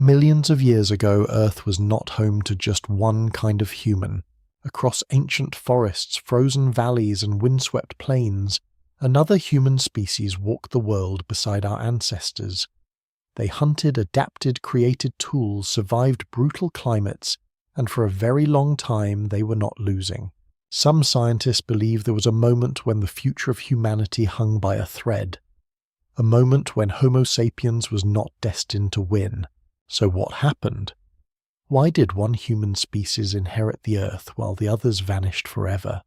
Millions of years ago, Earth was not home to just one kind of human. Across ancient forests, frozen valleys, and windswept plains, another human species walked the world beside our ancestors. They hunted, adapted, created tools, survived brutal climates, and for a very long time they were not losing. Some scientists believe there was a moment when the future of humanity hung by a thread. A moment when Homo sapiens was not destined to win. So what happened? Why did one human species inherit the Earth while the others vanished forever?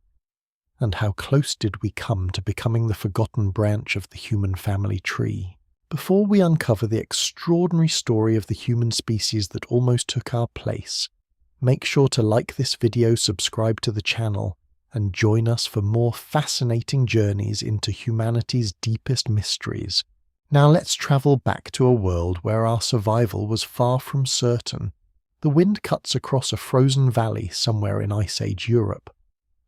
And how close did we come to becoming the forgotten branch of the human family tree? Before we uncover the extraordinary story of the human species that almost took our place, make sure to like this video, subscribe to the channel, and join us for more fascinating journeys into humanity's deepest mysteries. Now let's travel back to a world where our survival was far from certain. The wind cuts across a frozen valley somewhere in Ice Age Europe.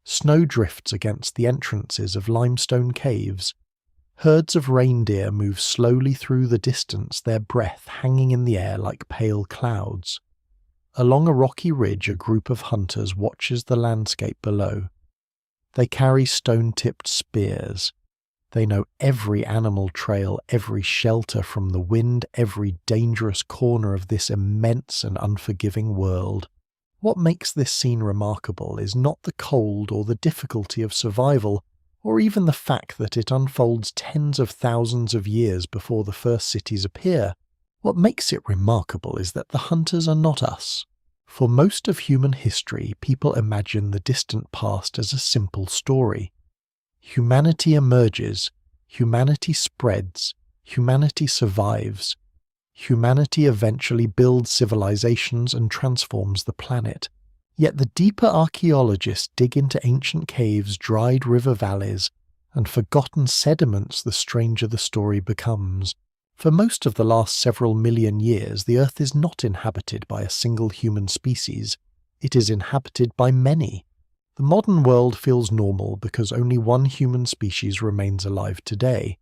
Snow drifts against the entrances of limestone caves. Herds of reindeer move slowly through the distance, their breath hanging in the air like pale clouds. Along a rocky ridge, a group of hunters watches the landscape below. They carry stone-tipped spears. They know every animal trail, every shelter from the wind, every dangerous corner of this immense and unforgiving world. What makes this scene remarkable is not the cold or the difficulty of survival, or even the fact that it unfolds tens of thousands of years before the first cities appear. What makes it remarkable is that the hunters are not us. For most of human history, people imagine the distant past as a simple story. Humanity emerges, humanity spreads, humanity survives. Humanity eventually builds civilizations and transforms the planet. Yet the deeper archaeologists dig into ancient caves, dried river valleys, and forgotten sediments, the stranger the story becomes. For most of the last several million years, the Earth is not inhabited by a single human species. It is inhabited by many. The modern world feels normal because only one human species remains alive today.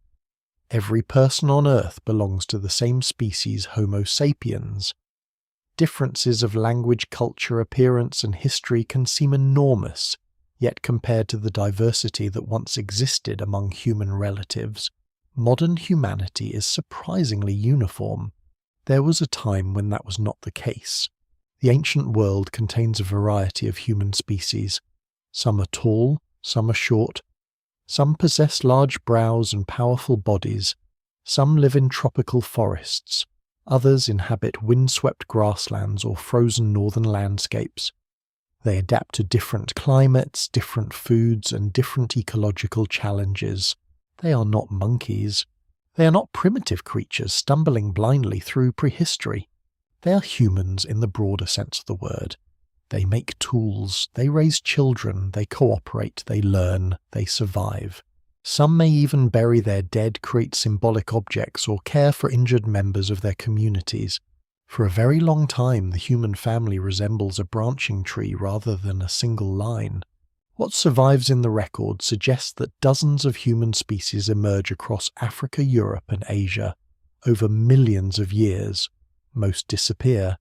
Every person on Earth belongs to the same species, Homo sapiens. Differences of language, culture, appearance, and history can seem enormous, yet compared to the diversity that once existed among human relatives, modern humanity is surprisingly uniform. There was a time when that was not the case. The ancient world contains a variety of human species. Some are tall, some are short. Some possess large brows and powerful bodies. Some live in tropical forests. Others inhabit windswept grasslands or frozen northern landscapes. They adapt to different climates, different foods, and different ecological challenges. They are not monkeys. They are not primitive creatures stumbling blindly through prehistory. They are humans in the broader sense of the word. They make tools, they raise children, they cooperate, they learn, they survive. Some may even bury their dead, create symbolic objects, or care for injured members of their communities. For a very long time, the human family resembles a branching tree rather than a single line. What survives in the record suggests that dozens of human species emerge across Africa, Europe, and Asia over millions of years. Most disappear.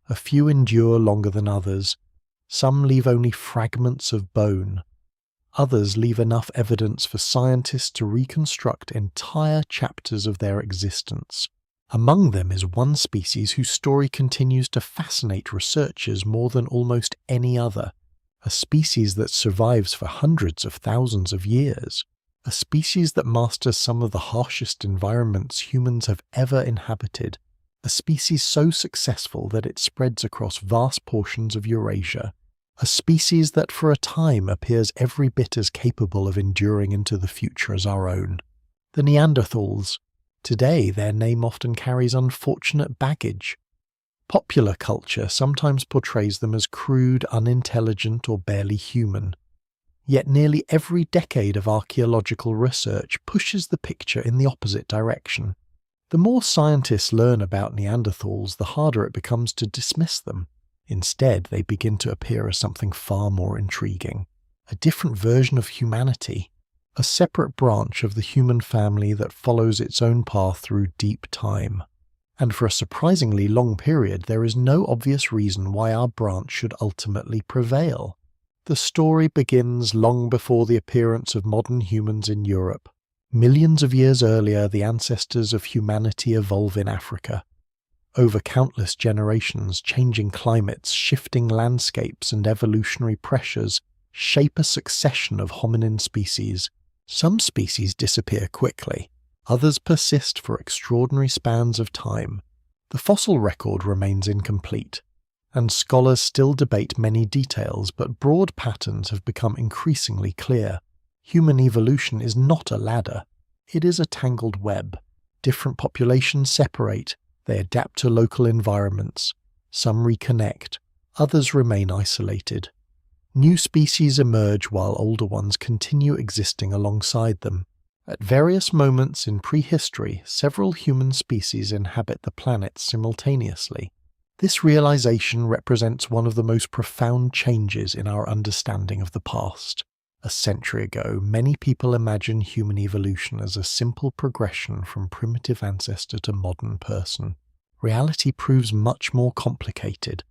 A few endure longer than others. Some leave only fragments of bone. Others leave enough evidence for scientists to reconstruct entire chapters of their existence. Among them is one species whose story continues to fascinate researchers more than almost any other. A species that survives for hundreds of thousands of years. A species that masters some of the harshest environments humans have ever inhabited. A species so successful that it spreads across vast portions of Eurasia. A species that for a time appears every bit as capable of enduring into the future as our own. The Neanderthals. Today their name often carries unfortunate baggage. Popular culture sometimes portrays them as crude, unintelligent, or barely human. Yet nearly every decade of archaeological research pushes the picture in the opposite direction. The more scientists learn about Neanderthals, the harder it becomes to dismiss them. Instead, they begin to appear as something far more intriguing. A different version of humanity. A separate branch of the human family that follows its own path through deep time. and for a surprisingly long period there is no obvious reason why our branch should ultimately prevail. The story begins long before the appearance of modern humans in Europe. Millions of years earlier, the ancestors of humanity evolve in Africa. Over countless generations, changing climates, shifting landscapes, and evolutionary pressures shape a succession of hominin species. Some species disappear quickly, others persist for extraordinary spans of time. The fossil record remains incomplete, and scholars still debate many details, but broad patterns have become increasingly clear. Human evolution is not a ladder. It is a tangled web. Different populations separate, they adapt to local environments. Some reconnect, others remain isolated. New species emerge while older ones continue existing alongside them. At various moments in prehistory, several human species inhabit the planet simultaneously. This realization represents one of the most profound changes in our understanding of the past. A century ago, many people imagined human evolution as a simple progression from primitive ancestor to modern person. Reality proves much more complicated.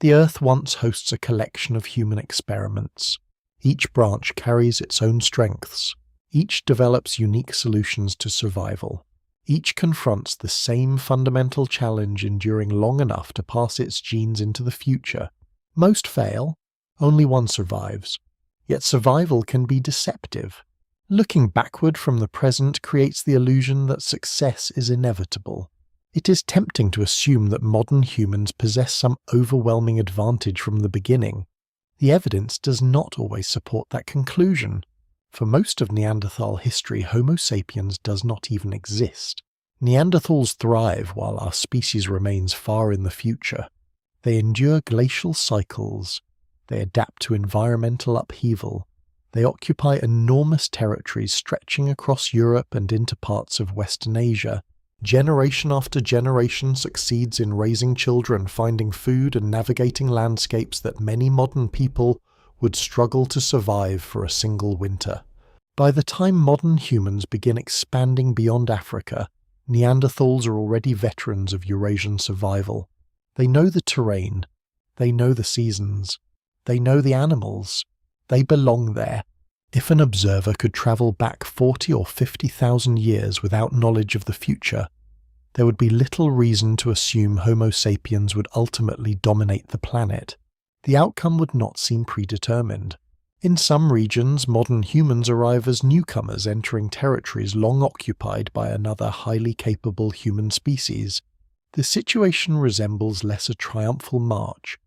The Earth once hosts a collection of human experiments. Each branch carries its own strengths. Each develops unique solutions to survival. Each confronts the same fundamental challenge, enduring long enough to pass its genes into the future. Most fail, only one survives. Yet survival can be deceptive. Looking backward from the present creates the illusion that success is inevitable. It is tempting to assume that modern humans possess some overwhelming advantage from the beginning. The evidence does not always support that conclusion. For most of Neanderthal history, Homo sapiens does not even exist. Neanderthals thrive while our species remains far in the future. They endure glacial cycles. They adapt to environmental upheaval. They occupy enormous territories stretching across Europe and into parts of Western Asia. Generation after generation succeeds in raising children, finding food, and navigating landscapes that many modern people would struggle to survive for a single winter. By the time modern humans begin expanding beyond Africa, Neanderthals are already veterans of Eurasian survival. They know the terrain, they know the seasons, they know the animals, they belong there. If an observer could travel back 40 or 50,000 years without knowledge of the future, there would be little reason to assume Homo sapiens would ultimately dominate the planet. The outcome would not seem predetermined. In some regions, modern humans arrive as newcomers entering territories long occupied by another highly capable human species. The situation resembles less a triumphal march,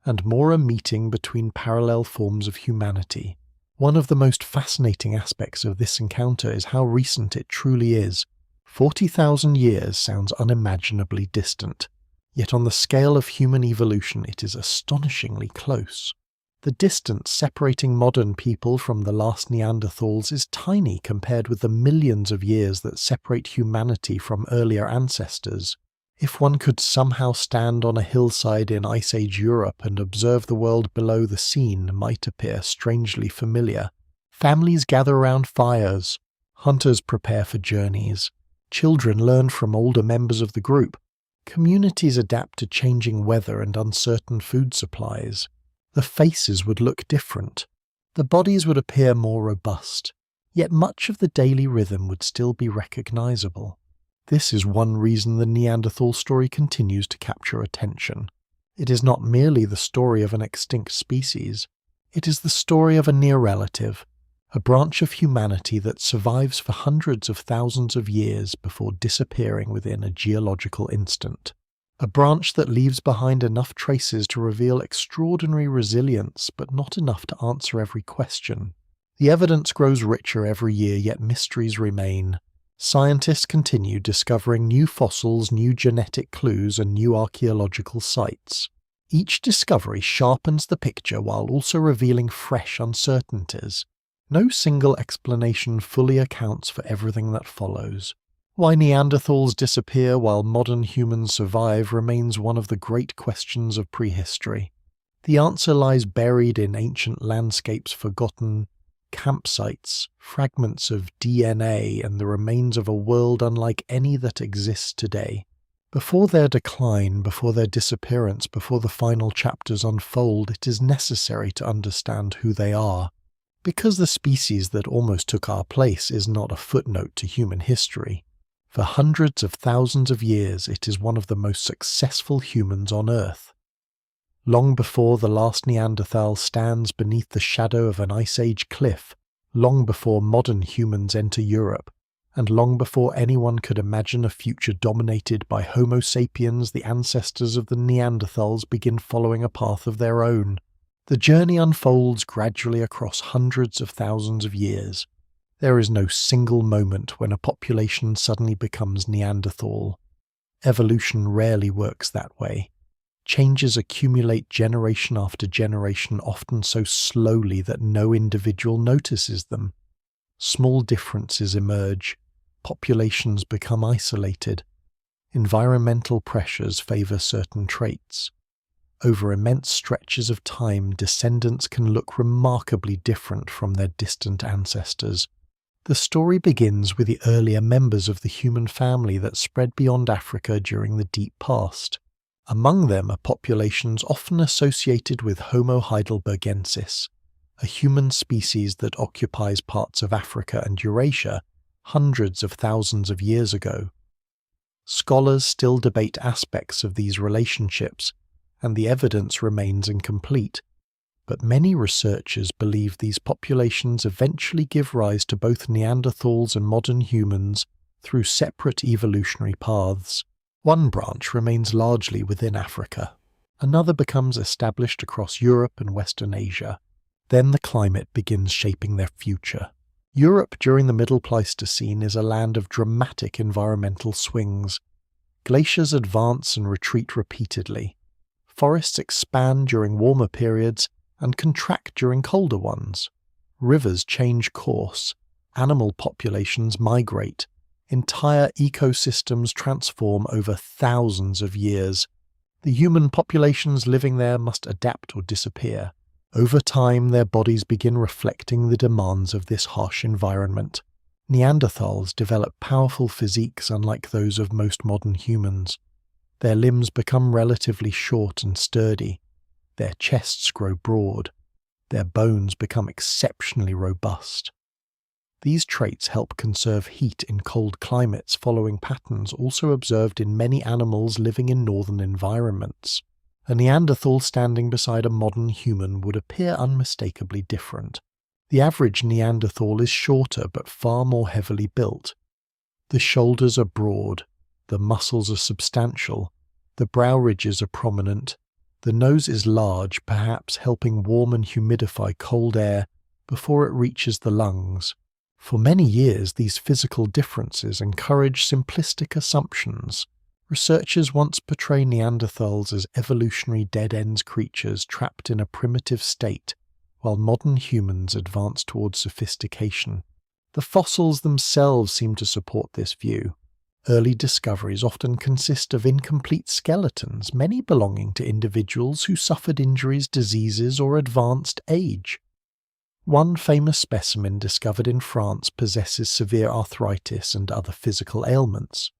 and more a meeting between parallel forms of humanity. One of the most fascinating aspects of this encounter is how recent it truly is. 40,000 years sounds unimaginably distant, yet on the scale of human evolution it is astonishingly close. The distance separating modern people from the last Neanderthals is tiny compared with the millions of years that separate humanity from earlier ancestors. If one could somehow stand on a hillside in Ice Age Europe and observe the world below, the scene might appear strangely familiar. Families gather around fires, hunters prepare for journeys, children learn from older members of the group, communities adapt to changing weather and uncertain food supplies. The faces would look different, the bodies would appear more robust, yet much of the daily rhythm would still be recognizable. This is one reason the Neanderthal story continues to capture attention. It is not merely the story of an extinct species, it is the story of a near relative, a branch of humanity that survives for hundreds of thousands of years before disappearing within a geological instant. A branch that leaves behind enough traces to reveal extraordinary resilience, but not enough to answer every question. The evidence grows richer every year, yet mysteries remain. Scientists continue discovering new fossils, new genetic clues, and new archaeological sites. Each discovery sharpens the picture while also revealing fresh uncertainties. No single explanation fully accounts for everything that follows. Why Neanderthals disappear while modern humans survive remains one of the great questions of prehistory. The answer lies buried in ancient landscapes forgotten, campsites, fragments of DNA, and the remains of a world unlike any that exists today. Before their decline, before their disappearance, before the final chapters unfold, it is necessary to understand who they are. Because the species that almost took our place is not a footnote to human history. For hundreds of thousands of years, it is one of the most successful humans on Earth. Long before the last Neanderthal stands beneath the shadow of an Ice Age cliff, long before modern humans enter Europe, and long before anyone could imagine a future dominated by Homo sapiens, the ancestors of the Neanderthals begin following a path of their own. The journey unfolds gradually across hundreds of thousands of years. There is no single moment when a population suddenly becomes Neanderthal. Evolution rarely works that way. Changes accumulate generation after generation, often so slowly that no individual notices them. Small differences emerge. Populations become isolated. Environmental pressures favor certain traits. Over immense stretches of time, descendants can look remarkably different from their distant ancestors. The story begins with the earlier members of the human family that spread beyond Africa during the deep past. Among them are populations often associated with Homo heidelbergensis, a human species that occupies parts of Africa and Eurasia hundreds of thousands of years ago. Scholars still debate aspects of these relationships, and the evidence remains incomplete, but many researchers believe these populations eventually give rise to both Neanderthals and modern humans through separate evolutionary paths. One branch remains largely within Africa. Another becomes established across Europe and Western Asia. Then the climate begins shaping their future. Europe during the Middle Pleistocene is a land of dramatic environmental swings. Glaciers advance and retreat repeatedly. Forests expand during warmer periods and contract during colder ones. Rivers change course. Animal populations migrate. Entire ecosystems transform over thousands of years. The human populations living there must adapt or disappear. Over time, their bodies begin reflecting the demands of this harsh environment. Neanderthals develop powerful physiques unlike those of most modern humans. Their limbs become relatively short and sturdy. Their chests grow broad. Their bones become exceptionally robust. These traits help conserve heat in cold climates, following patterns also observed in many animals living in northern environments. A Neanderthal standing beside a modern human would appear unmistakably different. The average Neanderthal is shorter but far more heavily built. The shoulders are broad, the muscles are substantial, the brow ridges are prominent, the nose is large, perhaps helping warm and humidify cold air before it reaches the lungs. For many years, these physical differences encourage simplistic assumptions. Researchers once portray Neanderthals as evolutionary dead-ends creatures trapped in a primitive state, while modern humans advance towards sophistication. The fossils themselves seem to support this view. Early discoveries often consist of incomplete skeletons, many belonging to individuals who suffered injuries, diseases, or advanced age. One famous specimen discovered in France possesses severe arthritis and other physical ailments.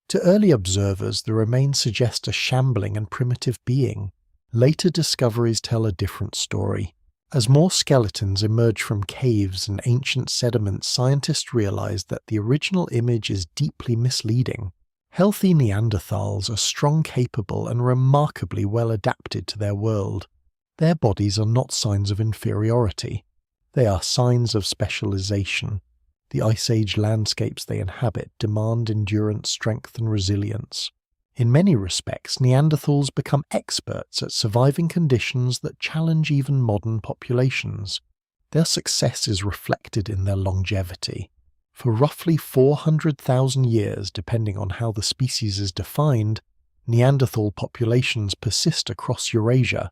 To early observers, the remains suggest a shambling and primitive being. Later discoveries tell a different story. As more skeletons emerge from caves and ancient sediments, scientists realize that the original image is deeply misleading. Healthy Neanderthals are strong, capable, and remarkably well adapted to their world. Their bodies are not signs of inferiority. They are signs of specialization. The Ice Age landscapes they inhabit demand endurance, strength, and resilience. In many respects, Neanderthals become experts at surviving conditions that challenge even modern populations. Their success is reflected in their longevity. For roughly 400,000 years, depending on how the species is defined, Neanderthal populations persist across Eurasia.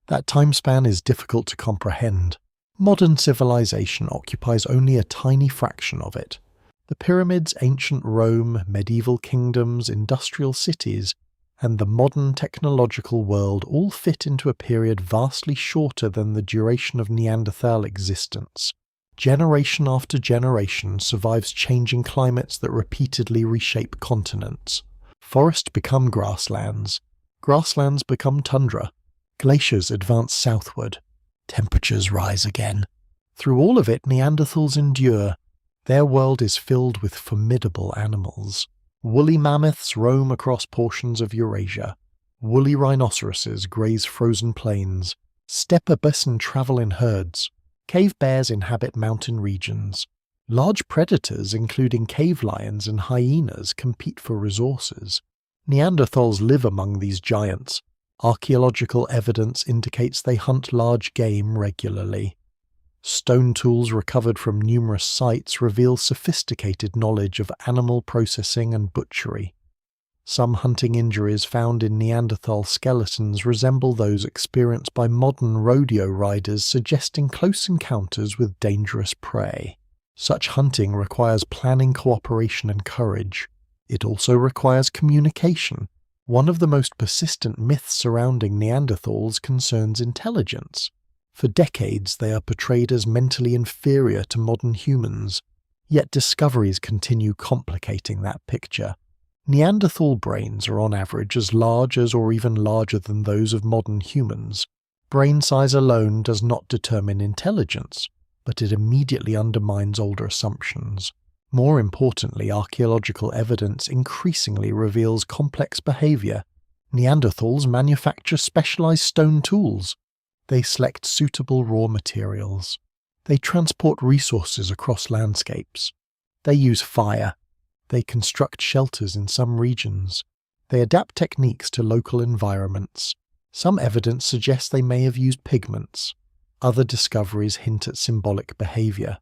That time span is difficult to comprehend. Modern civilization occupies only a tiny fraction of it. The pyramids, ancient Rome, medieval kingdoms, industrial cities, and the modern technological world all fit into a period vastly shorter than the duration of Neanderthal existence. Generation after generation survives changing climates that repeatedly reshape continents. Forests become grasslands. Grasslands become tundra. Glaciers advance southward. Temperatures rise again. Through all of it, Neanderthals endure. Their world is filled with formidable animals. Woolly mammoths roam across portions of Eurasia. Woolly rhinoceroses graze frozen plains. Steppe bison travel in herds. Cave bears inhabit mountain regions. Large predators, including cave lions and hyenas, compete for resources. Neanderthals live among these giants. Archaeological evidence indicates they hunt large game regularly. Stone tools recovered from numerous sites reveal sophisticated knowledge of animal processing and butchery. Some hunting injuries found in Neanderthal skeletons resemble those experienced by modern rodeo riders, suggesting close encounters with dangerous prey. Such hunting requires planning, cooperation, and courage. It also requires communication. One of the most persistent myths surrounding Neanderthals concerns intelligence. For decades, they are portrayed as mentally inferior to modern humans, yet discoveries continue complicating that picture. Neanderthal brains are on average as large as or even larger than those of modern humans. Brain size alone does not determine intelligence, but it immediately undermines older assumptions. More importantly, archaeological evidence increasingly reveals complex behavior. Neanderthals manufacture specialized stone tools. They select suitable raw materials. They transport resources across landscapes. They use fire. They construct shelters in some regions. They adapt techniques to local environments. Some evidence suggests they may have used pigments. Other discoveries hint at symbolic behavior.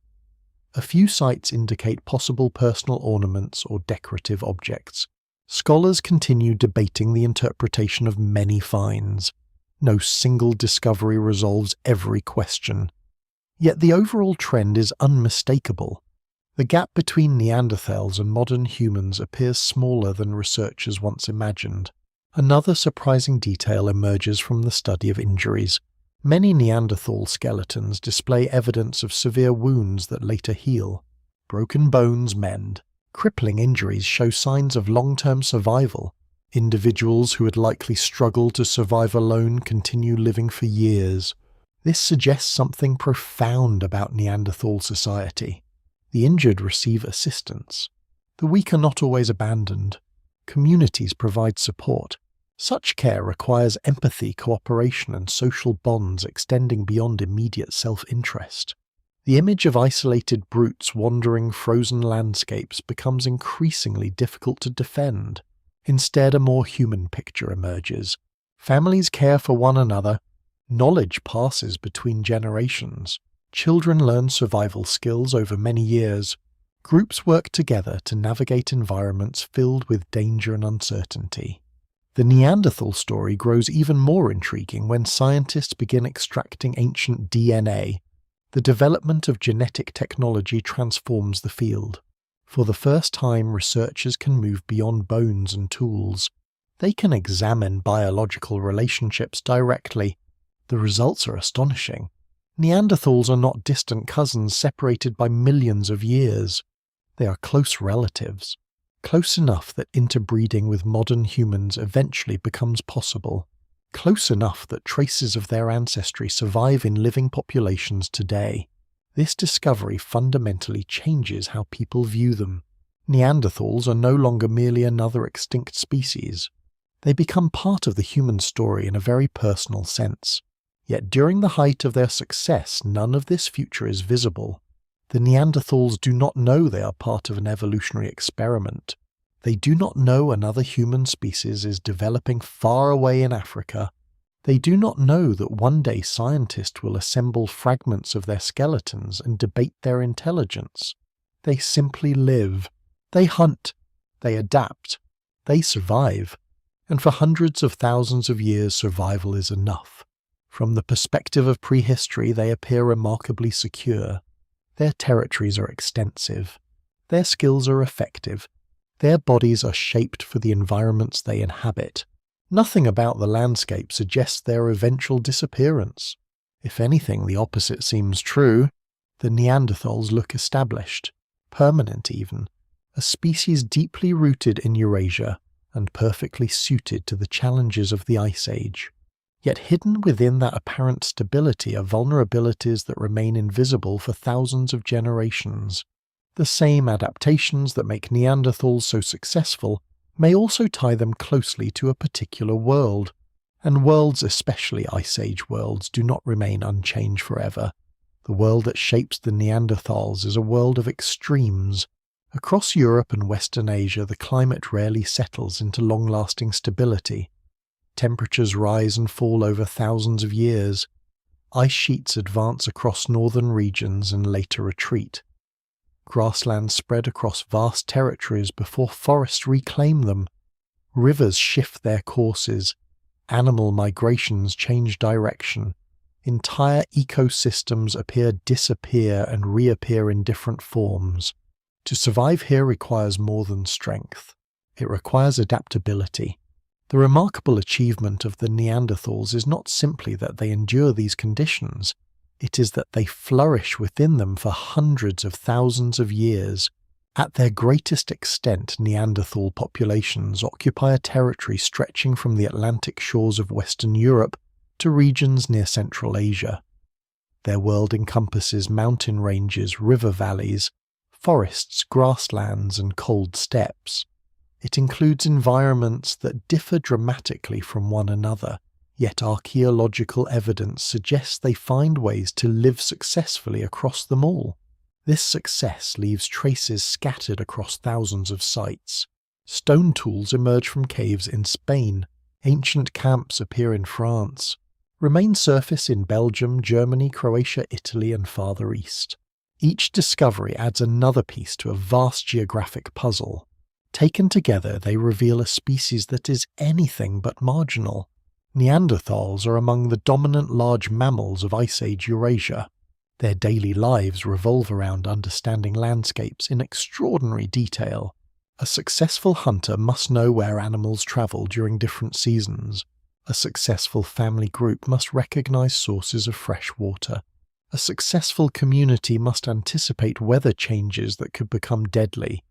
A few sites indicate possible personal ornaments or decorative objects. Scholars continue debating the interpretation of many finds. No single discovery resolves every question. Yet the overall trend is unmistakable. The gap between Neanderthals and modern humans appears smaller than researchers once imagined. Another surprising detail emerges from the study of injuries. Many Neanderthal skeletons display evidence of severe wounds that later heal. Broken bones mend. Crippling injuries show signs of long-term survival. Individuals who had likely struggled to survive alone continue living for years. This suggests something profound about Neanderthal society. The injured receive assistance. The weak are not always abandoned. Communities provide support. Such care requires empathy, cooperation, and social bonds extending beyond immediate self-interest. The image of isolated brutes wandering frozen landscapes becomes increasingly difficult to defend. Instead, a more human picture emerges. Families care for one another. Knowledge passes between generations. Children learn survival skills over many years. Groups work together to navigate environments filled with danger and uncertainty. The Neanderthal story grows even more intriguing when scientists begin extracting ancient DNA. The development of genetic technology transforms the field. For the first time, researchers can move beyond bones and tools. They can examine biological relationships directly. The results are astonishing. Neanderthals are not distant cousins separated by millions of years. They are close relatives, close enough that interbreeding with modern humans eventually becomes possible, close enough that traces of their ancestry survive in living populations today. This discovery fundamentally changes how people view them. Neanderthals are no longer merely another extinct species. They become part of the human story in a very personal sense. Yet during the height of their success, none of this future is visible. The Neanderthals do not know they are part of an evolutionary experiment. They do not know another human species is developing far away in Africa. They do not know that one day scientists will assemble fragments of their skeletons and debate their intelligence. They simply live. They hunt. They adapt. They survive. And for hundreds of thousands of years, survival is enough. From the perspective of prehistory, they appear remarkably secure. Their territories are extensive. Their skills are effective. Their bodies are shaped for the environments they inhabit. Nothing about the landscape suggests their eventual disappearance. If anything, the opposite seems true. The Neanderthals look established, permanent even, a species deeply rooted in Eurasia, and perfectly suited to the challenges of the Ice Age. Yet hidden within that apparent stability are vulnerabilities that remain invisible for thousands of generations. The same adaptations that make Neanderthals so successful may also tie them closely to a particular world, and worlds, especially Ice Age worlds, do not remain unchanged forever. The world that shapes the Neanderthals is a world of extremes. Across Europe and Western Asia, the climate rarely settles into long-lasting stability. Temperatures rise and fall over thousands of years. Ice sheets advance across northern regions and later retreat. Grasslands spread across vast territories before forests reclaim them. Rivers shift their courses. Animal migrations change direction. Entire ecosystems disappear and reappear in different forms. To survive here requires more than strength. It requires adaptability. The remarkable achievement of the Neanderthals is not simply that they endure these conditions, it is that they flourish within them for hundreds of thousands of years. At their greatest extent, Neanderthal populations occupy a territory stretching from the Atlantic shores of Western Europe to regions near Central Asia. Their world encompasses mountain ranges, river valleys, forests, grasslands, and cold steppes. It includes environments that differ dramatically from one another, yet archaeological evidence suggests they find ways to live successfully across them all. This success leaves traces scattered across thousands of sites. Stone tools emerge from caves in Spain. Ancient camps appear in France. Remains surface in Belgium, Germany, Croatia, Italy, and farther east. Each discovery adds another piece to a vast geographic puzzle. Taken together, they reveal a species that is anything but marginal. Neanderthals are among the dominant large mammals of Ice Age Eurasia. Their daily lives revolve around understanding landscapes in extraordinary detail. A successful hunter must know where animals travel during different seasons. A successful family group must recognize sources of fresh water. A successful community must anticipate weather changes that could become deadly.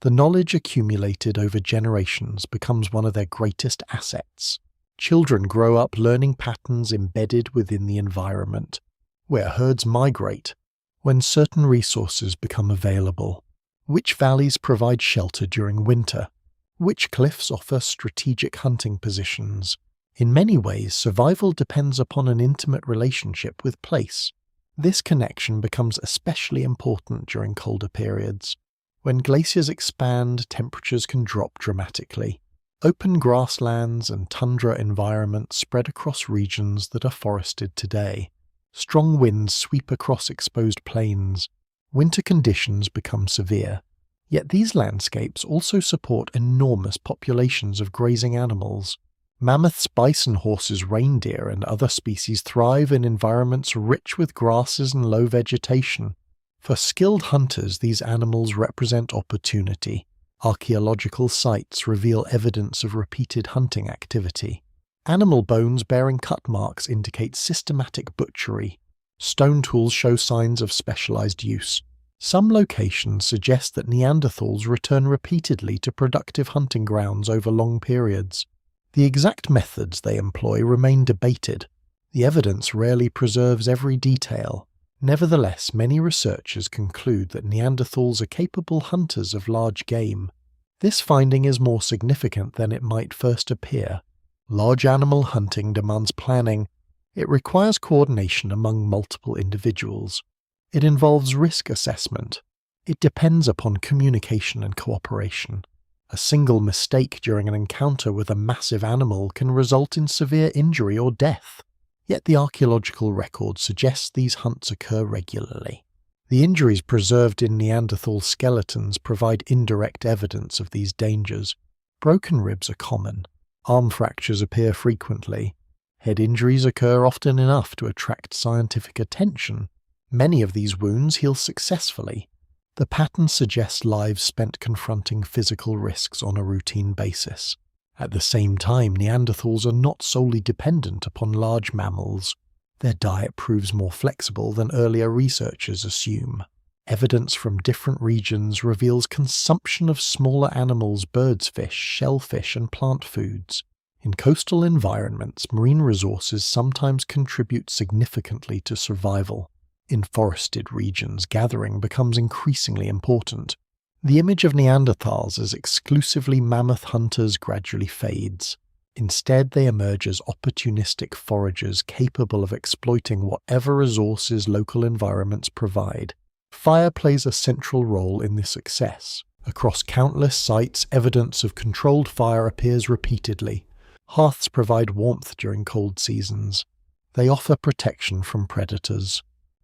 The knowledge accumulated over generations becomes one of their greatest assets. Children grow up learning patterns embedded within the environment, where herds migrate, when certain resources become available, which valleys provide shelter during winter, which cliffs offer strategic hunting positions. In many ways, survival depends upon an intimate relationship with place. This connection becomes especially important during colder periods. When glaciers expand, temperatures can drop dramatically. Open grasslands and tundra environments spread across regions that are forested today. Strong winds sweep across exposed plains. Winter conditions become severe. Yet these landscapes also support enormous populations of grazing animals. Mammoths, bison, horses, reindeer, and other species thrive in environments rich with grasses and low vegetation. For skilled hunters, these animals represent opportunity. Archaeological sites reveal evidence of repeated hunting activity. Animal bones bearing cut marks indicate systematic butchery. Stone tools show signs of specialized use. Some locations suggest that Neanderthals return repeatedly to productive hunting grounds over long periods. The exact methods they employ remain debated. The evidence rarely preserves every detail. Nevertheless, many researchers conclude that Neanderthals are capable hunters of large game. This finding is more significant than it might first appear. Large animal hunting demands planning. It requires coordination among multiple individuals. It involves risk assessment. It depends upon communication and cooperation. A single mistake during an encounter with a massive animal can result in severe injury or death. Yet the archaeological record suggests these hunts occur regularly. The injuries preserved in Neanderthal skeletons provide indirect evidence of these dangers. Broken ribs are common. Arm fractures appear frequently. Head injuries occur often enough to attract scientific attention. Many of these wounds heal successfully. The pattern suggests lives spent confronting physical risks on a routine basis. At the same time, Neanderthals are not solely dependent upon large mammals. Their diet proves more flexible than earlier researchers assume. Evidence from different regions reveals consumption of smaller animals, birds, fish, shellfish, and plant foods. In coastal environments, marine resources sometimes contribute significantly to survival. In forested regions, gathering becomes increasingly important. The image of Neanderthals as exclusively mammoth hunters gradually fades. Instead, they emerge as opportunistic foragers capable of exploiting whatever resources local environments provide. Fire plays a central role in this success. Across countless sites, evidence of controlled fire appears repeatedly. Hearths provide warmth during cold seasons. They offer protection from predators.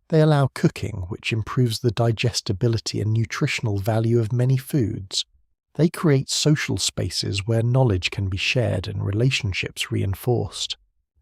They allow cooking, which improves the digestibility and nutritional value of many foods. They create social spaces where knowledge can be shared and relationships reinforced.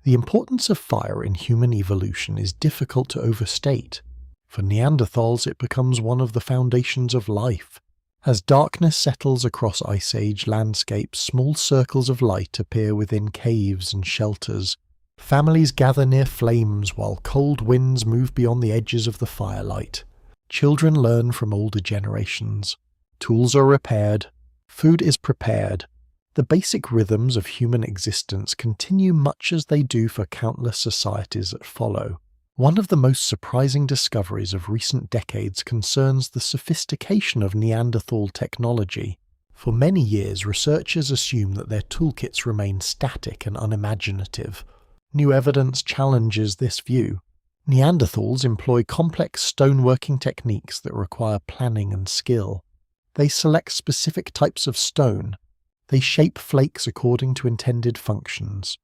The importance of fire in human evolution is difficult to overstate. For Neanderthals, it becomes one of the foundations of life. As darkness settles across Ice Age landscapes, small circles of light appear within caves and shelters. Families gather near flames while cold winds move beyond the edges of the firelight. Children learn from older generations. Tools are repaired. Food is prepared. The basic rhythms of human existence continue much as they do for countless societies that follow. One of the most surprising discoveries of recent decades concerns the sophistication of Neanderthal technology. For many years, researchers assume that their toolkits remain static and unimaginative. New evidence challenges this view. Neanderthals employ complex stoneworking techniques that require planning and skill. They select specific types of stone. They shape flakes according to intended functions.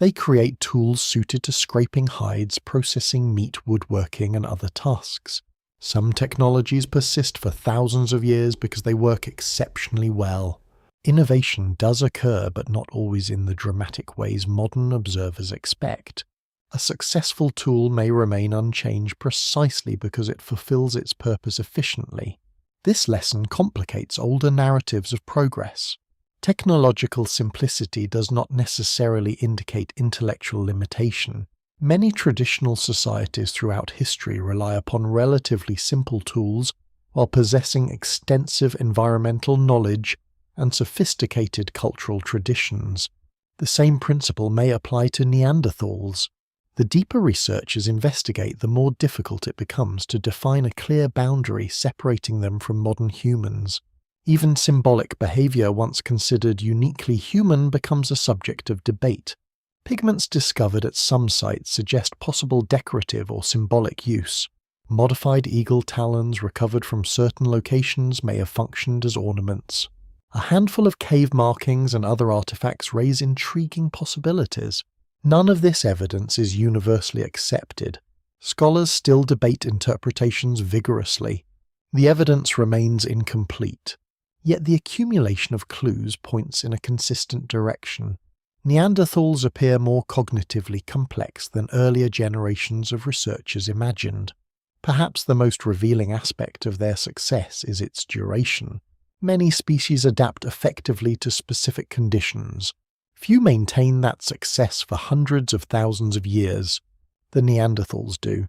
They create tools suited to scraping hides, processing meat, woodworking, and other tasks. Some technologies persist for thousands of years because they work exceptionally well. Innovation does occur, but not always in the dramatic ways modern observers expect. A successful tool may remain unchanged precisely because it fulfills its purpose efficiently. This lesson complicates older narratives of progress. Technological simplicity does not necessarily indicate intellectual limitation. Many traditional societies throughout history rely upon relatively simple tools while possessing extensive environmental knowledge and sophisticated cultural traditions. The same principle may apply to Neanderthals. The deeper researchers investigate, the more difficult it becomes to define a clear boundary separating them from modern humans. Even symbolic behavior once considered uniquely human becomes a subject of debate. Pigments discovered at some sites suggest possible decorative or symbolic use. Modified eagle talons recovered from certain locations may have functioned as ornaments. A handful of cave markings and other artifacts raise intriguing possibilities. None of this evidence is universally accepted. Scholars still debate interpretations vigorously. The evidence remains incomplete. Yet the accumulation of clues points in a consistent direction. Neanderthals appear more cognitively complex than earlier generations of researchers imagined. Perhaps the most revealing aspect of their success is its duration. Many species adapt effectively to specific conditions. Few maintain that success for hundreds of thousands of years. The Neanderthals do.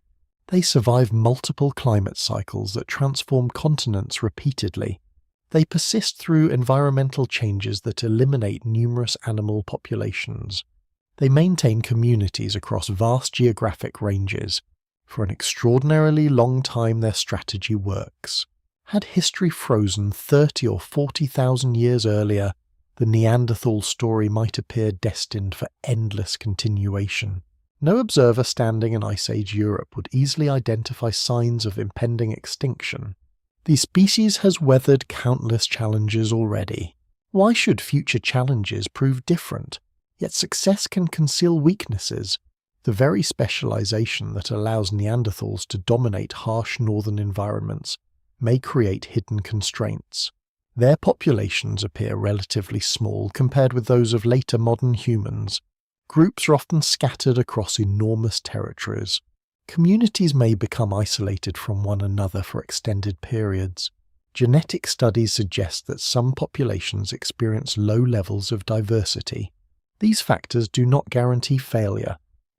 They survive multiple climate cycles that transform continents repeatedly. They persist through environmental changes that eliminate numerous animal populations. They maintain communities across vast geographic ranges. For an extraordinarily long time, their strategy works. Had history frozen 30 or 40,000 years earlier, the Neanderthal story might appear destined for endless continuation. No observer standing in Ice Age Europe would easily identify signs of impending extinction. The species has weathered countless challenges already. Why should future challenges prove different? Yet success can conceal weaknesses. The very specialization that allows Neanderthals to dominate harsh northern environments may create hidden constraints. Their populations appear relatively small compared with those of later modern humans. Groups are often scattered across enormous territories. Communities may become isolated from one another for extended periods. Genetic studies suggest that some populations experience low levels of diversity. These factors do not guarantee failure.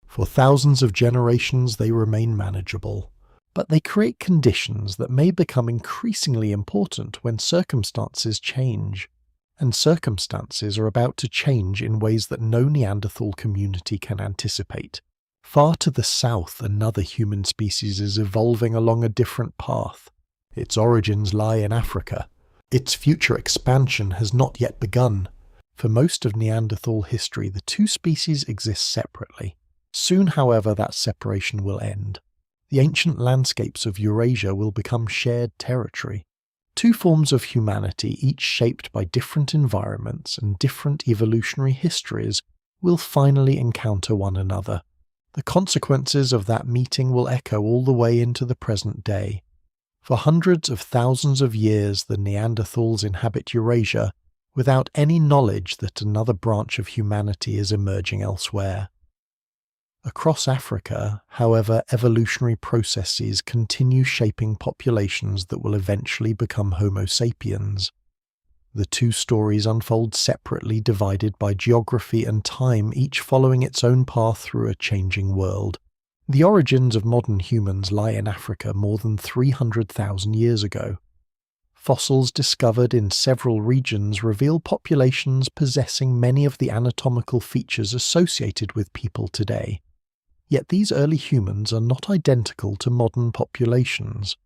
For thousands of generations, they remain manageable. but they create conditions that may become increasingly important when circumstances change. And circumstances are about to change in ways that no Neanderthal community can anticipate. Far to the south, another human species is evolving along a different path. Its origins lie in Africa. Its future expansion has not yet begun. For most of Neanderthal history, the two species exist separately. Soon, however, that separation will end. The ancient landscapes of Eurasia will become shared territory. Two forms of humanity, each shaped by different environments and different evolutionary histories, will finally encounter one another. The consequences of that meeting will echo all the way into the present day. For hundreds of thousands of years, the Neanderthals inhabit Eurasia without any knowledge that another branch of humanity is emerging elsewhere. Across Africa, however, evolutionary processes continue shaping populations that will eventually become Homo sapiens. The two stories unfold separately, divided by geography and time, each following its own path through a changing world. The origins of modern humans lie in Africa more than 300,000 years ago. Fossils discovered in several regions reveal populations possessing many of the anatomical features associated with people today. Yet these early humans are not identical to modern populations.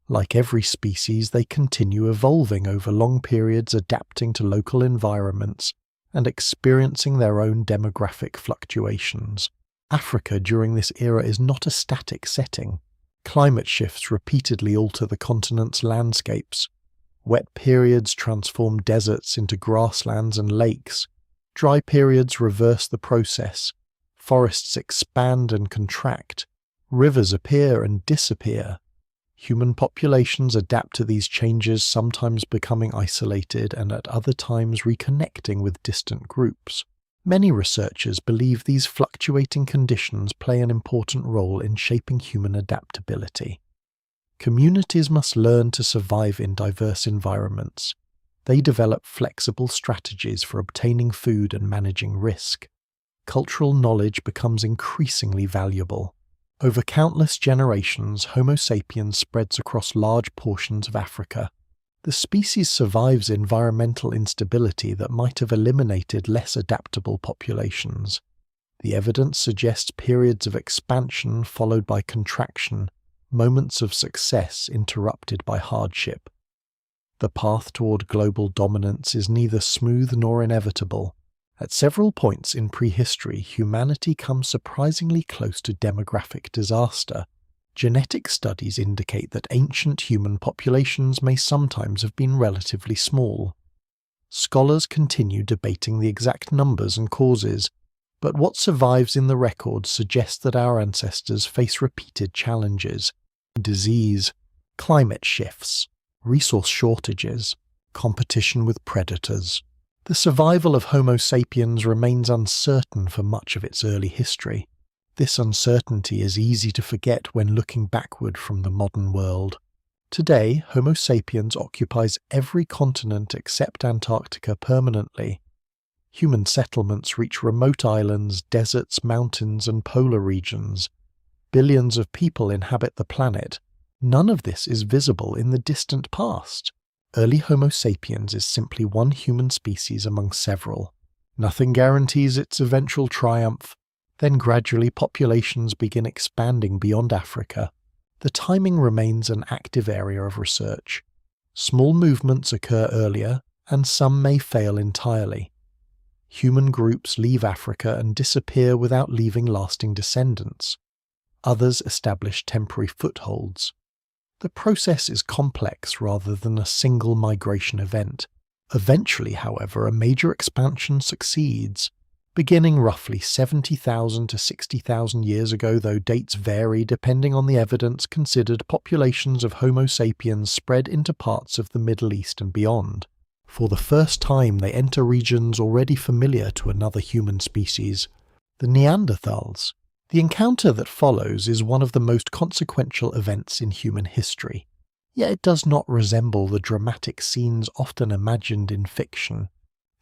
Like every species, they continue evolving over long periods, adapting to local environments and experiencing their own demographic fluctuations. Africa during this era is not a static setting. Climate shifts repeatedly alter the continent's landscapes. Wet periods transform deserts into grasslands and lakes. Dry periods reverse the process. Forests expand and contract. Rivers appear and disappear. Human populations adapt to these changes, sometimes becoming isolated and at other times reconnecting with distant groups. Many researchers believe these fluctuating conditions play an important role in shaping human adaptability. Communities must learn to survive in diverse environments. They develop flexible strategies for obtaining food and managing risk. Cultural knowledge becomes increasingly valuable. Over countless generations, Homo sapiens spreads across large portions of Africa. The species survives environmental instability that might have eliminated less adaptable populations. The evidence suggests periods of expansion followed by contraction, moments of success interrupted by hardship. The path toward global dominance is neither smooth nor inevitable. At several points in prehistory, humanity comes surprisingly close to demographic disaster. Genetic studies indicate that ancient human populations may sometimes have been relatively small. Scholars continue debating the exact numbers and causes, but what survives in the records suggests that our ancestors face repeated challenges: disease, climate shifts, resource shortages, competition with predators. The survival of Homo sapiens remains uncertain for much of its early history. This uncertainty is easy to forget when looking backward from the modern world. Today, Homo sapiens occupies every continent except Antarctica permanently. Human settlements reach remote islands, deserts, mountains, and polar regions. Billions of people inhabit the planet. None of this is visible in the distant past. Early Homo sapiens is simply one human species among several. Nothing guarantees its eventual triumph. Then gradually populations begin expanding beyond Africa. The timing remains an active area of research. Small movements occur earlier, and some may fail entirely. Human groups leave Africa and disappear without leaving lasting descendants. Others establish temporary footholds. The process is complex rather than a single migration event. Eventually, however, a major expansion succeeds. Beginning roughly 70,000 to 60,000 years ago, though dates vary depending on the evidence considered, populations of Homo sapiens spread into parts of the Middle East and beyond. For the first time, they enter regions already familiar to another human species, the Neanderthals. The encounter that follows is one of the most consequential events in human history, yet it does not resemble the dramatic scenes often imagined in fiction.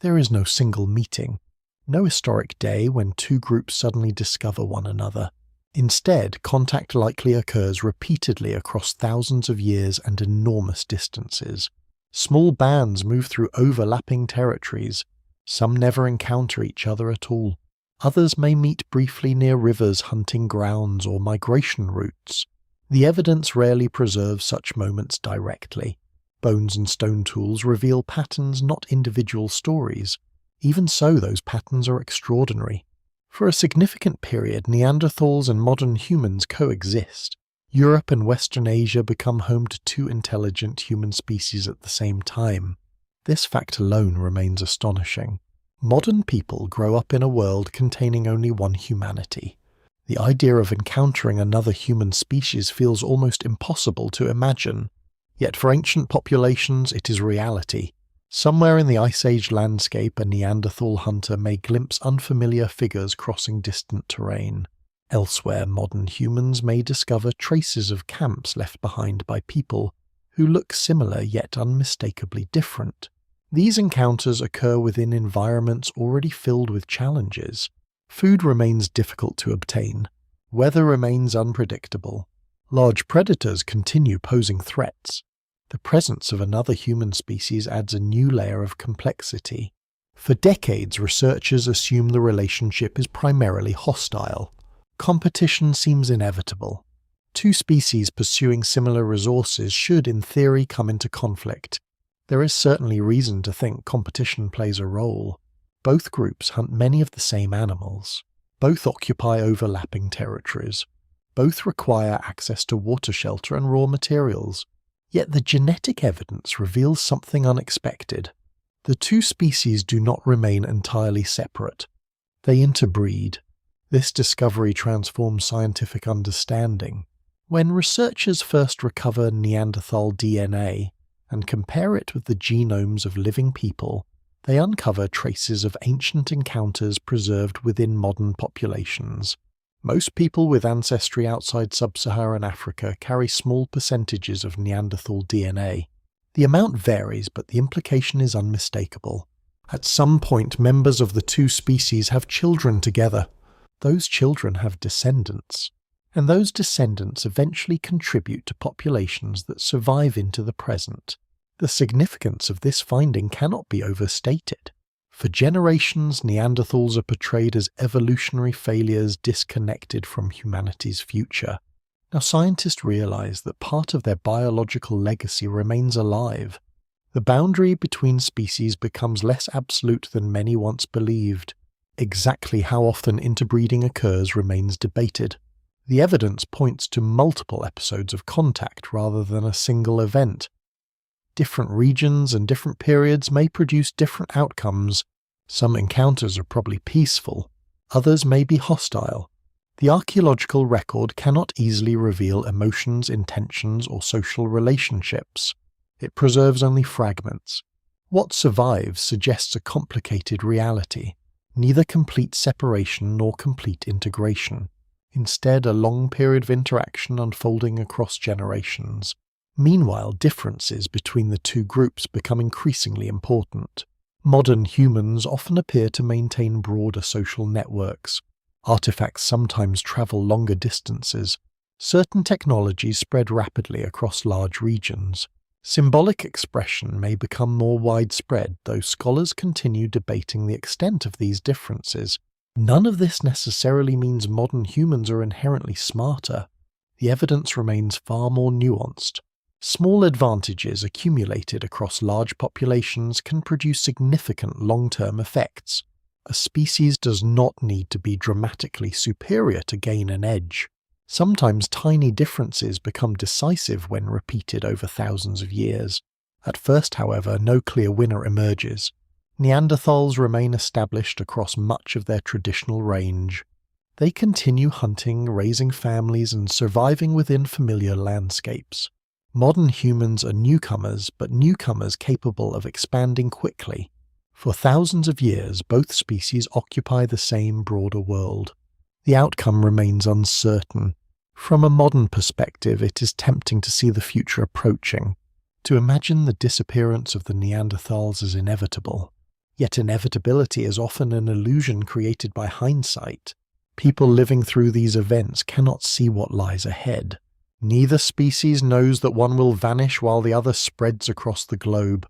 There is no single meeting, no historic day when two groups suddenly discover one another. Instead, contact likely occurs repeatedly across thousands of years and enormous distances. Small bands move through overlapping territories. Some never encounter each other at all. Others may meet briefly near rivers, hunting grounds, or migration routes. The evidence rarely preserves such moments directly. Bones and stone tools reveal patterns, not individual stories. Even so, those patterns are extraordinary. For a significant period, Neanderthals and modern humans coexist. Europe and Western Asia become home to two intelligent human species at the same time. This fact alone remains astonishing. Modern people grow up in a world containing only one humanity. The idea of encountering another human species feels almost impossible to imagine. Yet for ancient populations, it is reality. Somewhere in the Ice Age landscape, a Neanderthal hunter may glimpse unfamiliar figures crossing distant terrain. Elsewhere, modern humans may discover traces of camps left behind by people who look similar yet unmistakably different. These encounters occur within environments already filled with challenges. Food remains difficult to obtain. Weather remains unpredictable. Large predators continue posing threats. The presence of another human species adds a new layer of complexity. For decades, researchers assume the relationship is primarily hostile. Competition seems inevitable. Two species pursuing similar resources should, in theory, come into conflict. There is certainly reason to think competition plays a role. Both groups hunt many of the same animals. Both occupy overlapping territories. Both require access to water shelter and raw materials. Yet the genetic evidence reveals something unexpected. The two species do not remain entirely separate. They interbreed. This discovery transforms scientific understanding. When researchers first recover Neanderthal DNA and compare it with the genomes of living people, they uncover traces of ancient encounters preserved within modern populations. Most people with ancestry outside sub-Saharan Africa carry small percentages of Neanderthal DNA. The amount varies, but the implication is unmistakable. At some point, members of the two species have children together. Those children have descendants. And those descendants eventually contribute to populations that survive into the present. The significance of this finding cannot be overstated. For generations, Neanderthals are portrayed as evolutionary failures disconnected from humanity's future. Now, scientists realize that part of their biological legacy remains alive. The boundary between species becomes less absolute than many once believed. Exactly how often interbreeding occurs remains debated. The evidence points to multiple episodes of contact rather than a single event. Different regions and different periods may produce different outcomes. Some encounters are probably peaceful, others may be hostile. The archaeological record cannot easily reveal emotions, intentions, or social relationships. It preserves only fragments. What survives suggests a complicated reality, neither complete separation nor complete integration. Instead, a long period of interaction unfolding across generations. Meanwhile, differences between the two groups become increasingly important. Modern humans often appear to maintain broader social networks. Artifacts sometimes travel longer distances. Certain technologies spread rapidly across large regions. Symbolic expression may become more widespread, though scholars continue debating the extent of these differences. None of this necessarily means modern humans are inherently smarter. The evidence remains far more nuanced. Small advantages accumulated across large populations can produce significant long-term effects. A species does not need to be dramatically superior to gain an edge. Sometimes tiny differences become decisive when repeated over thousands of years. At first, however, no clear winner emerges. Neanderthals remain established across much of their traditional range. They continue hunting, raising families, and surviving within familiar landscapes. Modern humans are newcomers, but newcomers capable of expanding quickly. For thousands of years, both species occupy the same broader world. The outcome remains uncertain. From a modern perspective, it is tempting to see the future approaching, to imagine the disappearance of the Neanderthals as inevitable. Yet inevitability is often an illusion created by hindsight. People living through these events cannot see what lies ahead. Neither species knows that one will vanish while the other spreads across the globe.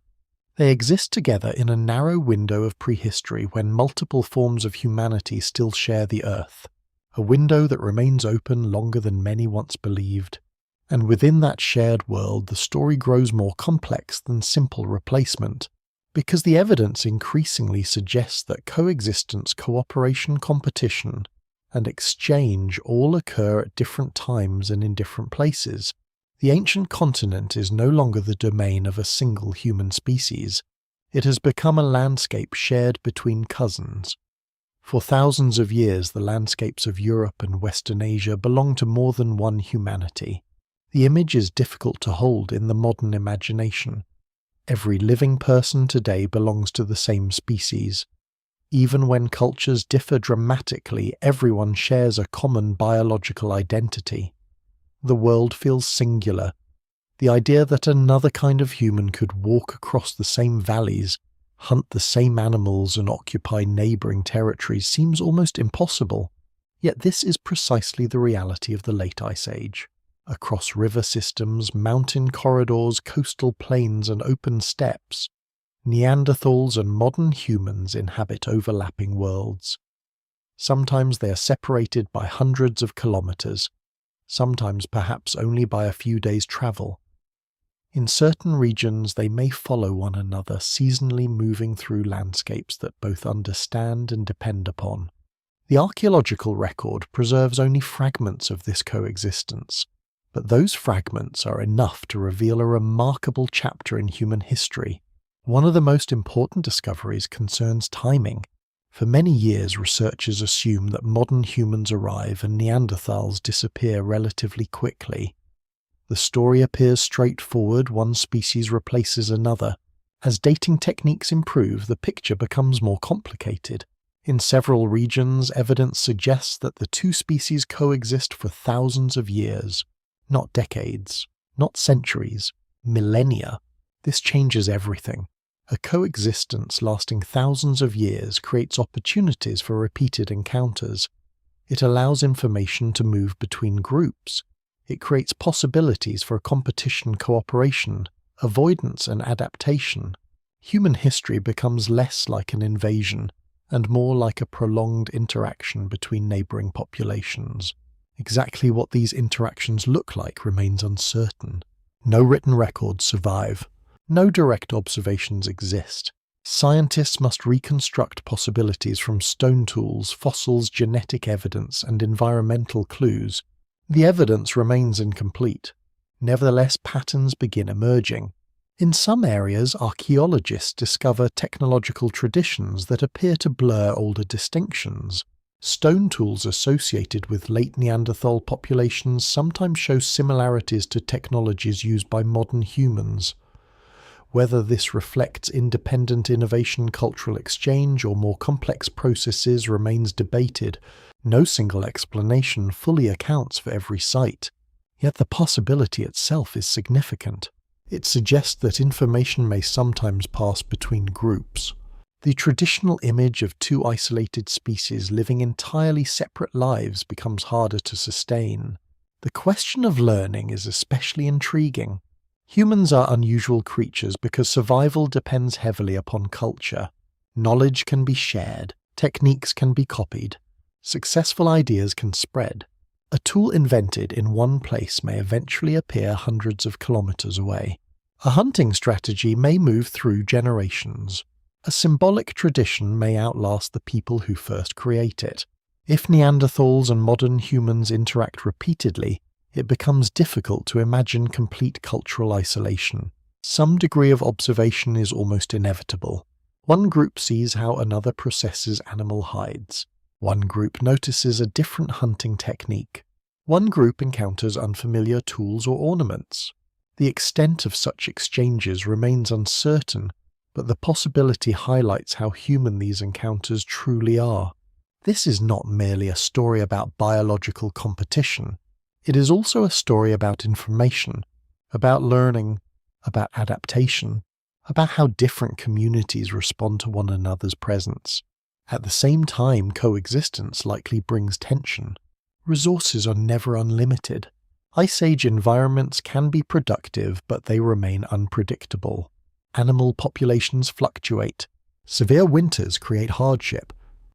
They exist together in a narrow window of prehistory when multiple forms of humanity still share the Earth, a window that remains open longer than many once believed. And within that shared world, the story grows more complex than simple replacement, because the evidence increasingly suggests that coexistence, cooperation, competition, and exchange all occur at different times and in different places. The ancient continent is no longer the domain of a single human species. It has become a landscape shared between cousins. For thousands of years, the landscapes of Europe and Western Asia belong to more than one humanity. The image is difficult to hold in the modern imagination. Every living person today belongs to the same species. Even when cultures differ dramatically, everyone shares a common biological identity. The world feels singular. The idea that another kind of human could walk across the same valleys, hunt the same animals, and occupy neighbouring territories seems almost impossible. Yet this is precisely the reality of the Late Ice Age. Across river systems, mountain corridors, coastal plains, and open steppes, Neanderthals and modern humans inhabit overlapping worlds. Sometimes they are separated by hundreds of kilometres, sometimes perhaps only by a few days' travel. In certain regions they may follow one another, seasonally moving through landscapes that both understand and depend upon. The archaeological record preserves only fragments of this coexistence, but those fragments are enough to reveal a remarkable chapter in human history. One of the most important discoveries concerns timing. For many years, researchers assume that modern humans arrive and Neanderthals disappear relatively quickly. The story appears straightforward, one species replaces another. As dating techniques improve, the picture becomes more complicated. In several regions, evidence suggests that the two species coexist for thousands of years. Not decades, not centuries, millennia. This changes everything. A coexistence lasting thousands of years creates opportunities for repeated encounters. It allows information to move between groups. It creates possibilities for competition, cooperation, avoidance, and adaptation. Human history becomes less like an invasion and more like a prolonged interaction between neighbouring populations. Exactly what these interactions look like remains uncertain. No written records survive. No direct observations exist. Scientists must reconstruct possibilities from stone tools, fossils, genetic evidence, and environmental clues. The evidence remains incomplete. Nevertheless, patterns begin emerging. In some areas, archaeologists discover technological traditions that appear to blur older distinctions. Stone tools associated with late Neanderthal populations sometimes show similarities to technologies used by modern humans. Whether this reflects independent innovation, cultural exchange, or more complex processes remains debated. No single explanation fully accounts for every site. Yet the possibility itself is significant. It suggests that information may sometimes pass between groups. The traditional image of two isolated species living entirely separate lives becomes harder to sustain. The question of learning is especially intriguing. Humans are unusual creatures because survival depends heavily upon culture. Knowledge can be shared, techniques can be copied, successful ideas can spread. A tool invented in one place may eventually appear hundreds of kilometers away. A hunting strategy may move through generations. A symbolic tradition may outlast the people who first create it. If Neanderthals and modern humans interact repeatedly, it becomes difficult to imagine complete cultural isolation. Some degree of observation is almost inevitable. One group sees how another processes animal hides. One group notices a different hunting technique. One group encounters unfamiliar tools or ornaments. The extent of such exchanges remains uncertain, but the possibility highlights how human these encounters truly are. This is not merely a story about biological competition. It is also a story about information, about learning, about adaptation, about how different communities respond to one another's presence. At the same time, coexistence likely brings tension. Resources are never unlimited. Ice Age environments can be productive, but they remain unpredictable. Animal populations fluctuate. Severe winters create hardship.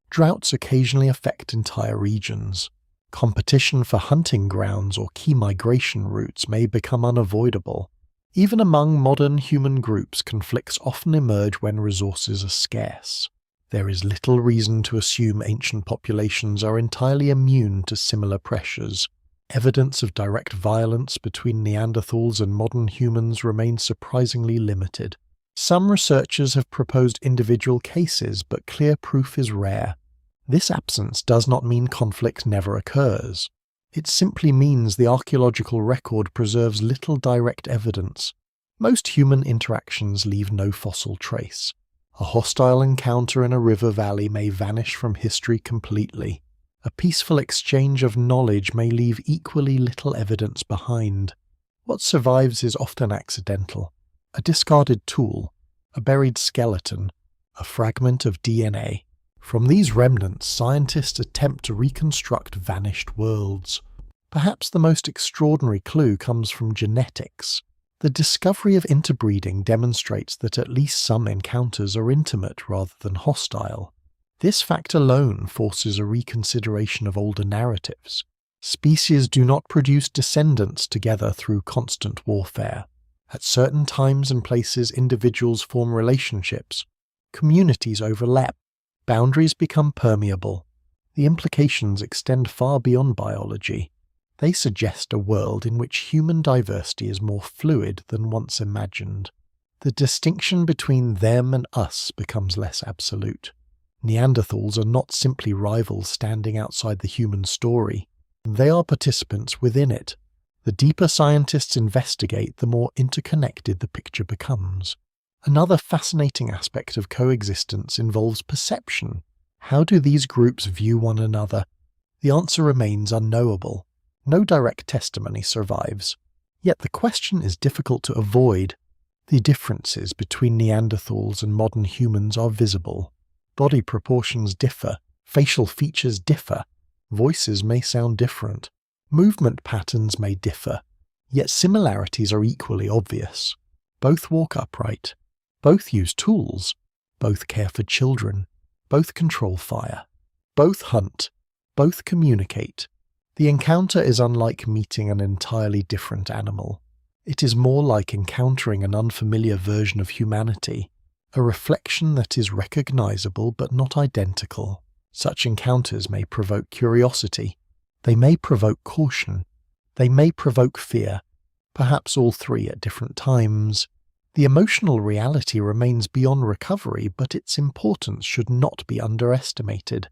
Droughts occasionally affect entire regions. Competition for hunting grounds or key migration routes may become unavoidable. Even among modern human groups, conflicts often emerge when resources are scarce. There is little reason to assume ancient populations are entirely immune to similar pressures. Evidence of direct violence between Neanderthals and modern humans remains surprisingly limited. Some researchers have proposed individual cases, but clear proof is rare. This absence does not mean conflict never occurs. It simply means the archaeological record preserves little direct evidence. Most human interactions leave no fossil trace. A hostile encounter in a river valley may vanish from history completely. A peaceful exchange of knowledge may leave equally little evidence behind. What survives is often accidental. A discarded tool, a buried skeleton, a fragment of DNA. From these remnants, scientists attempt to reconstruct vanished worlds. Perhaps the most extraordinary clue comes from genetics. The discovery of interbreeding demonstrates that at least some encounters are intimate rather than hostile. This fact alone forces a reconsideration of older narratives. Species do not produce descendants together through constant warfare. At certain times and places, individuals form relationships. Communities overlap. Boundaries become permeable. The implications extend far beyond biology. They suggest a world in which human diversity is more fluid than once imagined. The distinction between them and us becomes less absolute. Neanderthals are not simply rivals standing outside the human story. They are participants within it. The deeper scientists investigate, the more interconnected the picture becomes. Another fascinating aspect of coexistence involves perception. How do these groups view one another? The answer remains unknowable. No direct testimony survives. Yet the question is difficult to avoid. The differences between Neanderthals and modern humans are visible. Body proportions differ, facial features differ, voices may sound different, movement patterns may differ, yet similarities are equally obvious. Both walk upright, both use tools, both care for children, both control fire, both hunt, both communicate. The encounter is unlike meeting an entirely different animal. It is more like encountering an unfamiliar version of humanity, a reflection that is recognizable but not identical. Such encounters may provoke curiosity. They may provoke caution. They may provoke fear, perhaps all three at different times. The emotional reality remains beyond recovery, but its importance should not be underestimated.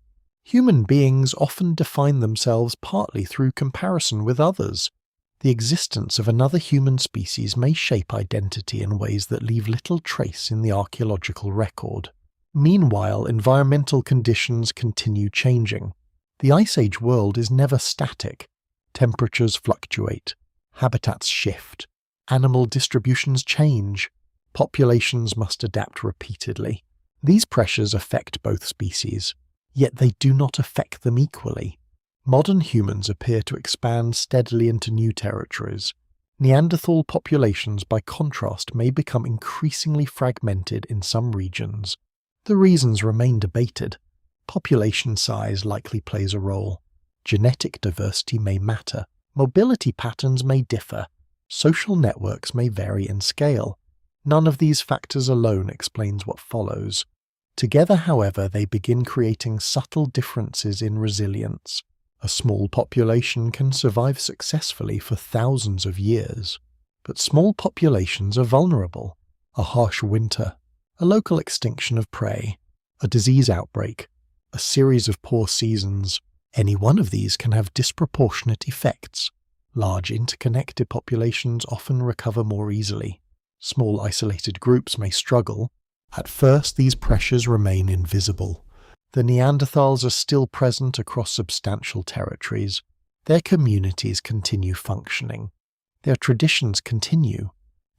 Human beings often define themselves partly through comparison with others. The existence of another human species may shape identity in ways that leave little trace in the archaeological record. Meanwhile, environmental conditions continue changing. The Ice Age world is never static. Temperatures fluctuate. Habitats shift. Animal distributions change. Populations must adapt repeatedly. These pressures affect both species. Yet they do not affect them equally. Modern humans appear to expand steadily into new territories. Neanderthal populations, by contrast, may become increasingly fragmented in some regions. The reasons remain debated. Population size likely plays a role. Genetic diversity may matter. Mobility patterns may differ. Social networks may vary in scale. None of these factors alone explains what follows. Together, however, they begin creating subtle differences in resilience. A small population can survive successfully for thousands of years, but small populations are vulnerable. A harsh winter, a local extinction of prey, a disease outbreak, a series of poor seasons. Any one of these can have disproportionate effects. Large interconnected populations often recover more easily. Small isolated groups may struggle. At first, these pressures remain invisible. The Neanderthals are still present across substantial territories. Their communities continue functioning. Their traditions continue.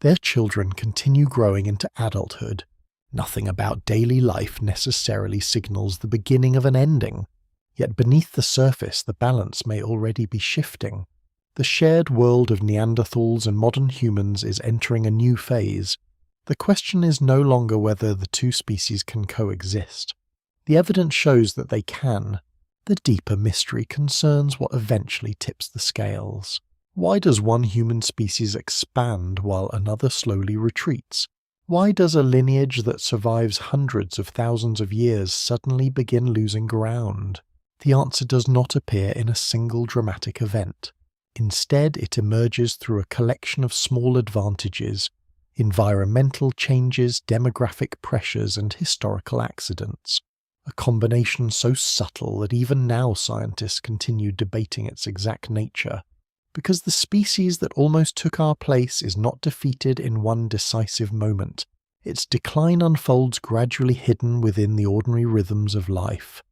Their children continue growing into adulthood. Nothing about daily life necessarily signals the beginning of an ending, yet beneath the surface the balance may already be shifting. The shared world of Neanderthals and modern humans is entering a new phase. The question is no longer whether the two species can coexist. The evidence shows that they can. The deeper mystery concerns what eventually tips the scales. Why does one human species expand while another slowly retreats? Why does a lineage that survives hundreds of thousands of years suddenly begin losing ground? The answer does not appear in a single dramatic event. Instead, it emerges through a collection of small advantages, environmental changes, demographic pressures, and historical accidents. A combination so subtle that even now scientists continue debating its exact nature. Because the species that almost took our place is not defeated in one decisive moment. Its decline unfolds gradually hidden within the ordinary rhythms of life.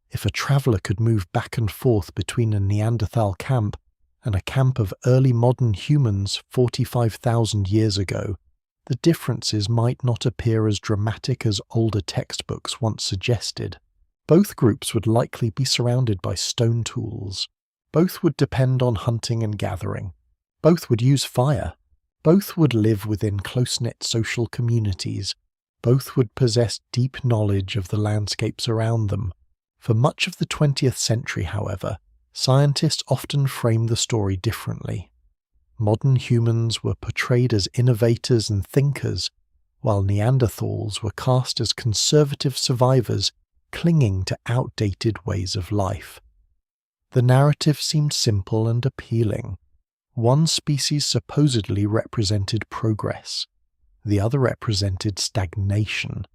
If a traveller could move back and forth between a Neanderthal camp and a camp of early modern humans 45,000 years ago, the differences might not appear as dramatic as older textbooks once suggested. Both groups would likely be surrounded by stone tools. Both would depend on hunting and gathering. Both would use fire. Both would live within close-knit social communities. Both would possess deep knowledge of the landscapes around them. For much of the 20th century, however, scientists often frame the story differently. Modern humans were portrayed as innovators and thinkers, while Neanderthals were cast as conservative survivors clinging to outdated ways of life. The narrative seemed simple and appealing. One species supposedly represented progress. The other represented stagnation.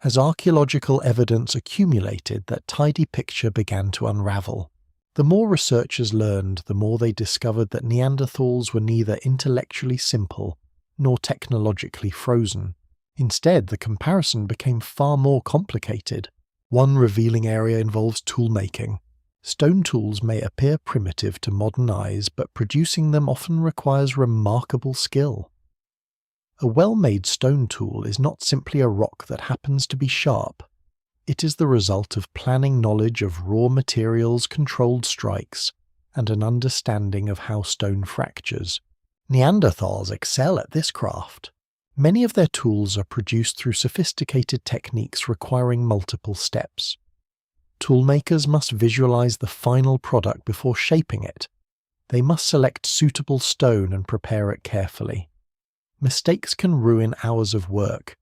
As archaeological evidence accumulated, that tidy picture began to unravel. The more researchers learned, the more they discovered that Neanderthals were neither intellectually simple nor technologically frozen. Instead, the comparison became far more complicated. One revealing area involves toolmaking. Stone tools may appear primitive to modern eyes, but producing them often requires remarkable skill. A well-made stone tool is not simply a rock that happens to be sharp. It is the result of planning knowledge of raw materials, controlled strikes, and an understanding of how stone fractures. Neanderthals excel at this craft. Many of their tools are produced through sophisticated techniques requiring multiple steps. Toolmakers must visualize the final product before shaping it. They must select suitable stone and prepare it carefully. Mistakes can ruin hours of work.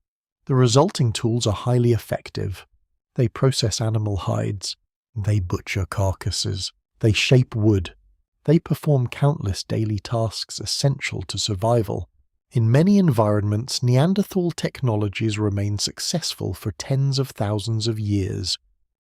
The resulting tools are highly effective. They process animal hides. They butcher carcasses. They shape wood. They perform countless daily tasks essential to survival. In many environments, Neanderthal technologies remain successful for tens of thousands of years.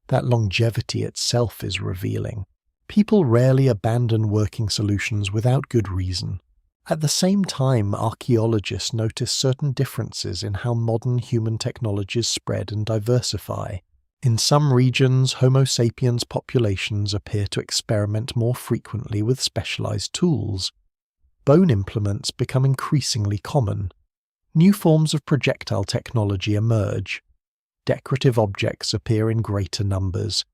That longevity itself is revealing. People rarely abandon working solutions without good reason. At the same time, archaeologists notice certain differences in how modern human technologies spread and diversify. In some regions, Homo sapiens populations appear to experiment more frequently with specialized tools. Bone implements become increasingly common. New forms of projectile technology emerge. Decorative objects appear in greater numbers.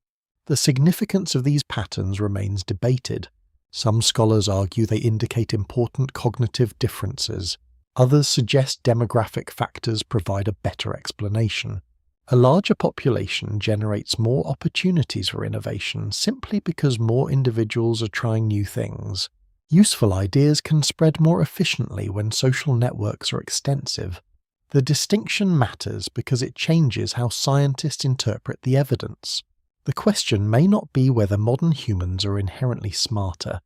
The significance of these patterns remains debated. Some scholars argue they indicate important cognitive differences. Others suggest demographic factors provide a better explanation. A larger population generates more opportunities for innovation simply because more individuals are trying new things. Useful ideas can spread more efficiently when social networks are extensive. The distinction matters because it changes how scientists interpret the evidence. The question may not be whether modern humans are inherently smarter.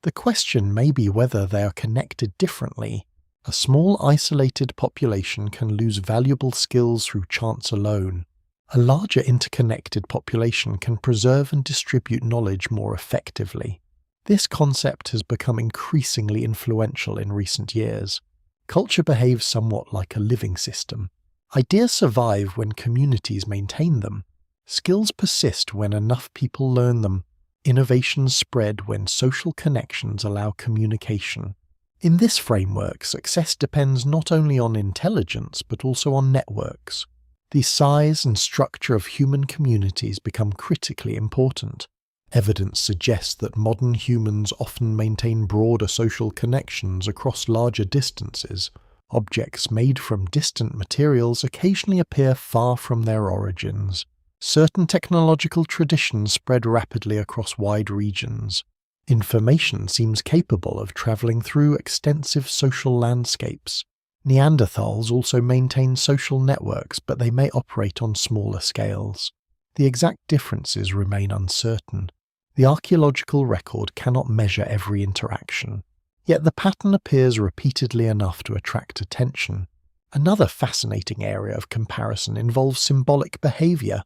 The question may be whether they are connected differently. A small isolated population can lose valuable skills through chance alone. A larger interconnected population can preserve and distribute knowledge more effectively. This concept has become increasingly influential in recent years. Culture behaves somewhat like a living system. Ideas survive when communities maintain them. Skills persist when enough people learn them. Innovations spread when social connections allow communication. In this framework, success depends not only on intelligence but also on networks. The size and structure of human communities become critically important. Evidence suggests that modern humans often maintain broader social connections across larger distances. Objects made from distant materials occasionally appear far from their origins. Certain technological traditions spread rapidly across wide regions. Information seems capable of traveling through extensive social landscapes. Neanderthals also maintain social networks, but they may operate on smaller scales. The exact differences remain uncertain. The archaeological record cannot measure every interaction, yet the pattern appears repeatedly enough to attract attention. Another fascinating area of comparison involves symbolic behavior.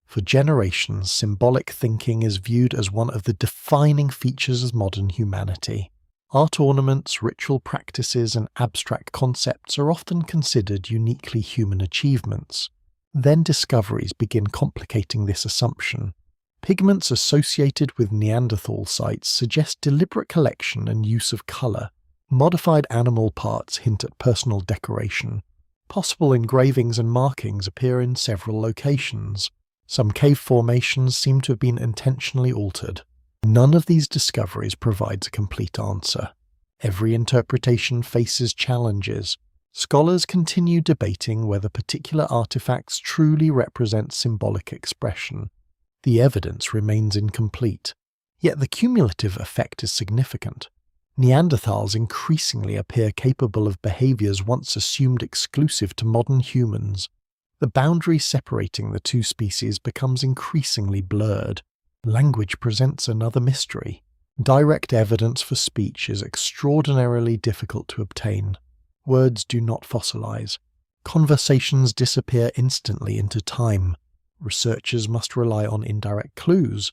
For generations, symbolic thinking is viewed as one of the defining features of modern humanity. Art ornaments, ritual practices, and abstract concepts are often considered uniquely human achievements. Then discoveries begin complicating this assumption. Pigments associated with Neanderthal sites suggest deliberate collection and use of colour. Modified animal parts hint at personal decoration. Possible engravings and markings appear in several locations. Some cave formations seem to have been intentionally altered. None of these discoveries provides a complete answer. Every interpretation faces challenges. Scholars continue debating whether particular artifacts truly represent symbolic expression. The evidence remains incomplete, yet the cumulative effect is significant. Neanderthals increasingly appear capable of behaviors once assumed exclusive to modern humans. The boundary separating the two species becomes increasingly blurred. Language presents another mystery. Direct evidence for speech is extraordinarily difficult to obtain. Words do not fossilize. Conversations disappear instantly into time. Researchers must rely on indirect clues.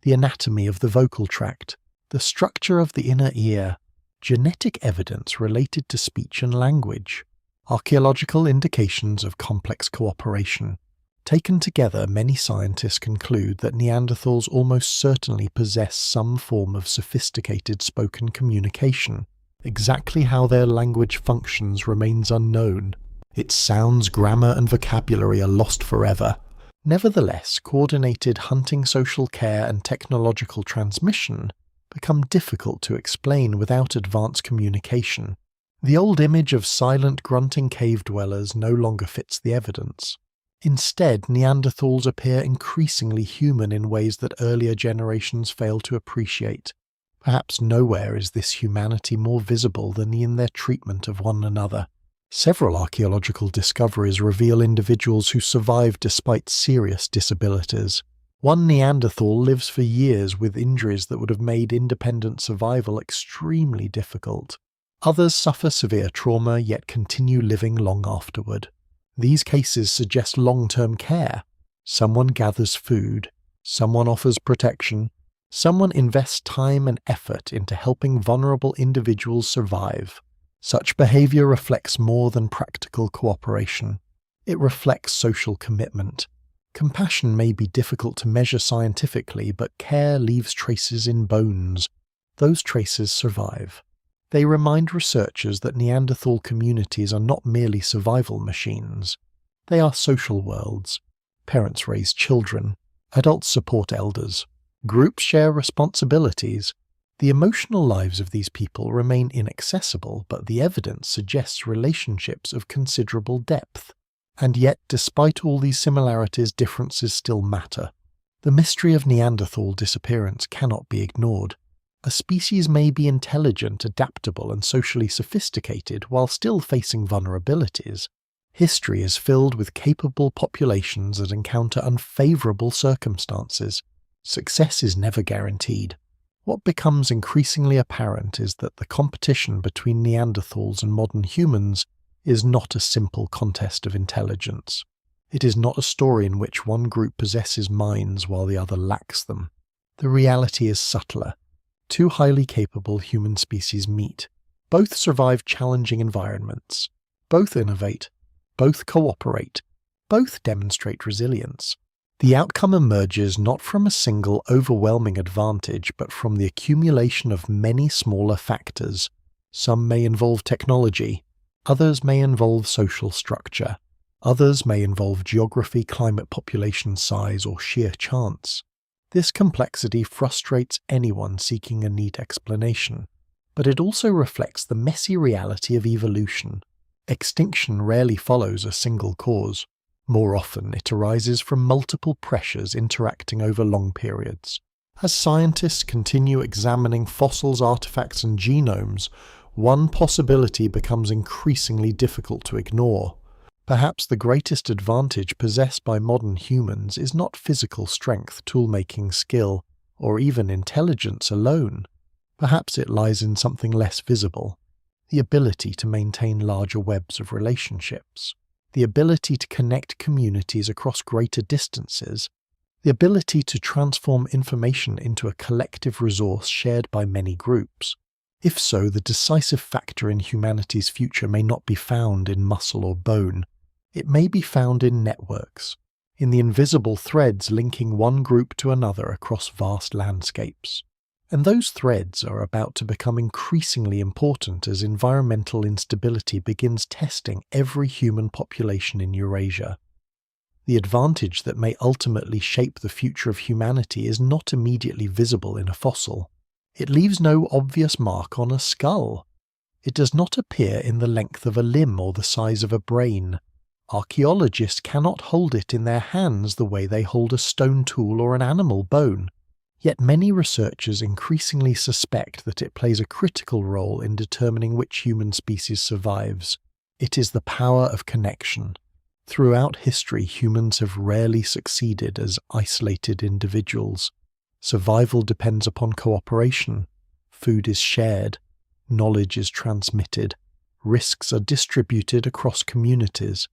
The anatomy of the vocal tract, the structure of the inner ear, genetic evidence related to speech and language, archaeological indications of complex cooperation. Taken together, many scientists conclude that Neanderthals almost certainly possess some form of sophisticated spoken communication. Exactly how their language functions remains unknown. Its sounds, grammar, and vocabulary are lost forever. Nevertheless, coordinated hunting, social care, and technological transmission become difficult to explain without advanced communication. The old image of silent, grunting cave dwellers no longer fits the evidence. Instead, Neanderthals appear increasingly human in ways that earlier generations failed to appreciate. Perhaps nowhere is this humanity more visible than in their treatment of one another. Several archaeological discoveries reveal individuals who survived despite serious disabilities. One Neanderthal lives for years with injuries that would have made independent survival extremely difficult. Others suffer severe trauma yet continue living long afterward. These cases suggest long-term care. Someone gathers food, someone offers protection, someone invests time and effort into helping vulnerable individuals survive. Such behavior reflects more than practical cooperation. It reflects social commitment. Compassion may be difficult to measure scientifically, but care leaves traces in bones. Those traces survive. They remind researchers that Neanderthal communities are not merely survival machines. They are social worlds. Parents raise children. Adults support elders. Groups share responsibilities. The emotional lives of these people remain inaccessible, but the evidence suggests relationships of considerable depth. And yet, despite all these similarities, differences still matter. The mystery of Neanderthal disappearance cannot be ignored. A species may be intelligent, adaptable, and socially sophisticated while still facing vulnerabilities. History is filled with capable populations that encounter unfavorable circumstances. Success is never guaranteed. What becomes increasingly apparent is that the competition between Neanderthals and modern humans is not a simple contest of intelligence. It is not a story in which one group possesses minds while the other lacks them. The reality is subtler. Two highly capable human species meet. Both survive challenging environments. Both innovate. Both cooperate. Both demonstrate resilience. The outcome emerges not from a single overwhelming advantage, but from the accumulation of many smaller factors. Some may involve technology. Others may involve social structure. Others may involve geography, climate, population size, or sheer chance. This complexity frustrates anyone seeking a neat explanation, but it also reflects the messy reality of evolution. Extinction rarely follows a single cause. More often, it arises from multiple pressures interacting over long periods. As scientists continue examining fossils, artifacts, and genomes, one possibility becomes increasingly difficult to ignore. Perhaps the greatest advantage possessed by modern humans is not physical strength, tool-making skill, or even intelligence alone. Perhaps it lies in something less visible: the ability to maintain larger webs of relationships, the ability to connect communities across greater distances, the ability to transform information into a collective resource shared by many groups. If so, the decisive factor in humanity's future may not be found in muscle or bone. It may be found in networks, in the invisible threads linking one group to another across vast landscapes. And those threads are about to become increasingly important as environmental instability begins testing every human population in Eurasia. The advantage that may ultimately shape the future of humanity is not immediately visible in a fossil. It leaves no obvious mark on a skull. It does not appear in the length of a limb or the size of a brain. Archaeologists cannot hold it in their hands the way they hold a stone tool or an animal bone. Yet many researchers increasingly suspect that it plays a critical role in determining which human species survives. It is the power of connection. Throughout history, humans have rarely succeeded as isolated individuals. Survival depends upon cooperation. Food is shared. Knowledge is transmitted. Risks are distributed across communities.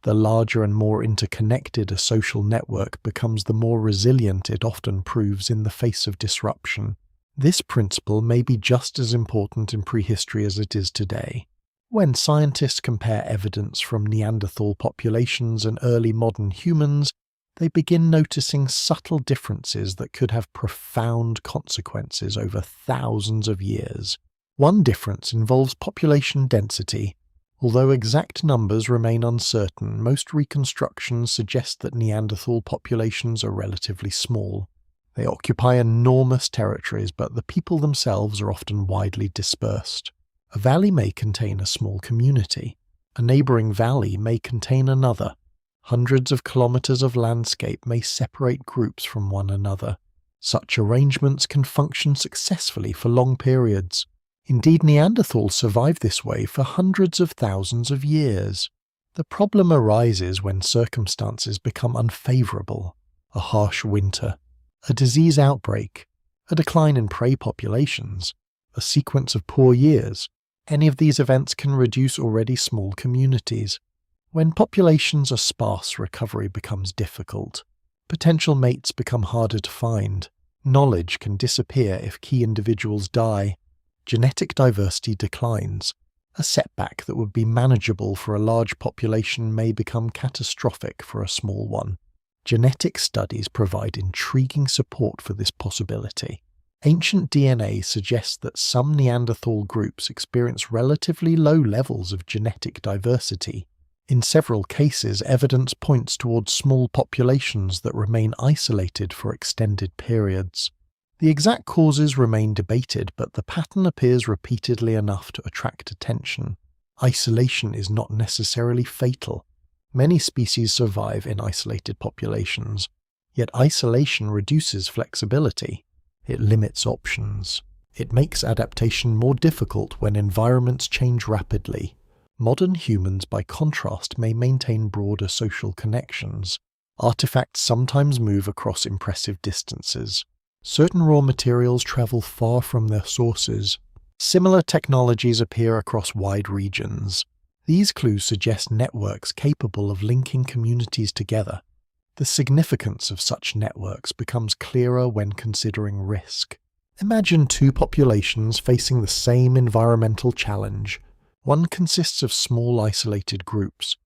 The larger and more interconnected a social network becomes, the more resilient it often proves in the face of disruption. This principle may be just as important in prehistory as it is today. When scientists compare evidence from Neanderthal populations and early modern humans, they begin noticing subtle differences that could have profound consequences over thousands of years. One difference involves population density. Although exact numbers remain uncertain, most reconstructions suggest that Neanderthal populations are relatively small. They occupy enormous territories, but the people themselves are often widely dispersed. A valley may contain a small community. A neighboring valley may contain another. Hundreds of kilometers of landscape may separate groups from one another. Such arrangements can function successfully for long periods. Indeed, Neanderthals survived this way for hundreds of thousands of years. The problem arises when circumstances become unfavorable: a harsh winter, a disease outbreak, a decline in prey populations, a sequence of poor years. Any of these events can reduce already small communities. When populations are sparse, recovery becomes difficult. Potential mates become harder to find. Knowledge can disappear if key individuals die. Genetic diversity declines. A setback that would be manageable for a large population may become catastrophic for a small one. Genetic studies provide intriguing support for this possibility. Ancient DNA suggests that some Neanderthal groups experience relatively low levels of genetic diversity. In several cases, evidence points towards small populations that remain isolated for extended periods. The exact causes remain debated, but the pattern appears repeatedly enough to attract attention. Isolation is not necessarily fatal. Many species survive in isolated populations, yet isolation reduces flexibility. It limits options. It makes adaptation more difficult when environments change rapidly. Modern humans, by contrast, may maintain broader social connections. Artifacts sometimes move across impressive distances. Certain raw materials travel far from their sources. Similar technologies appear across wide regions. These clues suggest networks capable of linking communities together. The significance of such networks becomes clearer when considering risk. Imagine two populations facing the same environmental challenge. One consists of small isolated groups.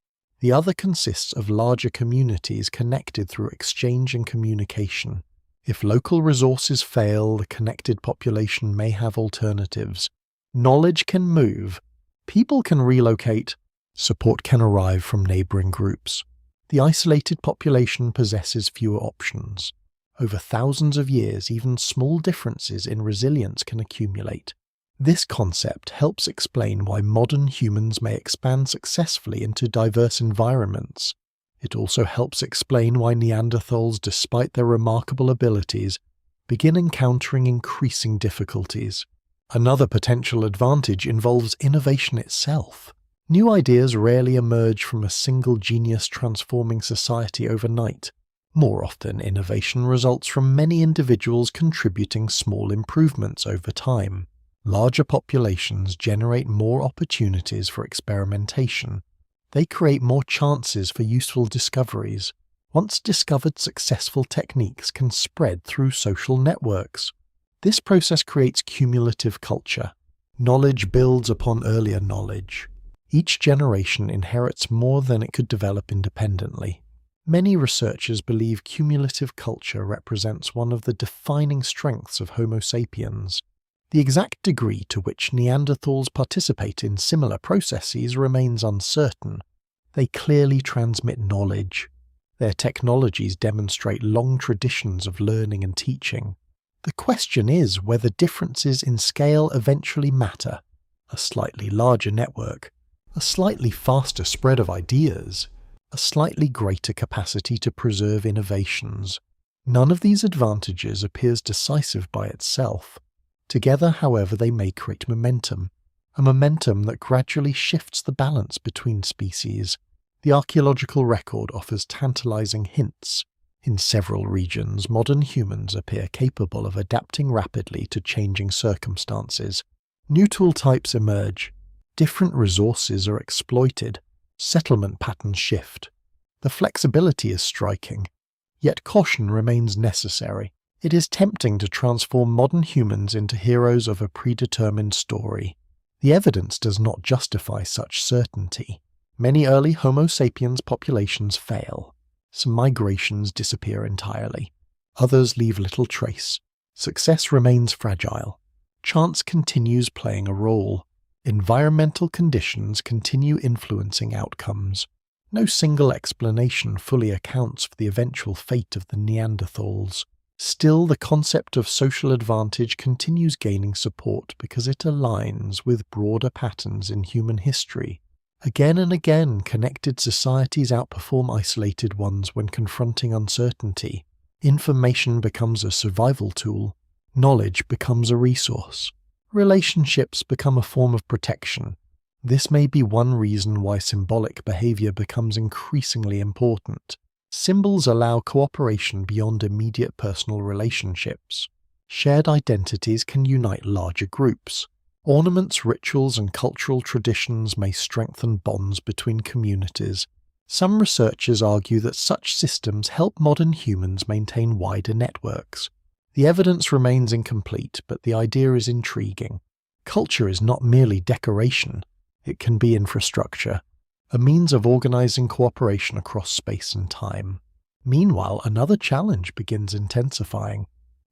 The other consists of larger communities connected through exchange and communication. If local resources fail, the connected population may have alternatives. Knowledge can move. People can relocate. Support can arrive from neighbouring groups. The isolated population possesses fewer options. Over thousands of years, even small differences in resilience can accumulate. This concept helps explain why modern humans may expand successfully into diverse environments. It also helps explain why Neanderthals, despite their remarkable abilities, begin encountering increasing difficulties. Another potential advantage involves innovation itself. New ideas rarely emerge from a single genius transforming society overnight. More often, innovation results from many individuals contributing small improvements over time. Larger populations generate more opportunities for experimentation. They create more chances for useful discoveries. Once discovered, successful techniques can spread through social networks. This process creates cumulative culture. Knowledge builds upon earlier knowledge. Each generation inherits more than it could develop independently. Many researchers believe cumulative culture represents one of the defining strengths of Homo sapiens. The exact degree to which Neanderthals participate in similar processes remains uncertain. They clearly transmit knowledge. Their technologies demonstrate long traditions of learning and teaching. The question is whether differences in scale eventually matter. A slightly larger network, a slightly faster spread of ideas, a slightly greater capacity to preserve innovations. None of these advantages appears decisive by itself. Together, however, they may create momentum, a momentum that gradually shifts the balance between species. The archaeological record offers tantalizing hints. In several regions, modern humans appear capable of adapting rapidly to changing circumstances. New tool types emerge. Different resources are exploited. Settlement patterns shift. The flexibility is striking. Yet caution remains necessary. It is tempting to transform modern humans into heroes of a predetermined story. The evidence does not justify such certainty. Many early Homo sapiens populations fail. Some migrations disappear entirely. Others leave little trace. Success remains fragile. Chance continues playing a role. Environmental conditions continue influencing outcomes. No single explanation fully accounts for the eventual fate of the Neanderthals. Still, the concept of social advantage continues gaining support because it aligns with broader patterns in human history. Again and again, connected societies outperform isolated ones when confronting uncertainty. Information becomes a survival tool. Knowledge becomes a resource. Relationships become a form of protection. This may be one reason why symbolic behavior becomes increasingly important. Symbols allow cooperation beyond immediate personal relationships. Shared identities can unite larger groups. Ornaments, rituals, and cultural traditions may strengthen bonds between communities. Some researchers argue that such systems help modern humans maintain wider networks. The evidence remains incomplete, but the idea is intriguing. Culture is not merely decoration. It can be infrastructure, a means of organizing cooperation across space and time. Meanwhile, another challenge begins intensifying: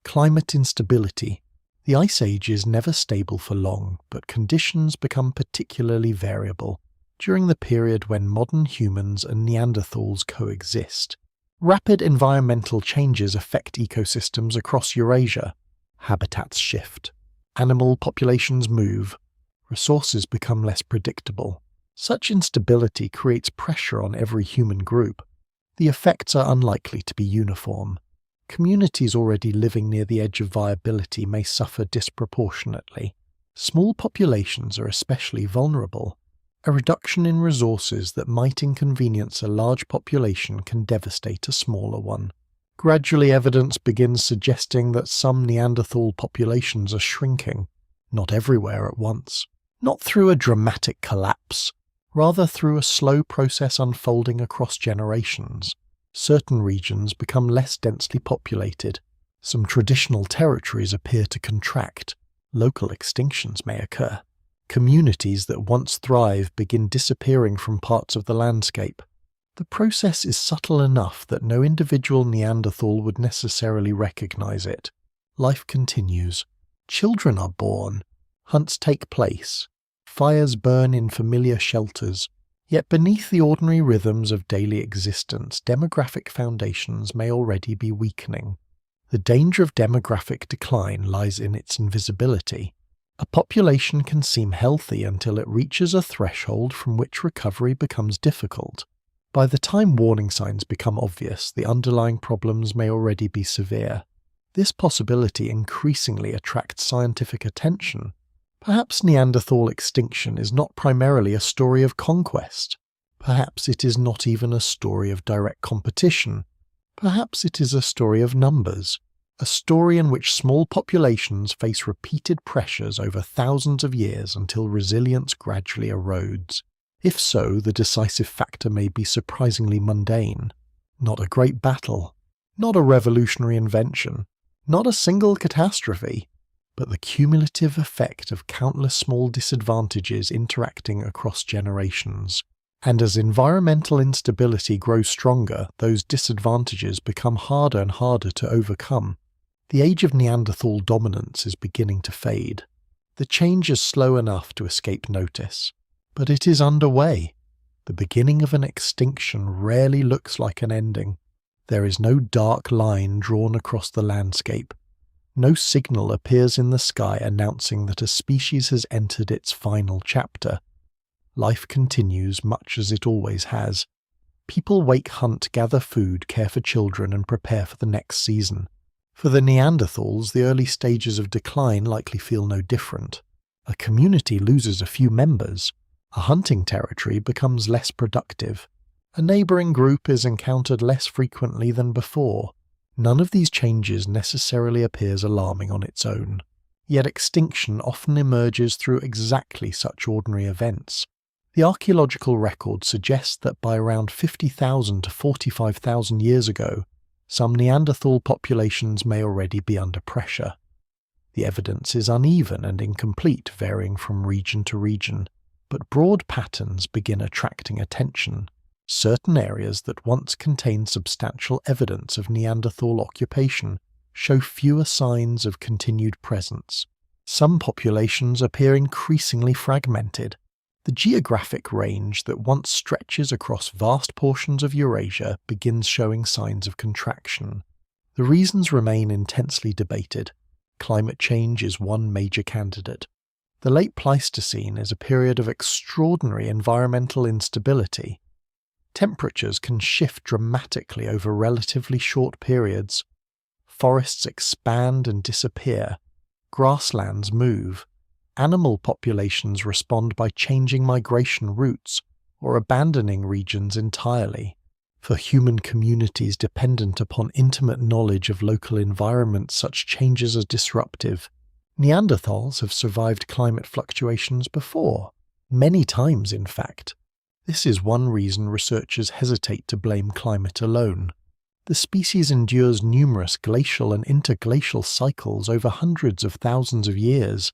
climate instability. The Ice Age is never stable for long, but conditions become particularly variable during the period when modern humans and Neanderthals coexist. Rapid environmental changes affect ecosystems across Eurasia. Habitats shift. Animal populations move. Resources become less predictable. Such instability creates pressure on every human group. The effects are unlikely to be uniform. Communities already living near the edge of viability may suffer disproportionately. Small populations are especially vulnerable. A reduction in resources that might inconvenience a large population can devastate a smaller one. Gradually, evidence begins suggesting that some Neanderthal populations are shrinking, not everywhere at once, not through a dramatic collapse, rather through a slow process unfolding across generations. Certain regions become less densely populated. Some traditional territories appear to contract. Local extinctions may occur. Communities that once thrive begin disappearing from parts of the landscape. The process is subtle enough that no individual Neanderthal would necessarily recognize it. Life continues. Children are born. Hunts take place. Fires burn in familiar shelters. Yet beneath the ordinary rhythms of daily existence, demographic foundations may already be weakening. The danger of demographic decline lies in its invisibility. A population can seem healthy until it reaches a threshold from which recovery becomes difficult. By the time warning signs become obvious, the underlying problems may already be severe. This possibility increasingly attracts scientific attention. Perhaps Neanderthal extinction is not primarily a story of conquest. Perhaps it is not even a story of direct competition. Perhaps it is a story of numbers, a story in which small populations face repeated pressures over thousands of years until resilience gradually erodes. If so, the decisive factor may be surprisingly mundane. Not a great battle, not a revolutionary invention, not a single catastrophe, but the cumulative effect of countless small disadvantages interacting across generations. And as environmental instability grows stronger, those disadvantages become harder and harder to overcome. The age of Neanderthal dominance is beginning to fade. The change is slow enough to escape notice, but it is underway. The beginning of an extinction rarely looks like an ending. There is no dark line drawn across the landscape. No signal appears in the sky announcing that a species has entered its final chapter. Life continues much as it always has. People wake, hunt, gather food, care for children, and prepare for the next season. For the Neanderthals, the early stages of decline likely feel no different. A community loses a few members. A hunting territory becomes less productive. A neighbouring group is encountered less frequently than before. None of these changes necessarily appears alarming on its own. Yet extinction often emerges through exactly such ordinary events. The archaeological record suggests that by around 50,000 to 45,000 years ago, some Neanderthal populations may already be under pressure. The evidence is uneven and incomplete, varying from region to region, but broad patterns begin attracting attention. Certain areas that once contained substantial evidence of Neanderthal occupation show fewer signs of continued presence. Some populations appear increasingly fragmented. The geographic range that once stretches across vast portions of Eurasia begins showing signs of contraction. The reasons remain intensely debated. Climate change is one major candidate. The late Pleistocene is a period of extraordinary environmental instability. Temperatures can shift dramatically over relatively short periods. Forests expand and disappear. Grasslands move. Animal populations respond by changing migration routes or abandoning regions entirely. For human communities dependent upon intimate knowledge of local environments, such changes are disruptive. Neanderthals have survived climate fluctuations before, many times in fact. This is one reason researchers hesitate to blame climate alone. The species endures numerous glacial and interglacial cycles over hundreds of thousands of years.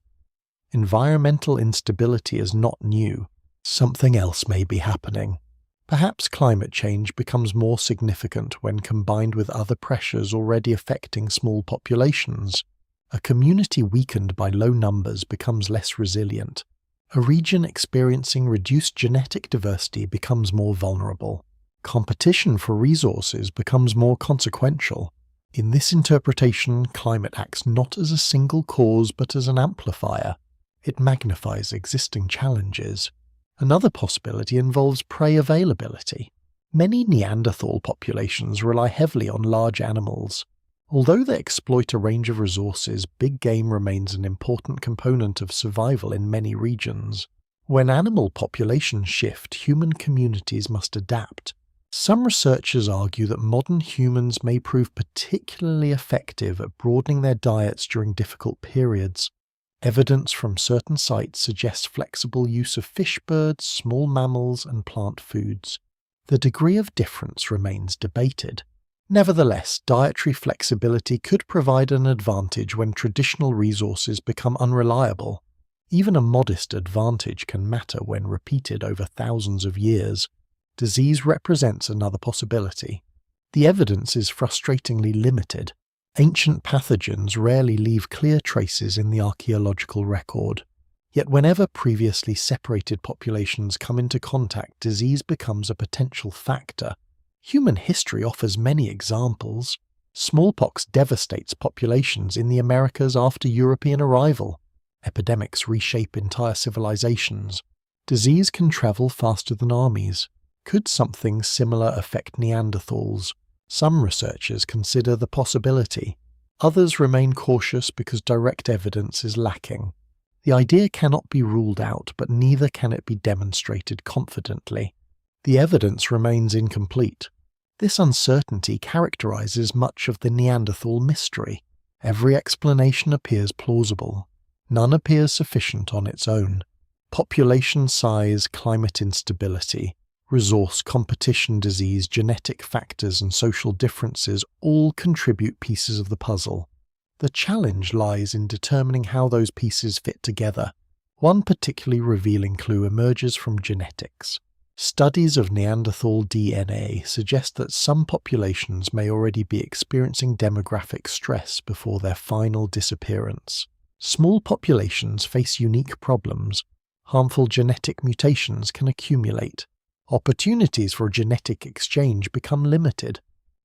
Environmental instability is not new. Something else may be happening. Perhaps climate change becomes more significant when combined with other pressures already affecting small populations. A community weakened by low numbers becomes less resilient. A region experiencing reduced genetic diversity becomes more vulnerable. Competition for resources becomes more consequential. In this interpretation, climate acts not as a single cause but as an amplifier. It magnifies existing challenges. Another possibility involves prey availability. Many Neanderthal populations rely heavily on large animals. Although they exploit a range of resources, big game remains an important component of survival in many regions. When animal populations shift, human communities must adapt. Some researchers argue that modern humans may prove particularly effective at broadening their diets during difficult periods. Evidence from certain sites suggests flexible use of fish, birds, small mammals, and plant foods. The degree of difference remains debated. Nevertheless, dietary flexibility could provide an advantage when traditional resources become unreliable. Even a modest advantage can matter when repeated over thousands of years. Disease represents another possibility. The evidence is frustratingly limited. Ancient pathogens rarely leave clear traces in the archaeological record. Yet whenever previously separated populations come into contact, disease becomes a potential factor. Human history offers many examples. Smallpox devastates populations in the Americas after European arrival. Epidemics reshape entire civilizations. Disease can travel faster than armies. Could something similar affect Neanderthals? Some researchers consider the possibility. Others remain cautious because direct evidence is lacking. The idea cannot be ruled out, but neither can it be demonstrated confidently. The evidence remains incomplete. This uncertainty characterizes much of the Neanderthal mystery. Every explanation appears plausible. None appears sufficient on its own. Population size, climate instability, resource competition, disease, genetic factors, and social differences all contribute pieces of the puzzle. The challenge lies in determining how those pieces fit together. One particularly revealing clue emerges from genetics. Studies of Neanderthal DNA suggest that some populations may already be experiencing demographic stress before their final disappearance. Small populations face unique problems. Harmful genetic mutations can accumulate. Opportunities for genetic exchange become limited.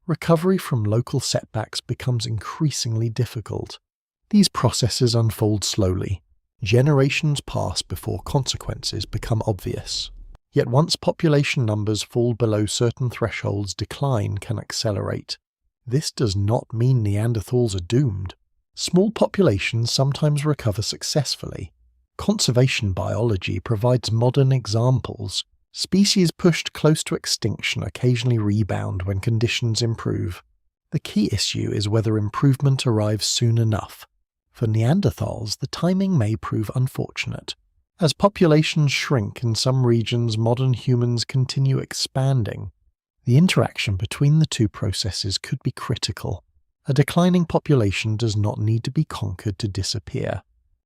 Recovery from local setbacks becomes increasingly difficult. These processes unfold slowly. Generations pass before consequences become obvious. Yet once population numbers fall below certain thresholds, decline can accelerate. This does not mean Neanderthals are doomed. Small populations sometimes recover successfully. Conservation biology provides modern examples. Species pushed close to extinction occasionally rebound when conditions improve. The key issue is whether improvement arrives soon enough. For Neanderthals, the timing may prove unfortunate. As populations shrink in some regions, modern humans continue expanding. The interaction between the two processes could be critical. A declining population does not need to be conquered to disappear.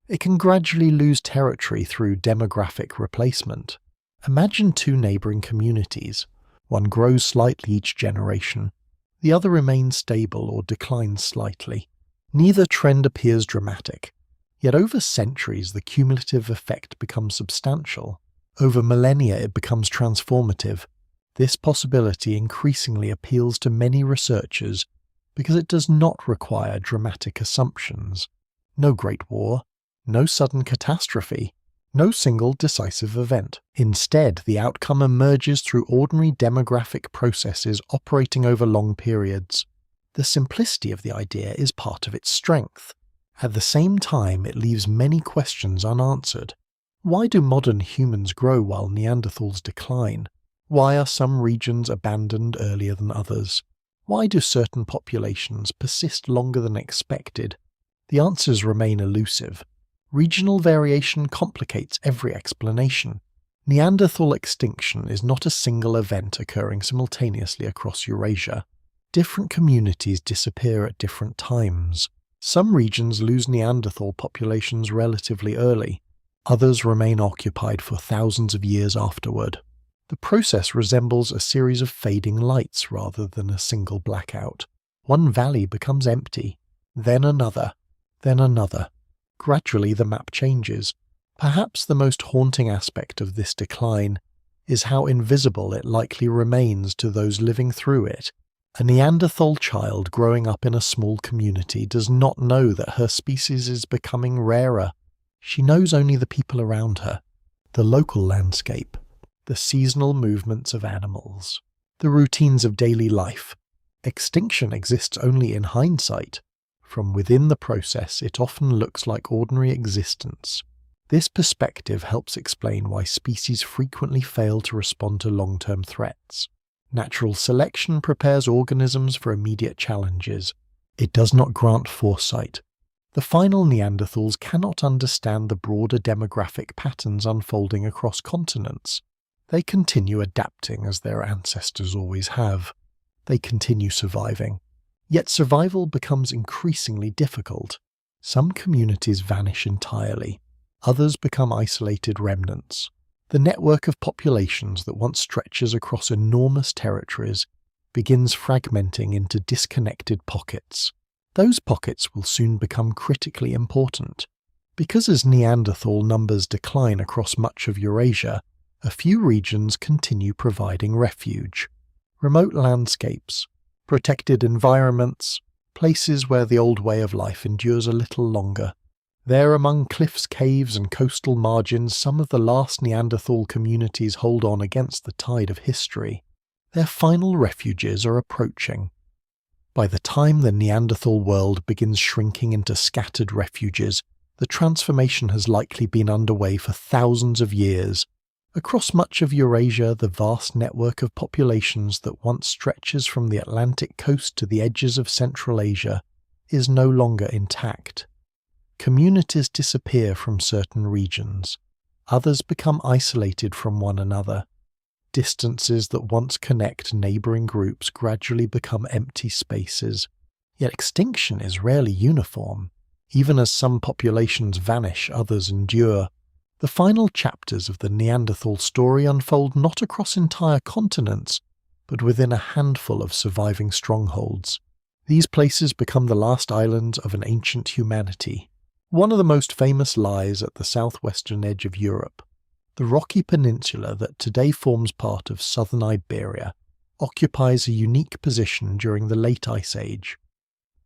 It can gradually lose territory through demographic replacement. Imagine two neighboring communities. One grows slightly each generation. The other remains stable or declines slightly. Neither trend appears dramatic. Yet over centuries, the cumulative effect becomes substantial. Over millennia, it becomes transformative. This possibility increasingly appeals to many researchers because it does not require dramatic assumptions. No great war, no sudden catastrophe, no single decisive event. Instead, the outcome emerges through ordinary demographic processes operating over long periods. The simplicity of the idea is part of its strength. At the same time, it leaves many questions unanswered. Why do modern humans grow while Neanderthals decline? Why are some regions abandoned earlier than others? Why do certain populations persist longer than expected? The answers remain elusive. Regional variation complicates every explanation. Neanderthal extinction is not a single event occurring simultaneously across Eurasia. Different communities disappear at different times. Some regions lose Neanderthal populations relatively early. Others remain occupied for thousands of years afterward. The process resembles a series of fading lights rather than a single blackout. One valley becomes empty, then another, then another. Gradually the map changes. Perhaps the most haunting aspect of this decline is how invisible it likely remains to those living through it. A Neanderthal child growing up in a small community does not know that her species is becoming rarer. She knows only the people around her, the local landscape, the seasonal movements of animals, the routines of daily life. Extinction exists only in hindsight. From within the process, it often looks like ordinary existence. This perspective helps explain why species frequently fail to respond to long-term threats. Natural selection prepares organisms for immediate challenges. It does not grant foresight. The final Neanderthals cannot understand the broader demographic patterns unfolding across continents. They continue adapting as their ancestors always have. They continue surviving. Yet survival becomes increasingly difficult. Some communities vanish entirely. Others become isolated remnants. The network of populations that once stretches across enormous territories begins fragmenting into disconnected pockets. Those pockets will soon become critically important. Because as Neanderthal numbers decline across much of Eurasia, a few regions continue providing refuge. Remote landscapes, protected environments, places where the old way of life endures a little longer. There among cliffs, caves and coastal margins, some of the last Neanderthal communities hold on against the tide of history. Their final refuges are approaching. By the time the Neanderthal world begins shrinking into scattered refuges, the transformation has likely been underway for thousands of years. Across much of Eurasia, the vast network of populations that once stretches from the Atlantic coast to the edges of Central Asia is no longer intact. Communities disappear from certain regions. Others become isolated from one another. Distances that once connect neighbouring groups gradually become empty spaces. Yet extinction is rarely uniform. Even as some populations vanish, others endure. The final chapters of the Neanderthal story unfold not across entire continents, but within a handful of surviving strongholds. These places become the last islands of an ancient humanity. One of the most famous lies at the southwestern edge of Europe. The rocky peninsula that today forms part of southern Iberia occupies a unique position during the Late Ice Age.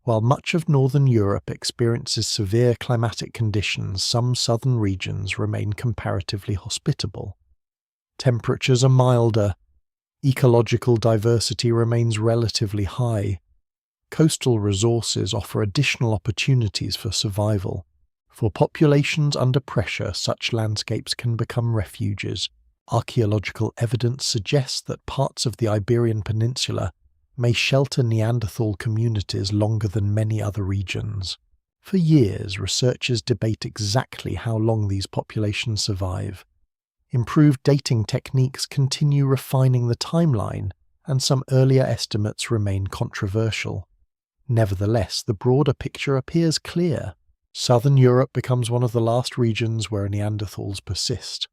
While much of northern Europe experiences severe climatic conditions, some southern regions remain comparatively hospitable. Temperatures are milder, ecological diversity remains relatively high, coastal resources offer additional opportunities for survival. For populations under pressure, such landscapes can become refuges. Archaeological evidence suggests that parts of the Iberian Peninsula may shelter Neanderthal communities longer than many other regions. For years, researchers debate exactly how long these populations survive. Improved dating techniques continue refining the timeline, and some earlier estimates remain controversial. Nevertheless, the broader picture appears clear. Southern Europe becomes one of the last regions where Neanderthals persist.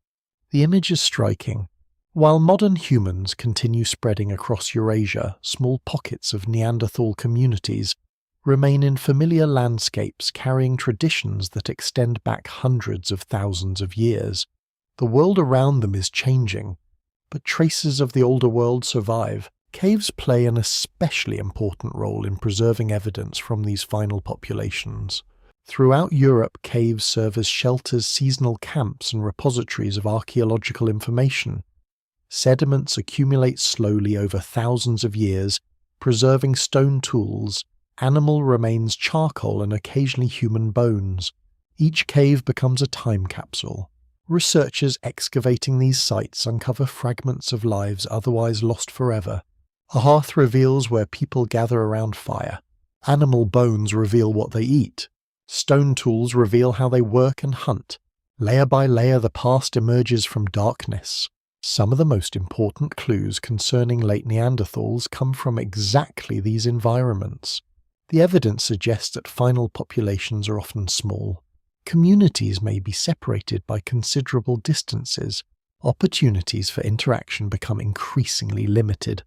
The image is striking. While modern humans continue spreading across Eurasia, small pockets of Neanderthal communities remain in familiar landscapes carrying traditions that extend back hundreds of thousands of years. The world around them is changing, but traces of the older world survive. Caves play an especially important role in preserving evidence from these final populations. Throughout Europe, caves serve as shelters, seasonal camps, and repositories of archaeological information. Sediments accumulate slowly over thousands of years, preserving stone tools, animal remains, charcoal, and occasionally human bones. Each cave becomes a time capsule. Researchers excavating these sites uncover fragments of lives otherwise lost forever. A hearth reveals where people gather around fire. Animal bones reveal what they eat. Stone tools reveal how they work and hunt. Layer by layer, the past emerges from darkness. Some of the most important clues concerning late Neanderthals come from exactly these environments. The evidence suggests that final populations are often small. Communities may be separated by considerable distances. Opportunities for interaction become increasingly limited.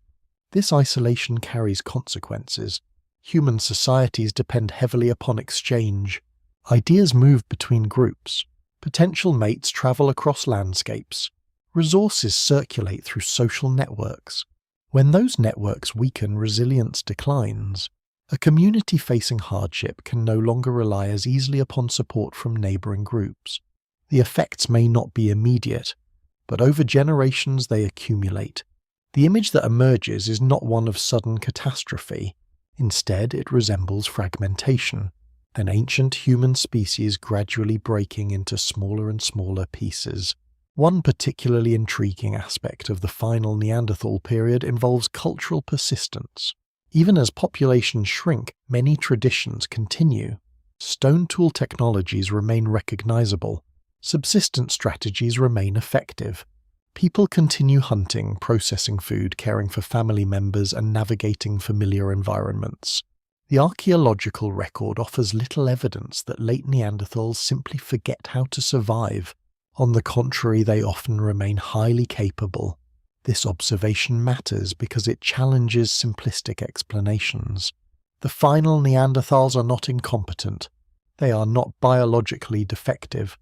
This isolation carries consequences. Human societies depend heavily upon exchange. Ideas move between groups. Potential mates travel across landscapes. Resources circulate through social networks. When those networks weaken, resilience declines. A community facing hardship can no longer rely as easily upon support from neighbouring groups. The effects may not be immediate, but over generations they accumulate. The image that emerges is not one of sudden catastrophe. Instead, it resembles fragmentation, an ancient human species gradually breaking into smaller and smaller pieces. One particularly intriguing aspect of the final Neanderthal period involves cultural persistence. Even as populations shrink, many traditions continue. Stone tool technologies remain recognizable. Subsistence strategies remain effective. People continue hunting, processing food, caring for family members, and navigating familiar environments. The archaeological record offers little evidence that late Neanderthals simply forget how to survive. On the contrary, they often remain highly capable. This observation matters because it challenges simplistic explanations. The final Neanderthals are not incompetent. They are not biologically defective.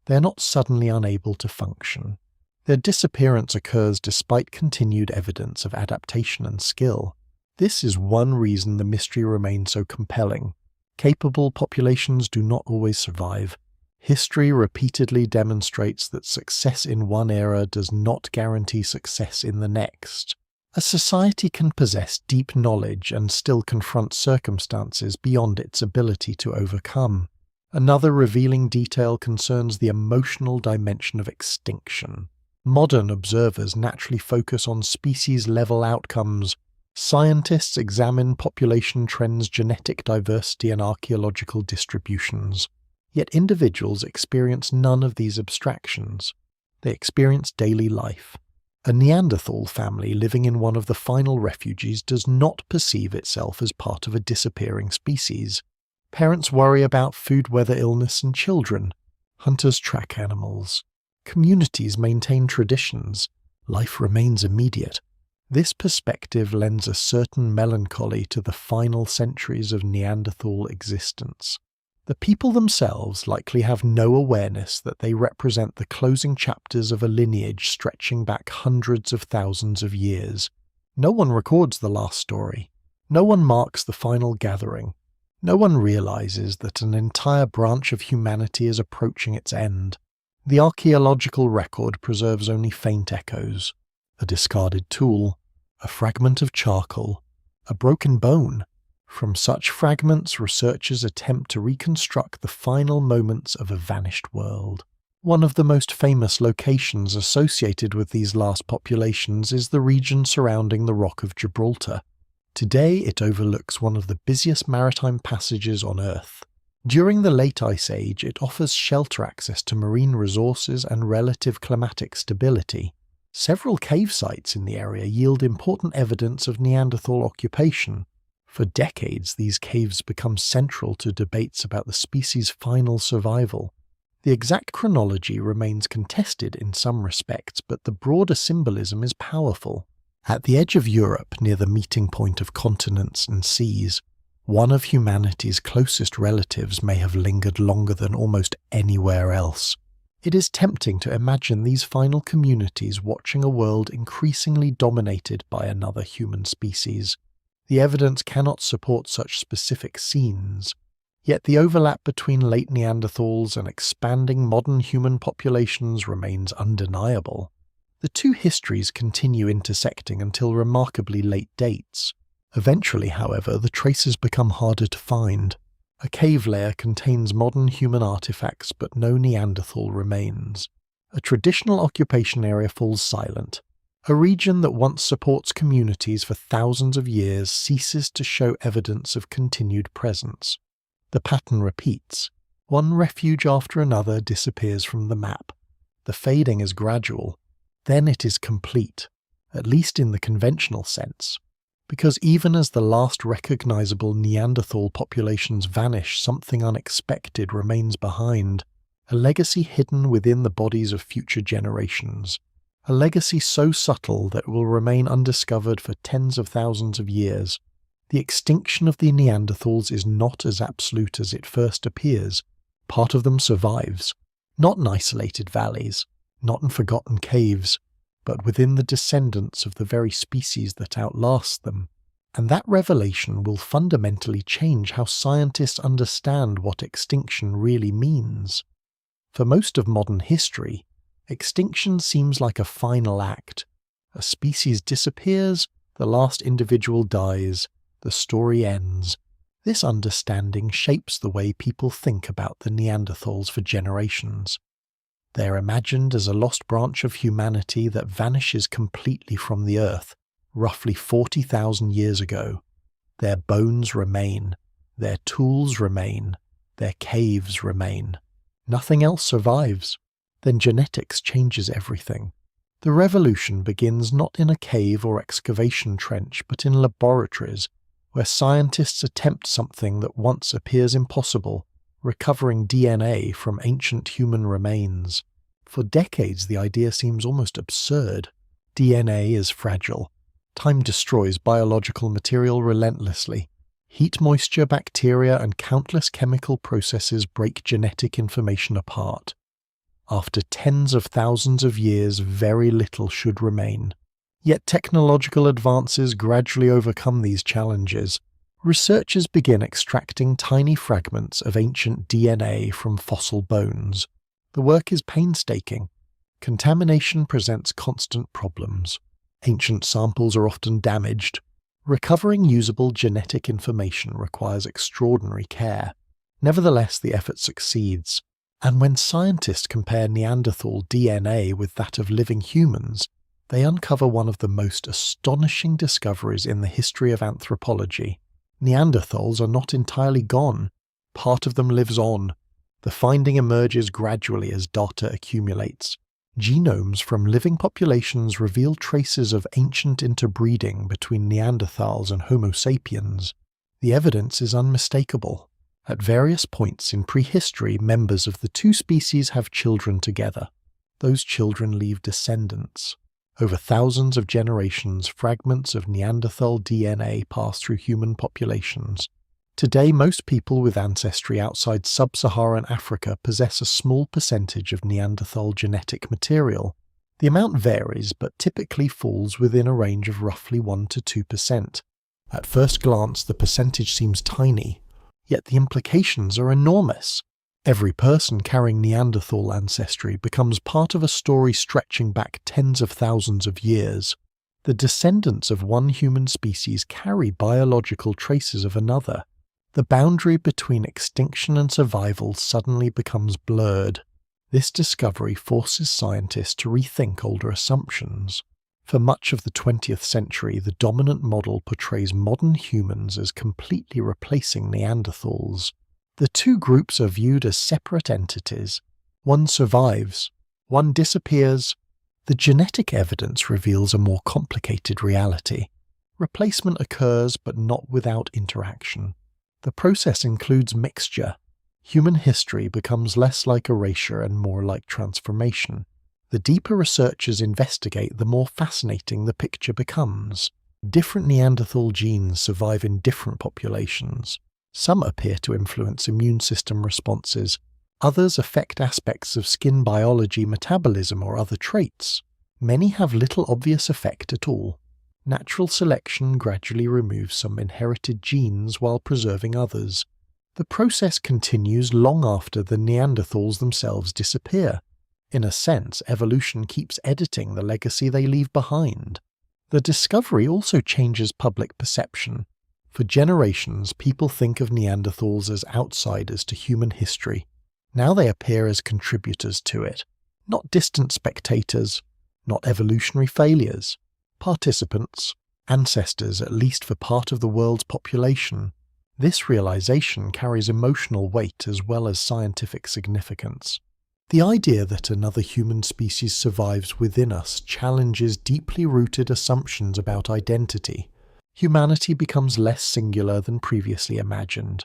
They are not suddenly unable to function. Their disappearance occurs despite continued evidence of adaptation and skill. This is one reason the mystery remains so compelling. Capable populations do not always survive. History repeatedly demonstrates that success in one era does not guarantee success in the next. A society can possess deep knowledge and still confront circumstances beyond its ability to overcome. Another revealing detail concerns the emotional dimension of extinction. Modern observers naturally focus on species-level outcomes. Scientists examine population trends, genetic diversity, and archaeological distributions. Yet individuals experience none of these abstractions. They experience daily life. A Neanderthal family living in one of the final refuges does not perceive itself as part of a disappearing species. Parents worry about food, weather, illness, and children. Hunters track animals. Communities maintain traditions. Life remains immediate. This perspective lends a certain melancholy to the final centuries of Neanderthal existence. The people themselves likely have no awareness that they represent the closing chapters of a lineage stretching back hundreds of thousands of years. No one records the last story. No one marks the final gathering. No one realizes that an entire branch of humanity is approaching its end. The archaeological record preserves only faint echoes. A discarded tool, a fragment of charcoal, a broken bone. From such fragments, researchers attempt to reconstruct the final moments of a vanished world. One of the most famous locations associated with these last populations is the region surrounding the Rock of Gibraltar. Today it overlooks one of the busiest maritime passages on Earth. During the Late Ice Age, it offers shelter access to marine resources and relative climatic stability. Several cave sites in the area yield important evidence of Neanderthal occupation. For decades, these caves become central to debates about the species' final survival. The exact chronology remains contested in some respects, but the broader symbolism is powerful. At the edge of Europe, near the meeting point of continents and seas, one of humanity's closest relatives may have lingered longer than almost anywhere else. It is tempting to imagine these final communities watching a world increasingly dominated by another human species. The evidence cannot support such specific scenes, yet the overlap between late Neanderthals and expanding modern human populations remains undeniable. The two histories continue intersecting until remarkably late dates. Eventually, however, the traces become harder to find. A cave layer contains modern human artifacts, but no Neanderthal remains. A traditional occupation area falls silent. A region that once supports communities for thousands of years ceases to show evidence of continued presence. The pattern repeats. One refuge after another disappears from the map. The fading is gradual. Then it is complete, at least in the conventional sense. Because even as the last recognizable Neanderthal populations vanish, something unexpected remains behind. A legacy hidden within the bodies of future generations. A legacy so subtle that it will remain undiscovered for tens of thousands of years. The extinction of the Neanderthals is not as absolute as it first appears. Part of them survives, not in isolated valleys, not in forgotten caves, but within the descendants of the very species that outlast them. And that revelation will fundamentally change how scientists understand what extinction really means. For most of modern history, extinction seems like a final act. A species disappears, the last individual dies, the story ends. This understanding shapes the way people think about the Neanderthals for generations. They are imagined as a lost branch of humanity that vanishes completely from the earth, roughly 40,000 years ago. Their bones remain, their tools remain, their caves remain. Nothing else survives. Then genetics changes everything. The revolution begins not in a cave or excavation trench, but in laboratories, where scientists attempt something that once appears impossible, recovering DNA from ancient human remains. For decades, the idea seems almost absurd. DNA is fragile. Time destroys biological material relentlessly. Heat, moisture, bacteria, and countless chemical processes break genetic information apart. After tens of thousands of years, very little should remain. Yet technological advances gradually overcome these challenges. Researchers begin extracting tiny fragments of ancient DNA from fossil bones. The work is painstaking. Contamination presents constant problems. Ancient samples are often damaged. Recovering usable genetic information requires extraordinary care. Nevertheless, the effort succeeds. And when scientists compare Neanderthal DNA with that of living humans, they uncover one of the most astonishing discoveries in the history of anthropology. Neanderthals are not entirely gone. Part of them lives on. The finding emerges gradually as data accumulates. Genomes from living populations reveal traces of ancient interbreeding between Neanderthals and Homo sapiens. The evidence is unmistakable. At various points in prehistory, members of the two species have children together. Those children leave descendants. Over thousands of generations, fragments of Neanderthal DNA pass through human populations. Today, most people with ancestry outside sub-Saharan Africa possess a small percentage of Neanderthal genetic material. The amount varies, but typically falls within a range of roughly 1 to 2%. At first glance, the percentage seems tiny, yet the implications are enormous. Every person carrying Neanderthal ancestry becomes part of a story stretching back tens of thousands of years. The descendants of one human species carry biological traces of another. The boundary between extinction and survival suddenly becomes blurred. This discovery forces scientists to rethink older assumptions. For much of the 20th century, the dominant model portrays modern humans as completely replacing Neanderthals. The two groups are viewed as separate entities. One survives, one disappears. The genetic evidence reveals a more complicated reality. Replacement occurs, but not without interaction. The process includes mixture. Human history becomes less like erasure and more like transformation. The deeper researchers investigate, the more fascinating the picture becomes. Different Neanderthal genes survive in different populations. Some appear to influence immune system responses. Others affect aspects of skin biology, metabolism, or other traits. Many have little obvious effect at all. Natural selection gradually removes some inherited genes while preserving others. The process continues long after the Neanderthals themselves disappear. In a sense, evolution keeps editing the legacy they leave behind. The discovery also changes public perception. For generations, people think of Neanderthals as outsiders to human history. Now they appear as contributors to it. Not distant spectators, not evolutionary failures. Participants, ancestors at least for part of the world's population. This realization carries emotional weight as well as scientific significance. The idea that another human species survives within us challenges deeply rooted assumptions about identity. Humanity becomes less singular than previously imagined.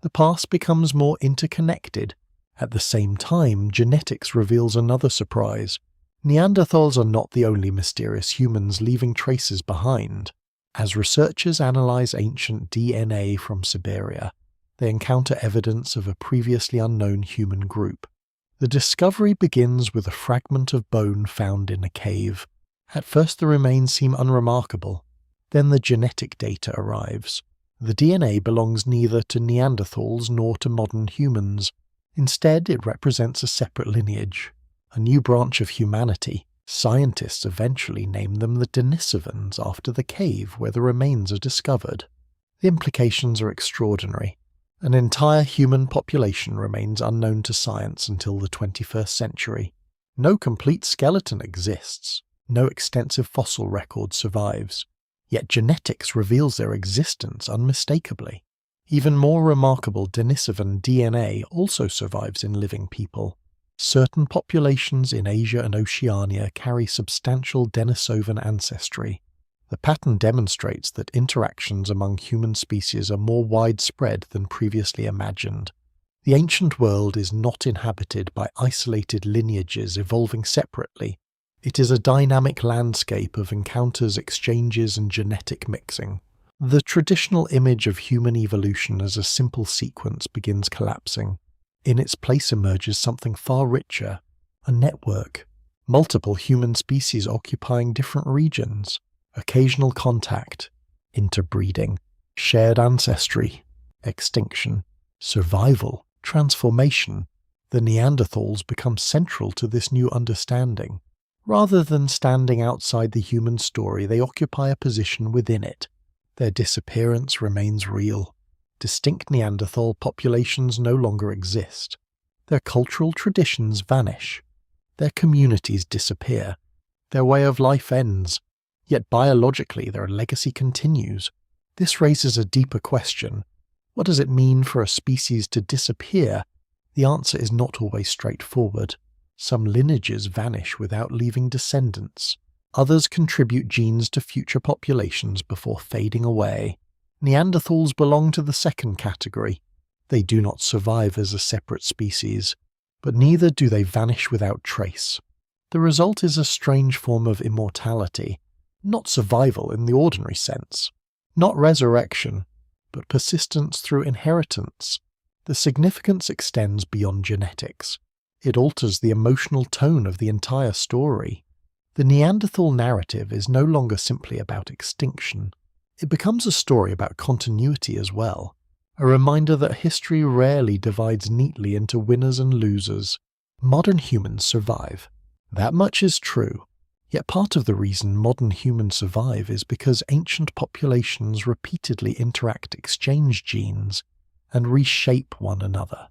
The past becomes more interconnected. At the same time, genetics reveals another surprise. Neanderthals are not the only mysterious humans leaving traces behind. As researchers analyze ancient DNA from Siberia, they encounter evidence of a previously unknown human group. The discovery begins with a fragment of bone found in a cave. At first the remains seem unremarkable. Then the genetic data arrives. The DNA belongs neither to Neanderthals nor to modern humans. Instead, it represents a separate lineage, a new branch of humanity. Scientists eventually name them the Denisovans after the cave where the remains are discovered. The implications are extraordinary. An entire human population remains unknown to science until the 21st century. No complete skeleton exists. No extensive fossil record survives. Yet genetics reveals their existence unmistakably. Even more remarkable, Denisovan DNA also survives in living people. Certain populations in Asia and Oceania carry substantial Denisovan ancestry. The pattern demonstrates that interactions among human species are more widespread than previously imagined. The ancient world is not inhabited by isolated lineages evolving separately. It is a dynamic landscape of encounters, exchanges, and genetic mixing. The traditional image of human evolution as a simple sequence begins collapsing. In its place emerges something far richer, a network. Multiple human species occupying different regions, occasional contact, interbreeding, shared ancestry, extinction, survival, transformation. The Neanderthals become central to this new understanding. Rather than standing outside the human story, they occupy a position within it. Their disappearance remains real. Distinct Neanderthal populations no longer exist. Their cultural traditions vanish. Their communities disappear. Their way of life ends. Yet biologically their legacy continues. This raises a deeper question. What does it mean for a species to disappear? The answer is not always straightforward. Some lineages vanish without leaving descendants. Others contribute genes to future populations before fading away. Neanderthals belong to the second category. They do not survive as a separate species, but neither do they vanish without trace. The result is a strange form of immortality, not survival in the ordinary sense, not resurrection, but persistence through inheritance. The significance extends beyond genetics. It alters the emotional tone of the entire story. The Neanderthal narrative is no longer simply about extinction. It becomes a story about continuity as well, a reminder that history rarely divides neatly into winners and losers. Modern humans survive. That much is true. Yet part of the reason modern humans survive is because ancient populations repeatedly exchange genes, and reshape one another.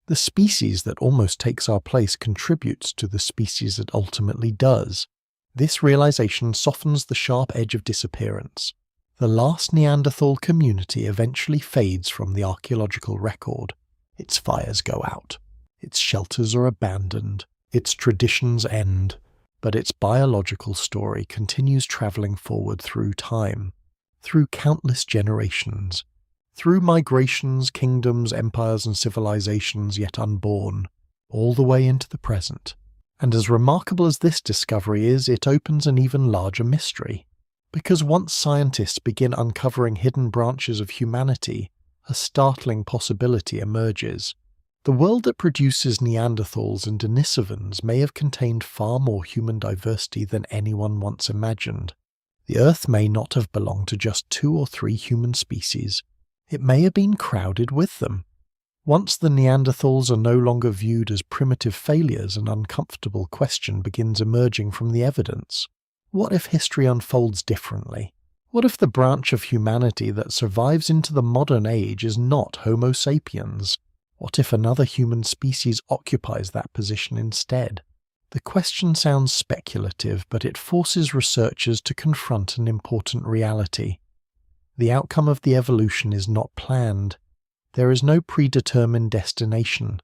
The species that almost takes our place contributes to the species that ultimately does. This realization softens the sharp edge of disappearance. The last Neanderthal community eventually fades from the archaeological record. Its fires go out. Its shelters are abandoned. Its traditions end. But its biological story continues traveling forward through time, through countless generations, through migrations, kingdoms, empires, and civilizations yet unborn, all the way into the present. And as remarkable as this discovery is, it opens an even larger mystery. Because once scientists begin uncovering hidden branches of humanity, a startling possibility emerges. The world that produces Neanderthals and Denisovans may have contained far more human diversity than anyone once imagined. The Earth may not have belonged to just 2 or 3 human species. It may have been crowded with them. Once the Neanderthals are no longer viewed as primitive failures, an uncomfortable question begins emerging from the evidence. What if history unfolds differently? What if the branch of humanity that survives into the modern age is not Homo sapiens? What if another human species occupies that position instead? The question sounds speculative, but it forces researchers to confront an important reality. The outcome of the evolution is not planned. There is no predetermined destination.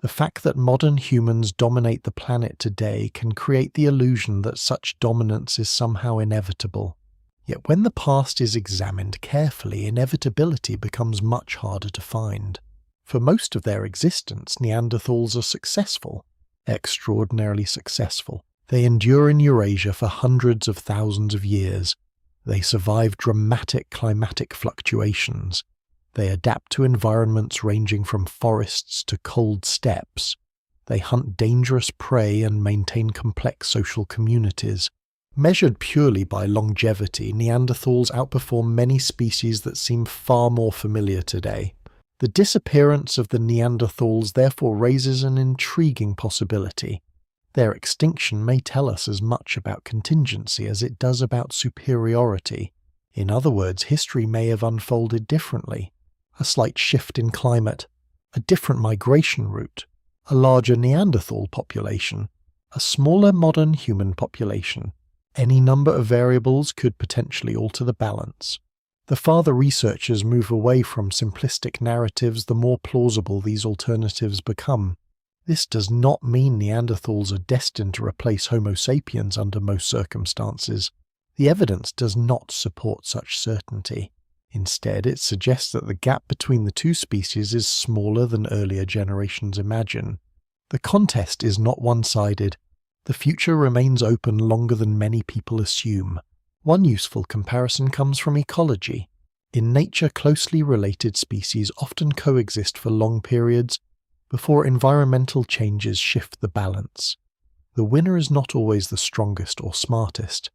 The fact that modern humans dominate the planet today can create the illusion that such dominance is somehow inevitable. Yet when the past is examined carefully, inevitability becomes much harder to find. For most of their existence, Neanderthals are successful, extraordinarily successful. They endure in Eurasia for hundreds of thousands of years. They survive dramatic climatic fluctuations. They adapt to environments ranging from forests to cold steppes. They hunt dangerous prey and maintain complex social communities. Measured purely by longevity, Neanderthals outperform many species that seem far more familiar today. The disappearance of the Neanderthals therefore raises an intriguing possibility. Their extinction may tell us as much about contingency as it does about superiority. In other words, history may have unfolded differently. A slight shift in climate, a different migration route, a larger Neanderthal population, a smaller modern human population. Any number of variables could potentially alter the balance. The farther researchers move away from simplistic narratives, the more plausible these alternatives become. This does not mean Neanderthals are destined to replace Homo sapiens under most circumstances. The evidence does not support such certainty. Instead, it suggests that the gap between the two species is smaller than earlier generations imagine. The contest is not one-sided. The future remains open longer than many people assume. One useful comparison comes from ecology. In nature, closely related species often coexist for long periods before environmental changes shift the balance. The winner is not always the strongest or smartest.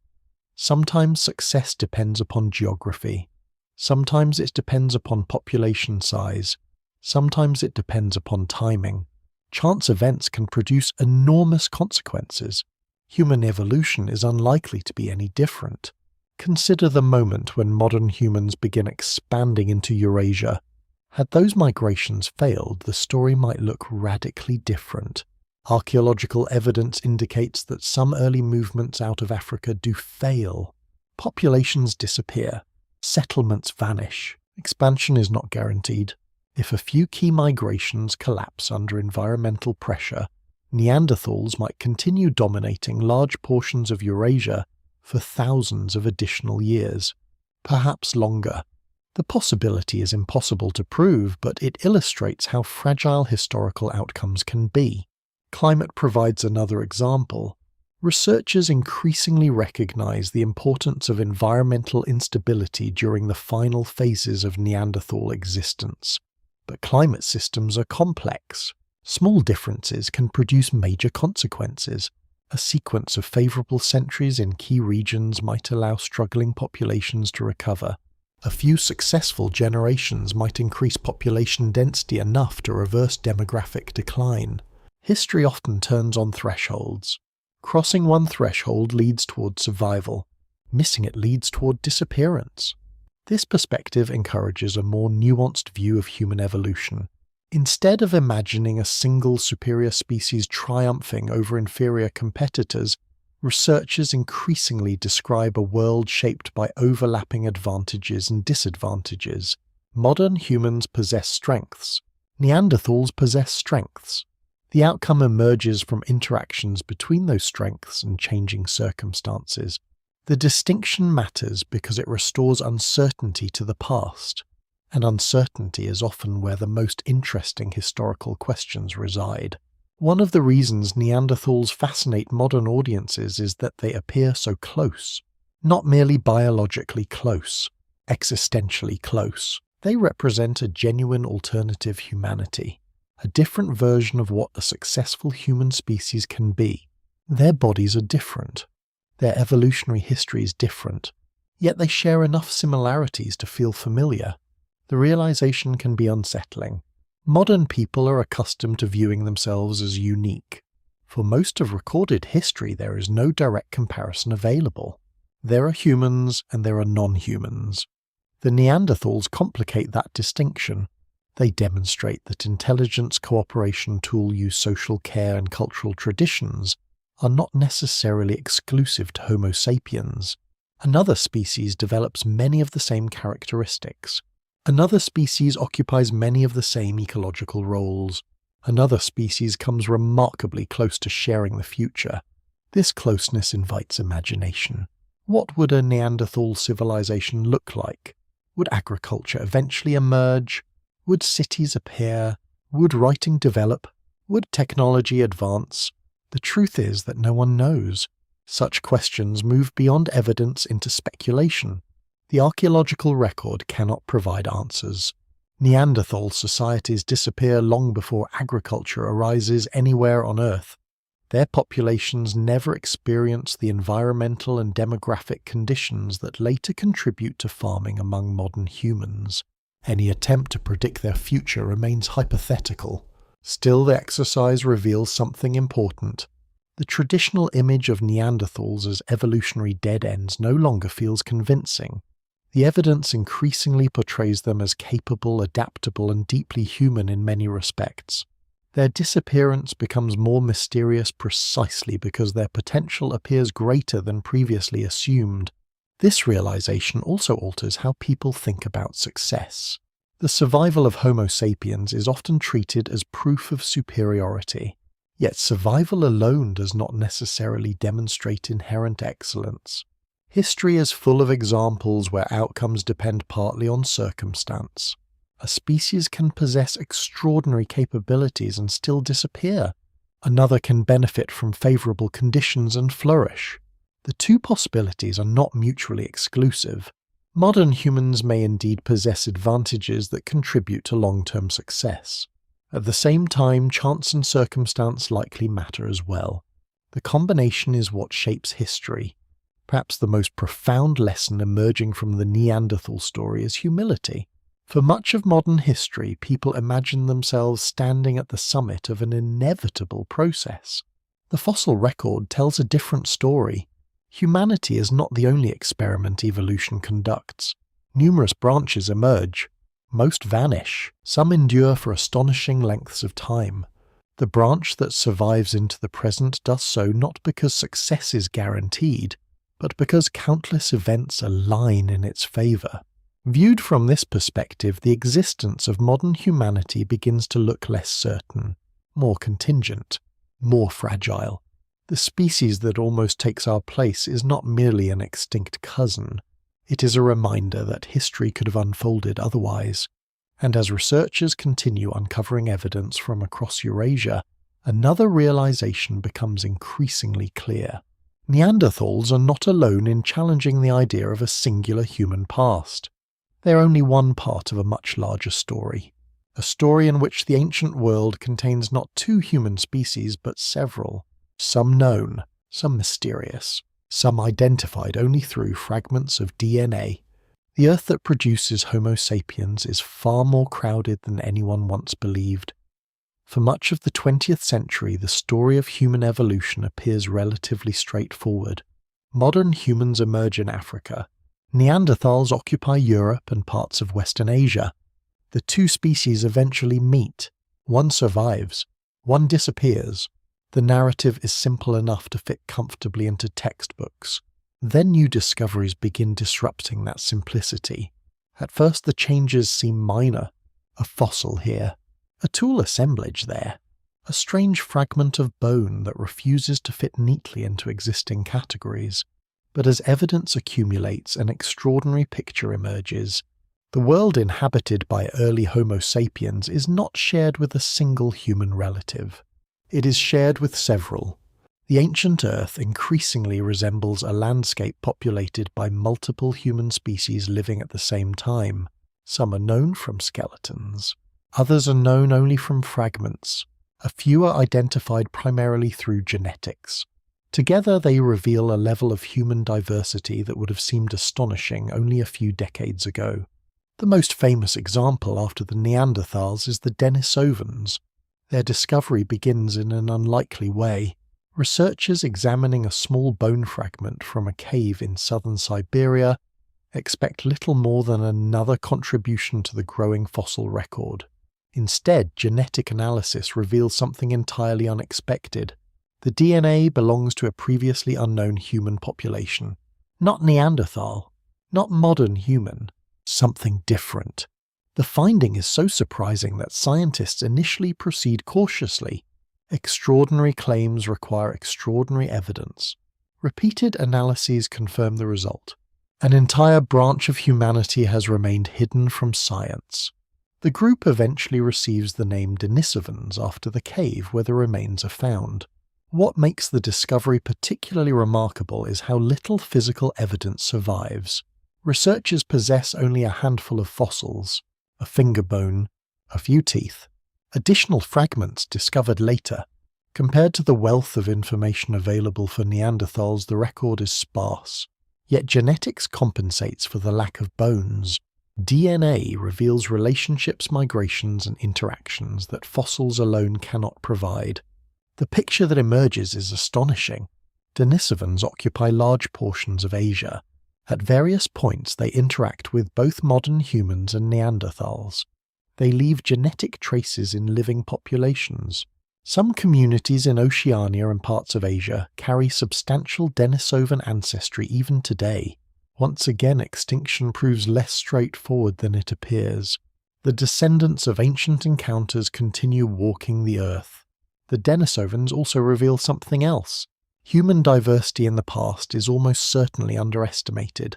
Sometimes success depends upon geography. Sometimes it depends upon population size. Sometimes it depends upon timing. Chance events can produce enormous consequences. Human evolution is unlikely to be any different. Consider the moment when modern humans begin expanding into Eurasia. Had those migrations failed, the story might look radically different. Archaeological evidence indicates that some early movements out of Africa do fail. Populations disappear. Settlements vanish. Expansion is not guaranteed. If a few key migrations collapse under environmental pressure, Neanderthals might continue dominating large portions of Eurasia for thousands of additional years, perhaps longer. The possibility is impossible to prove, but it illustrates how fragile historical outcomes can be. Climate provides another example. Researchers increasingly recognize the importance of environmental instability during the final phases of Neanderthal existence. But climate systems are complex. Small differences can produce major consequences. A sequence of favorable centuries in key regions might allow struggling populations to recover. A few successful generations might increase population density enough to reverse demographic decline. History often turns on thresholds. Crossing one threshold leads toward survival. Missing it leads toward disappearance. This perspective encourages a more nuanced view of human evolution. Instead of imagining a single superior species triumphing over inferior competitors, researchers increasingly describe a world shaped by overlapping advantages and disadvantages. Modern humans possess strengths. Neanderthals possess strengths. The outcome emerges from interactions between those strengths and changing circumstances. The distinction matters because it restores uncertainty to the past, and uncertainty is often where the most interesting historical questions reside. One of the reasons Neanderthals fascinate modern audiences is that they appear so close. Not merely biologically close, existentially close. They represent a genuine alternative humanity, a different version of what a successful human species can be. Their bodies are different. Their evolutionary history is different. Yet they share enough similarities to feel familiar. The realization can be unsettling. Modern people are accustomed to viewing themselves as unique. For most of recorded history, there is no direct comparison available. There are humans and there are non-humans. The Neanderthals complicate that distinction. They demonstrate that intelligence cooperation tool use social care and cultural traditions are not necessarily exclusive to Homo sapiens. Another species develops many of the same characteristics. Another species occupies many of the same ecological roles. Another species comes remarkably close to sharing the future. This closeness invites imagination. What would a Neanderthal civilization look like? Would agriculture eventually emerge? Would cities appear? Would writing develop? Would technology advance? The truth is that no one knows. Such questions move beyond evidence into speculation. The archaeological record cannot provide answers. Neanderthal societies disappear long before agriculture arises anywhere on Earth. Their populations never experience the environmental and demographic conditions that later contribute to farming among modern humans. Any attempt to predict their future remains hypothetical. Still, the exercise reveals something important. The traditional image of Neanderthals as evolutionary dead ends no longer feels convincing. The evidence increasingly portrays them as capable, adaptable, and deeply human in many respects. Their disappearance becomes more mysterious precisely because their potential appears greater than previously assumed. This realization also alters how people think about success. The survival of Homo sapiens is often treated as proof of superiority, yet survival alone does not necessarily demonstrate inherent excellence. History is full of examples where outcomes depend partly on circumstance. A species can possess extraordinary capabilities and still disappear. Another can benefit from favorable conditions and flourish. The two possibilities are not mutually exclusive. Modern humans may indeed possess advantages that contribute to long-term success. At the same time, chance and circumstance likely matter as well. The combination is what shapes history. Perhaps the most profound lesson emerging from the Neanderthal story is humility. For much of modern history, people imagine themselves standing at the summit of an inevitable process. The fossil record tells a different story. Humanity is not the only experiment evolution conducts. Numerous branches emerge. Most vanish. Some endure for astonishing lengths of time. The branch that survives into the present does so not because success is guaranteed, but because countless events align in its favour. Viewed from this perspective, the existence of modern humanity begins to look less certain, more contingent, more fragile. The species that almost takes our place is not merely an extinct cousin. It is a reminder that history could have unfolded otherwise. And as researchers continue uncovering evidence from across Eurasia, another realization becomes increasingly clear. Neanderthals are not alone in challenging the idea of a singular human past. They are only one part of a much larger story. A story in which the ancient world contains not two human species but several. Some known, some mysterious, some identified only through fragments of DNA. The Earth that produces Homo sapiens is far more crowded than anyone once believed. For much of the 20th century, the story of human evolution appears relatively straightforward. Modern humans emerge in Africa. Neanderthals occupy Europe and parts of Western Asia. The two species eventually meet. One survives. One disappears. The narrative is simple enough to fit comfortably into textbooks. Then new discoveries begin disrupting that simplicity. At first the changes seem minor. A fossil here. A tool assemblage there. A strange fragment of bone that refuses to fit neatly into existing categories. But as evidence accumulates, an extraordinary picture emerges. The world inhabited by early Homo sapiens is not shared with a single human relative. It is shared with several. The ancient Earth increasingly resembles a landscape populated by multiple human species living at the same time. Some are known from skeletons. Others are known only from fragments. A few are identified primarily through genetics. Together they reveal a level of human diversity that would have seemed astonishing only a few decades ago. The most famous example after the Neanderthals is the Denisovans. Their discovery begins in an unlikely way. Researchers examining a small bone fragment from a cave in southern Siberia expect little more than another contribution to the growing fossil record. Instead, genetic analysis reveals something entirely unexpected. The DNA belongs to a previously unknown human population. Not Neanderthal, not modern human, something different. The finding is so surprising that scientists initially proceed cautiously. Extraordinary claims require extraordinary evidence. Repeated analyses confirm the result. An entire branch of humanity has remained hidden from science. The group eventually receives the name Denisovans after the cave where the remains are found. What makes the discovery particularly remarkable is how little physical evidence survives. Researchers possess only a handful of fossils, a finger bone, a few teeth. Additional fragments discovered later. Compared to the wealth of information available for Neanderthals, the record is sparse. Yet genetics compensates for the lack of bones. DNA reveals relationships, migrations, and interactions that fossils alone cannot provide. The picture that emerges is astonishing. Denisovans occupy large portions of Asia. At various points they interact with both modern humans and Neanderthals. They leave genetic traces in living populations. Some communities in Oceania and parts of Asia carry substantial Denisovan ancestry even today. Once again, extinction proves less straightforward than it appears. The descendants of ancient encounters continue walking the earth. The Denisovans also reveal something else. Human diversity in the past is almost certainly underestimated.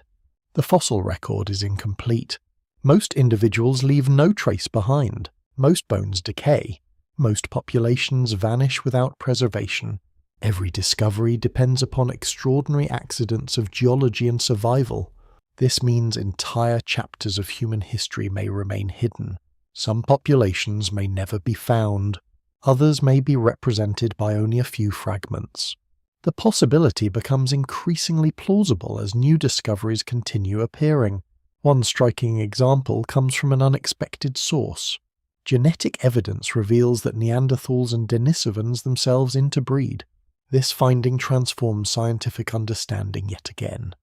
The fossil record is incomplete. Most individuals leave no trace behind. Most bones decay. Most populations vanish without preservation. Every discovery depends upon extraordinary accidents of geology and survival. This means entire chapters of human history may remain hidden. Some populations may never be found. Others may be represented by only a few fragments. The possibility becomes increasingly plausible as new discoveries continue appearing. One striking example comes from an unexpected source. Genetic evidence reveals that Neanderthals and Denisovans themselves interbreed. This finding transforms scientific understanding yet again.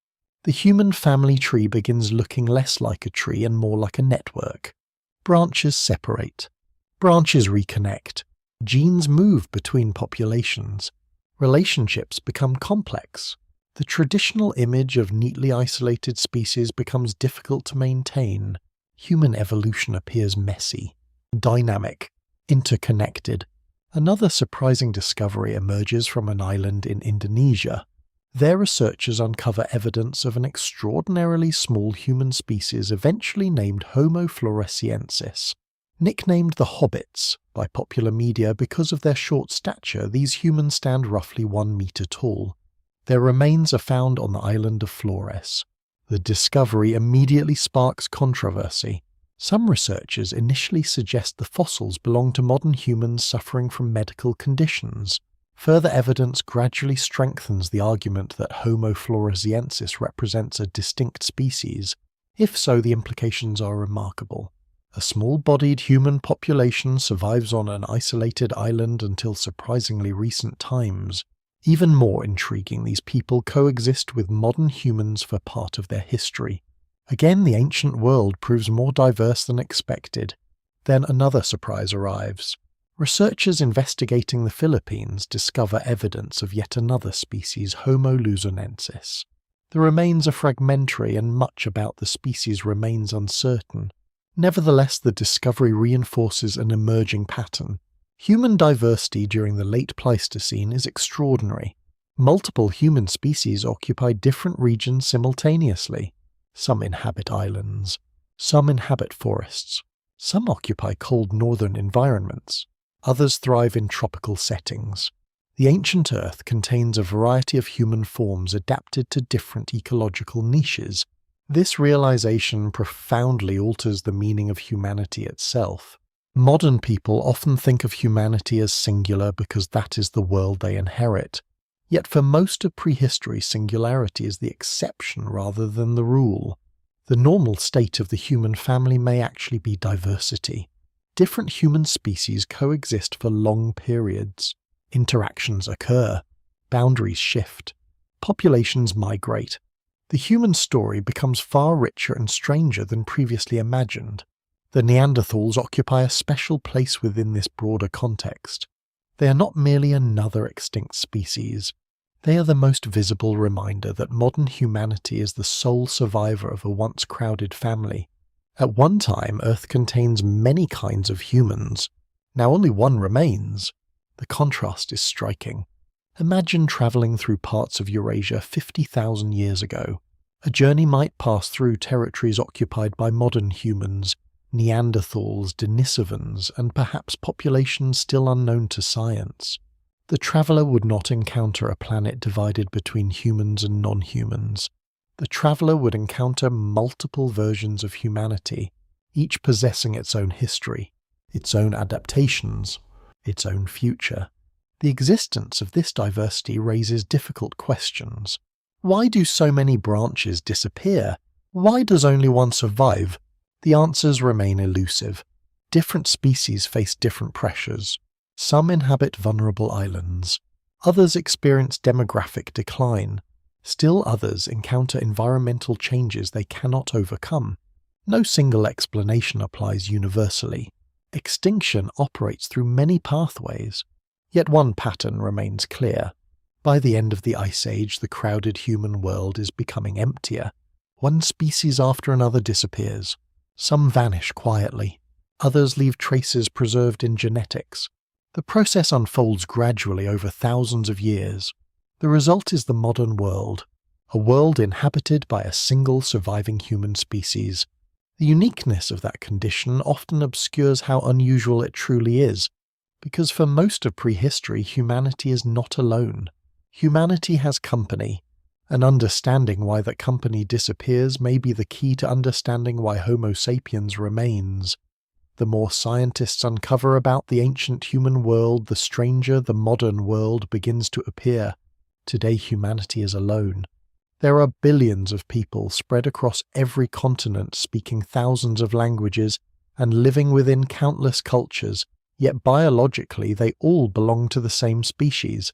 The human family tree begins looking less like a tree and more like a network. Branches separate. Branches reconnect. Genes move between populations. Relationships become complex. The traditional image of neatly isolated species becomes difficult to maintain. Human evolution appears messy, dynamic, interconnected. Another surprising discovery emerges from an island in Indonesia. Their researchers uncover evidence of an extraordinarily small human species eventually named Homo floresiensis. Nicknamed the Hobbits by popular media because of their short stature, these humans stand roughly 1 meter tall. Their remains are found on the island of Flores. The discovery immediately sparks controversy. Some researchers initially suggest the fossils belong to modern humans suffering from medical conditions. Further evidence gradually strengthens the argument that Homo floresiensis represents a distinct species. If so, the implications are remarkable. A small-bodied human population survives on an isolated island until surprisingly recent times. Even more intriguing, these people coexist with modern humans for part of their history. Again, the ancient world proves more diverse than expected. Then another surprise arrives. Researchers investigating the Philippines discover evidence of yet another species, Homo luzonensis. The remains are fragmentary and much about the species remains uncertain. Nevertheless, the discovery reinforces an emerging pattern. Human diversity during the late Pleistocene is extraordinary. Multiple human species occupy different regions simultaneously. Some inhabit islands. Some inhabit forests. Some occupy cold northern environments. Others thrive in tropical settings. The ancient Earth contains a variety of human forms adapted to different ecological niches. This realization profoundly alters the meaning of humanity itself. Modern people often think of humanity as singular because that is the world they inherit. Yet for most of prehistory, singularity is the exception rather than the rule. The normal state of the human family may actually be diversity. Different human species coexist for long periods. Interactions occur. Boundaries shift. Populations migrate. The human story becomes far richer and stranger than previously imagined. The Neanderthals occupy a special place within this broader context. They are not merely another extinct species. They are the most visible reminder that modern humanity is the sole survivor of a once crowded family. At one time, Earth contains many kinds of humans. Now only one remains. The contrast is striking. Imagine traveling through parts of Eurasia 50,000 years ago. A journey might pass through territories occupied by modern humans, Neanderthals, Denisovans, and perhaps populations still unknown to science. The traveller would not encounter a planet divided between humans and non-humans. The traveller would encounter multiple versions of humanity, each possessing its own history, its own adaptations, its own future. The existence of this diversity raises difficult questions. Why do so many branches disappear? Why does only one survive? The answers remain elusive. Different species face different pressures. Some inhabit vulnerable islands. Others experience demographic decline. Still others encounter environmental changes they cannot overcome. No single explanation applies universally. Extinction operates through many pathways. Yet one pattern remains clear. By the end of the Ice Age, the crowded human world is becoming emptier. One species after another disappears. Some vanish quietly. Others leave traces preserved in genetics. The process unfolds gradually over thousands of years. The result is the modern world, a world inhabited by a single surviving human species. The uniqueness of that condition often obscures how unusual it truly is, because for most of prehistory, humanity is not alone. Humanity has company, And understanding why that company disappears may be the key to understanding why Homo sapiens remains. The more scientists uncover about the ancient human world, the stranger the modern world begins to appear. Today humanity is alone. There are billions of people spread across every continent speaking thousands of languages and living within countless cultures, yet biologically they all belong to the same species.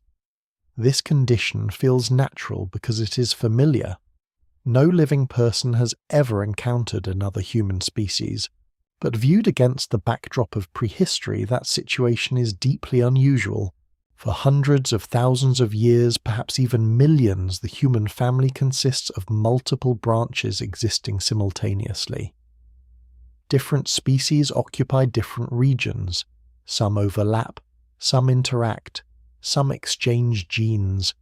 This condition feels natural because it is familiar. No living person has ever encountered another human species, but viewed against the backdrop of prehistory, that situation is deeply unusual. For hundreds of thousands of years, perhaps even millions, the human family consists of multiple branches existing simultaneously. Different species occupy different regions. Some overlap, some interact, some exchange genes.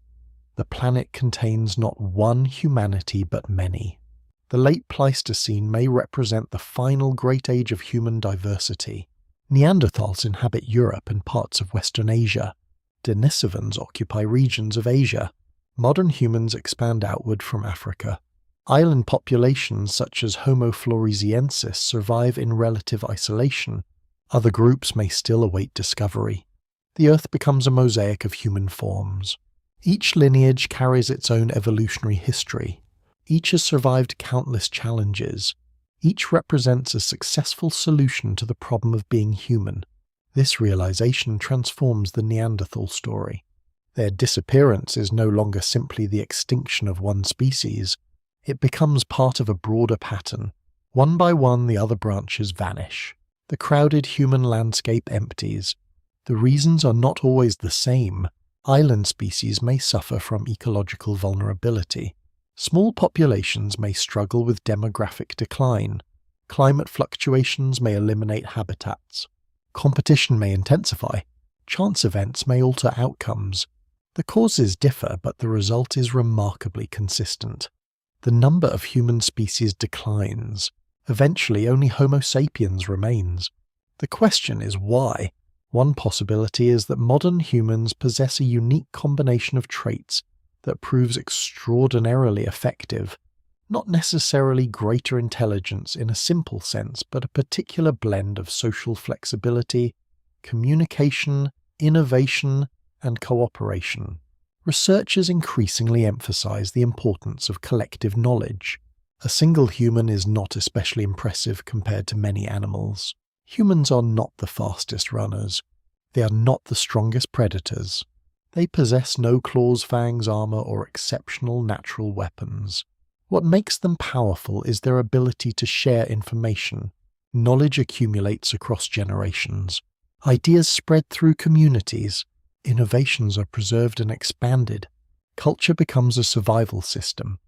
The planet contains not one humanity but many. The late Pleistocene may represent the final great age of human diversity. Neanderthals inhabit Europe and parts of Western Asia. Denisovans occupy regions of Asia. Modern humans expand outward from Africa. Island populations such as Homo floresiensis survive in relative isolation. Other groups may still await discovery. The Earth becomes a mosaic of human forms. Each lineage carries its own evolutionary history. Each has survived countless challenges. Each represents a successful solution to the problem of being human. This realization transforms the Neanderthal story. Their disappearance is no longer simply the extinction of one species. It becomes part of a broader pattern. One by one, the other branches vanish. The crowded human landscape empties. The reasons are not always the same. Island species may suffer from ecological vulnerability. Small populations may struggle with demographic decline. Climate fluctuations may eliminate habitats. Competition may intensify. Chance events may alter outcomes. The causes differ, but the result is remarkably consistent. The number of human species declines. Eventually, only Homo sapiens remains. The question is why? One possibility is that modern humans possess a unique combination of traits that proves extraordinarily effective. Not necessarily greater intelligence in a simple sense, but a particular blend of social flexibility, communication, innovation, and cooperation. Researchers increasingly emphasize the importance of collective knowledge. A single human is not especially impressive compared to many animals. Humans are not the fastest runners. They are not the strongest predators. They possess no claws, fangs, armor, or exceptional natural weapons. What makes them powerful is their ability to share information. Knowledge accumulates across generations. Ideas spread through communities. Innovations are preserved and expanded. Culture becomes a survival system.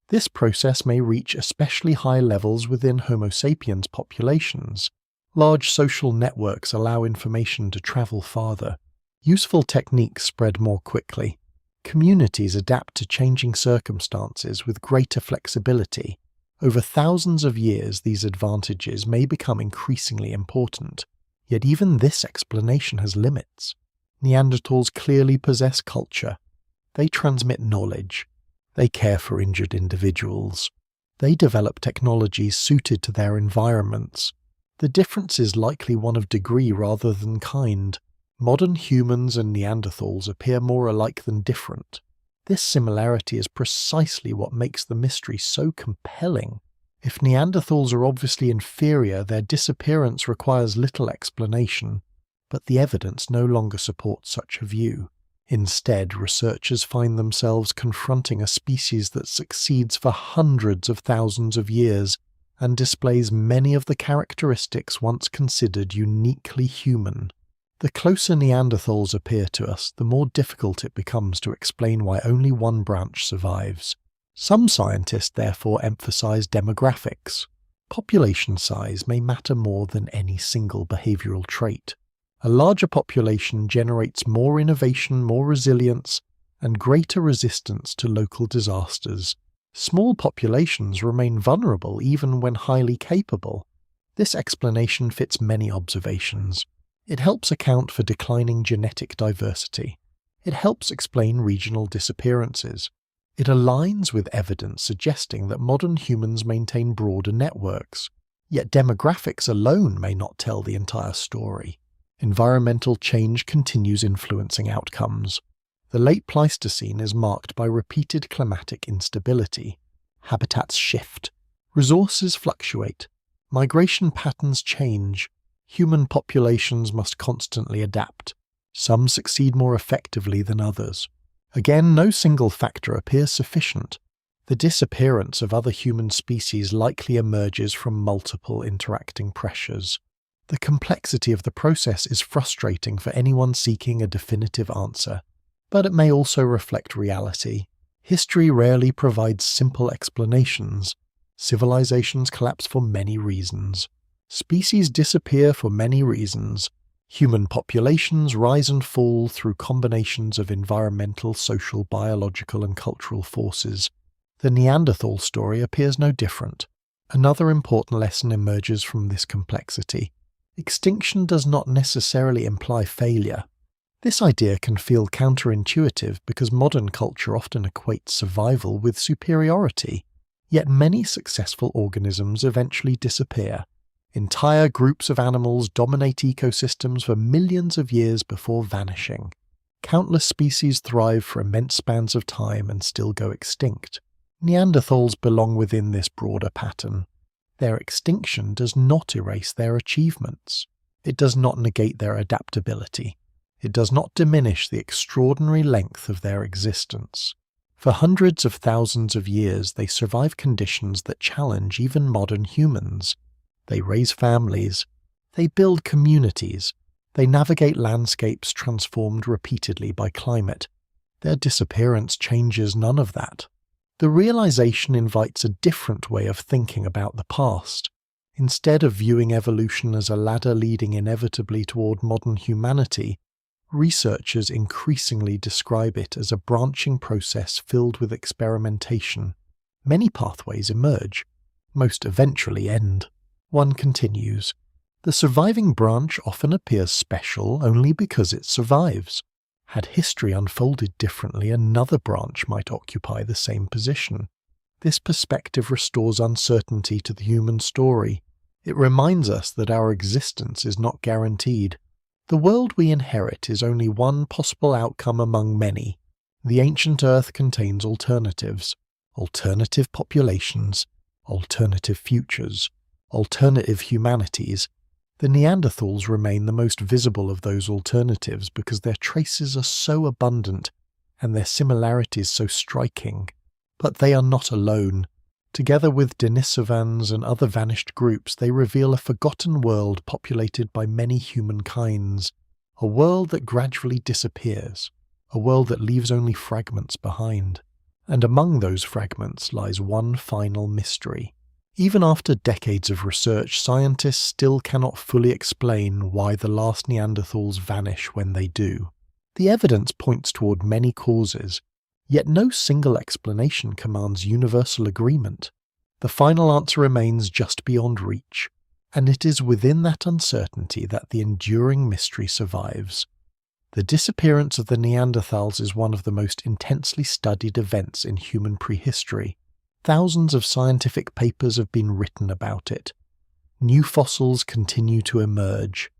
This process may reach especially high levels within Homo sapiens populations. Large social networks allow information to travel farther. Useful techniques spread more quickly. Communities adapt to changing circumstances with greater flexibility. Over thousands of years, these advantages may become increasingly important. Yet even this explanation has limits. Neanderthals clearly possess culture. They transmit knowledge. They care for injured individuals. They develop technologies suited to their environments. The difference is likely one of degree rather than kind. Modern humans and Neanderthals appear more alike than different. This similarity is precisely what makes the mystery so compelling. If Neanderthals are obviously inferior, their disappearance requires little explanation, but the evidence no longer supports such a view. Instead, researchers find themselves confronting a species that succeeds for hundreds of thousands of years and displays many of the characteristics once considered uniquely human. The closer Neanderthals appear to us, the more difficult it becomes to explain why only one branch survives. Some scientists therefore emphasize demographics. Population size may matter more than any single behavioral trait. A larger population generates more innovation, more resilience, and greater resistance to local disasters. Small populations remain vulnerable even when highly capable. This explanation fits many observations. It helps account for declining genetic diversity. It helps explain regional disappearances. It aligns with evidence suggesting that modern humans maintain broader networks, yet demographics alone may not tell the entire story. Environmental change continues influencing outcomes. The late Pleistocene is marked by repeated climatic instability. Habitats shift, resources fluctuate, migration patterns change, human populations must constantly adapt. Some succeed more effectively than others. Again, no single factor appears sufficient. The disappearance of other human species likely emerges from multiple interacting pressures. The complexity of the process is frustrating for anyone seeking a definitive answer, but it may also reflect reality. History rarely provides simple explanations. Civilizations collapse for many reasons. Species disappear for many reasons. Human populations rise and fall through combinations of environmental, social, biological, and cultural forces. The Neanderthal story appears no different. Another important lesson emerges from this complexity. Extinction does not necessarily imply failure. This idea can feel counterintuitive because modern culture often equates survival with superiority. Yet many successful organisms eventually disappear. Entire groups of animals dominate ecosystems for millions of years before vanishing. Countless species thrive for immense spans of time and still go extinct. Neanderthals belong within this broader pattern. Their extinction does not erase their achievements. It does not negate their adaptability. It does not diminish the extraordinary length of their existence. For hundreds of thousands of years, they survive conditions that challenge even modern humans. They raise families. They build communities. They navigate landscapes transformed repeatedly by climate. Their disappearance changes none of that. The realization invites a different way of thinking about the past. Instead of viewing evolution as a ladder leading inevitably toward modern humanity, researchers increasingly describe it as a branching process filled with experimentation. Many pathways emerge. Most eventually end. One continues. The surviving branch often appears special only because it survives. Had history unfolded differently, another branch might occupy the same position. This perspective restores uncertainty to the human story. It reminds us that our existence is not guaranteed. The world we inherit is only one possible outcome among many. The ancient Earth contains alternatives. Alternative populations. Alternative futures. Alternative humanities. The Neanderthals remain the most visible of those alternatives because their traces are so abundant and their similarities so striking. But they are not alone. Together with Denisovans and other vanished groups, they reveal a forgotten world populated by many human kinds, a world that gradually disappears, a world that leaves only fragments behind. And among those fragments lies one final mystery. Even after decades of research, scientists still cannot fully explain why the last Neanderthals vanish when they do. The evidence points toward many causes, yet no single explanation commands universal agreement. The final answer remains just beyond reach, and it is within that uncertainty that the enduring mystery survives. The disappearance of the Neanderthals is one of the most intensely studied events in human prehistory. Thousands of scientific papers have been written about it. New fossils continue to emerge.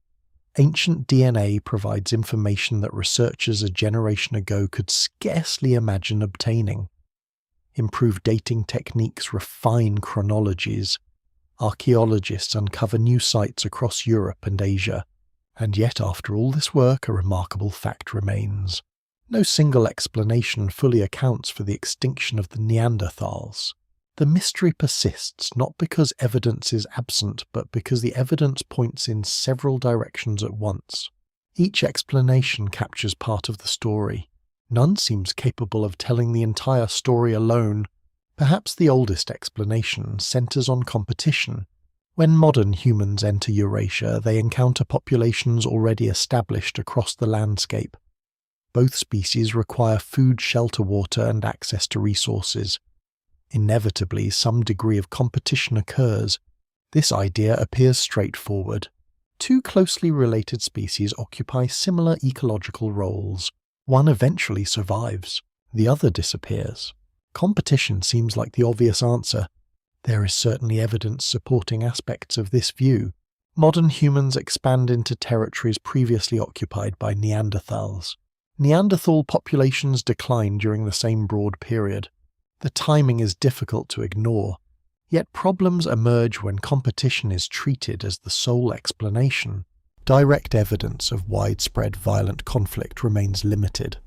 Ancient DNA provides information that researchers a generation ago could scarcely imagine obtaining. Improved dating techniques refine chronologies. Archaeologists uncover new sites across Europe and Asia. And yet, after all this work, a remarkable fact remains. No single explanation fully accounts for the extinction of the Neanderthals. The mystery persists not because evidence is absent, but because the evidence points in several directions at once. Each explanation captures part of the story. None seems capable of telling the entire story alone. Perhaps the oldest explanation centers on competition. When modern humans enter Eurasia, they encounter populations already established across the landscape. Both species require food, shelter, water, and access to resources. Inevitably, some degree of competition occurs. This idea appears straightforward. Two closely related species occupy similar ecological roles. One eventually survives. The other disappears. Competition seems like the obvious answer. There is certainly evidence supporting aspects of this view. Modern humans expand into territories previously occupied by Neanderthals. Neanderthal populations decline during the same broad period. The timing is difficult to ignore, yet problems emerge when competition is treated as the sole explanation. Direct evidence of widespread violent conflict remains limited.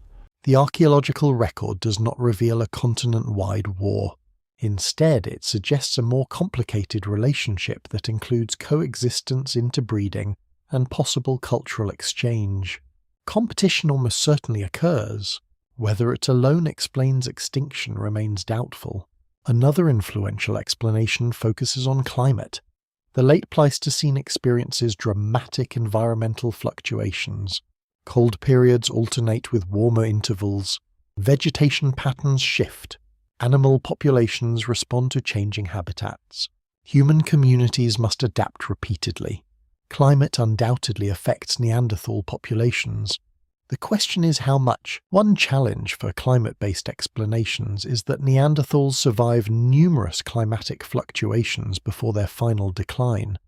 The archaeological record does not reveal a continent-wide war. Instead, it suggests a more complicated relationship that includes coexistence, interbreeding, and possible cultural exchange. Competition almost certainly occurs. Whether it alone explains extinction remains doubtful. Another influential explanation focuses on climate. The late Pleistocene experiences dramatic environmental fluctuations. Cold periods alternate with warmer intervals. Vegetation patterns shift. Animal populations respond to changing habitats. Human communities must adapt repeatedly. Climate undoubtedly affects Neanderthal populations. The question is how much. One challenge for climate-based explanations is that Neanderthals survive numerous climatic fluctuations before their final decline.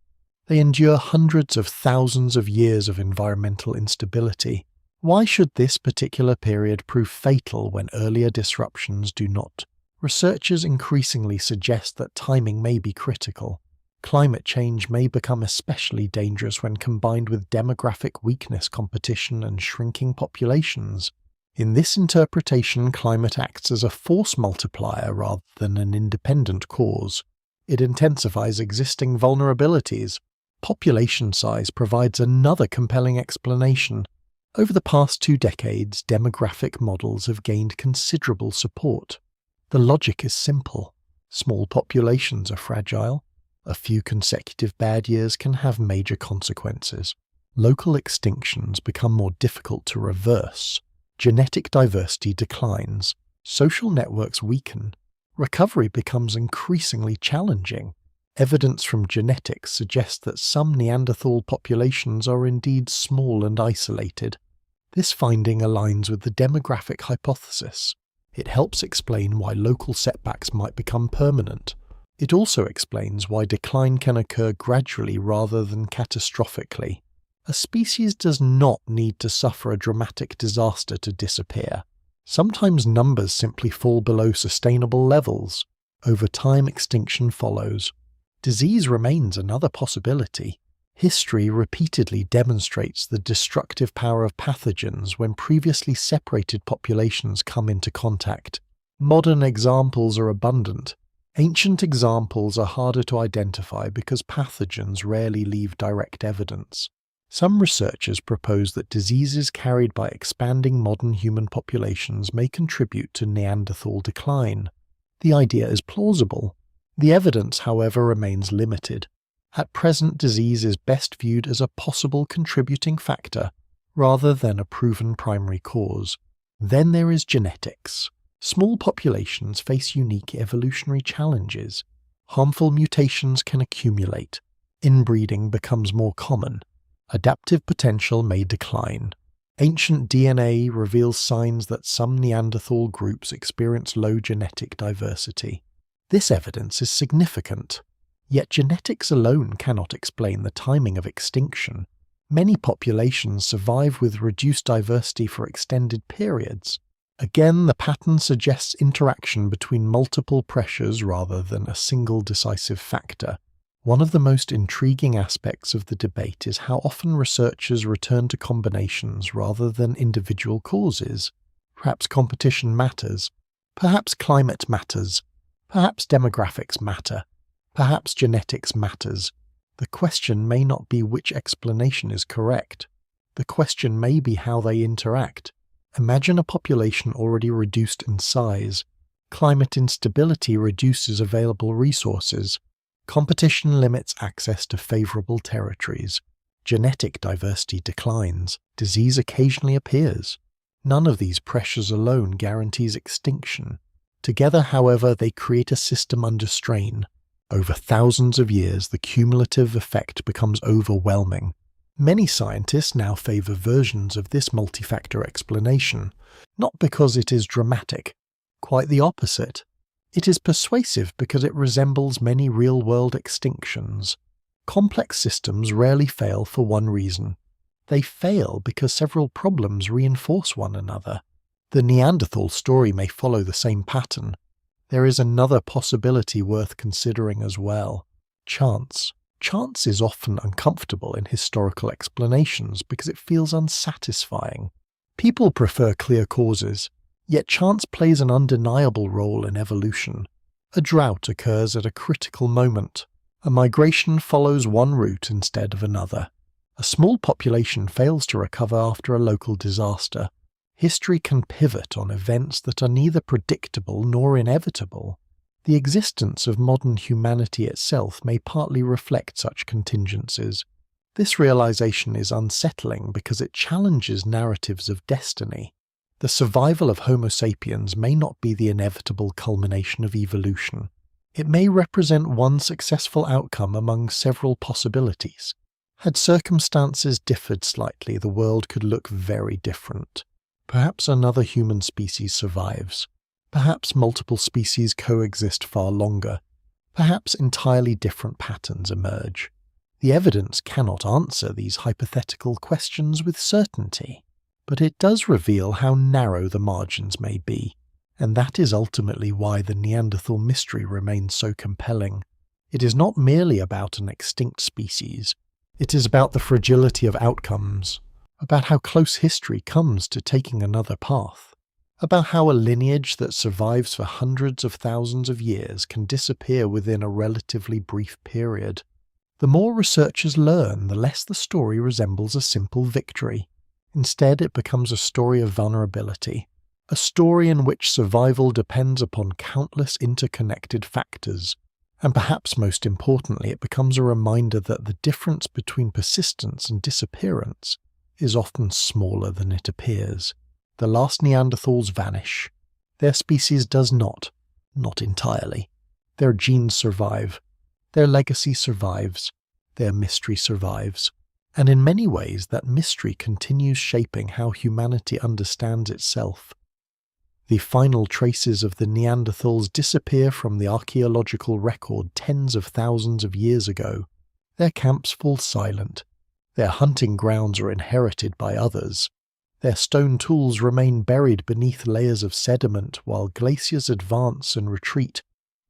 They endure hundreds of thousands of years of environmental instability. Why should this particular period prove fatal when earlier disruptions do not? Researchers increasingly suggest that timing may be critical. Climate change may become especially dangerous when combined with demographic weakness, competition, and shrinking populations. In this interpretation, climate acts as a force multiplier rather than an independent cause. It intensifies existing vulnerabilities. Population size provides another compelling explanation. Over the past 2 decades, demographic models have gained considerable support. The logic is simple. Small populations are fragile. A few consecutive bad years can have major consequences. Local extinctions become more difficult to reverse. Genetic diversity declines. Social networks weaken. Recovery becomes increasingly challenging. Evidence from genetics suggests that some Neanderthal populations are indeed small and isolated. This finding aligns with the demographic hypothesis. It helps explain why local setbacks might become permanent. It also explains why decline can occur gradually rather than catastrophically. A species does not need to suffer a dramatic disaster to disappear. Sometimes numbers simply fall below sustainable levels. Over time, extinction follows. Disease remains another possibility. History repeatedly demonstrates the destructive power of pathogens when previously separated populations come into contact. Modern examples are abundant. Ancient examples are harder to identify because pathogens rarely leave direct evidence. Some researchers propose that diseases carried by expanding modern human populations may contribute to Neanderthal decline. The idea is plausible. The evidence, however, remains limited. At present, disease is best viewed as a possible contributing factor, rather than a proven primary cause. Then there is genetics. Small populations face unique evolutionary challenges. Harmful mutations can accumulate. Inbreeding becomes more common. Adaptive potential may decline. Ancient DNA reveals signs that some Neanderthal groups experience low genetic diversity. This evidence is significant. Yet genetics alone cannot explain the timing of extinction. Many populations survive with reduced diversity for extended periods. Again, the pattern suggests interaction between multiple pressures rather than a single decisive factor. One of the most intriguing aspects of the debate is how often researchers return to combinations rather than individual causes. Perhaps competition matters. Perhaps climate matters. Perhaps demographics matter. Perhaps genetics matters. The question may not be which explanation is correct. The question may be how they interact. Imagine a population already reduced in size. Climate instability reduces available resources. Competition limits access to favorable territories. Genetic diversity declines. Disease occasionally appears. None of these pressures alone guarantees extinction. Together, however, they create a system under strain. Over thousands of years, the cumulative effect becomes overwhelming. Many scientists now favor versions of this multifactor explanation, not because it is dramatic. Quite the opposite. It is persuasive because it resembles many real-world extinctions. Complex systems rarely fail for one reason. They fail because several problems reinforce one another. The Neanderthal story may follow the same pattern. There is another possibility worth considering as well: chance. Chance is often uncomfortable in historical explanations because it feels unsatisfying. People prefer clear causes, yet chance plays an undeniable role in evolution. A drought occurs at a critical moment. A migration follows one route instead of another. A small population fails to recover after a local disaster. History can pivot on events that are neither predictable nor inevitable. The existence of modern humanity itself may partly reflect such contingencies. This realization is unsettling because it challenges narratives of destiny. The survival of Homo sapiens may not be the inevitable culmination of evolution. It may represent one successful outcome among several possibilities. Had circumstances differed slightly, the world could look very different. Perhaps another human species survives. Perhaps multiple species coexist far longer. Perhaps entirely different patterns emerge. The evidence cannot answer these hypothetical questions with certainty, but it does reveal how narrow the margins may be, and that is ultimately why the Neanderthal mystery remains so compelling. It is not merely about an extinct species. It is about the fragility of outcomes, about how close history comes to taking another path, about how a lineage that survives for hundreds of thousands of years can disappear within a relatively brief period. The more researchers learn, the less the story resembles a simple victory. Instead, it becomes a story of vulnerability, a story in which survival depends upon countless interconnected factors. And perhaps most importantly, it becomes a reminder that the difference between persistence and disappearance is often smaller than it appears. The last Neanderthals vanish. Their species does not entirely. Their genes survive. Their legacy survives. Their mystery survives. And in many ways, that mystery continues shaping how humanity understands itself. The final traces of the Neanderthals disappear from the archaeological record tens of thousands of years ago. Their camps fall silent. Their hunting grounds are inherited by others. Their stone tools remain buried beneath layers of sediment while glaciers advance and retreat.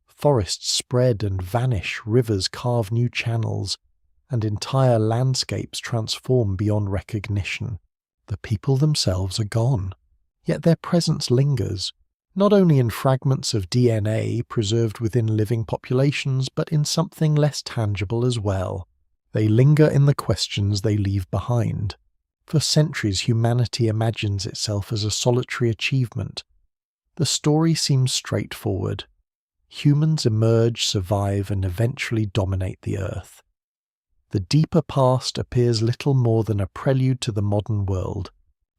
Forests spread and vanish, rivers carve new channels, and entire landscapes transform beyond recognition. The people themselves are gone. Yet their presence lingers, not only in fragments of DNA preserved within living populations, but in something less tangible as well. They linger in the questions they leave behind. For centuries, humanity imagines itself as a solitary achievement. The story seems straightforward. Humans emerge, survive, and eventually dominate the Earth. The deeper past appears little more than a prelude to the modern world.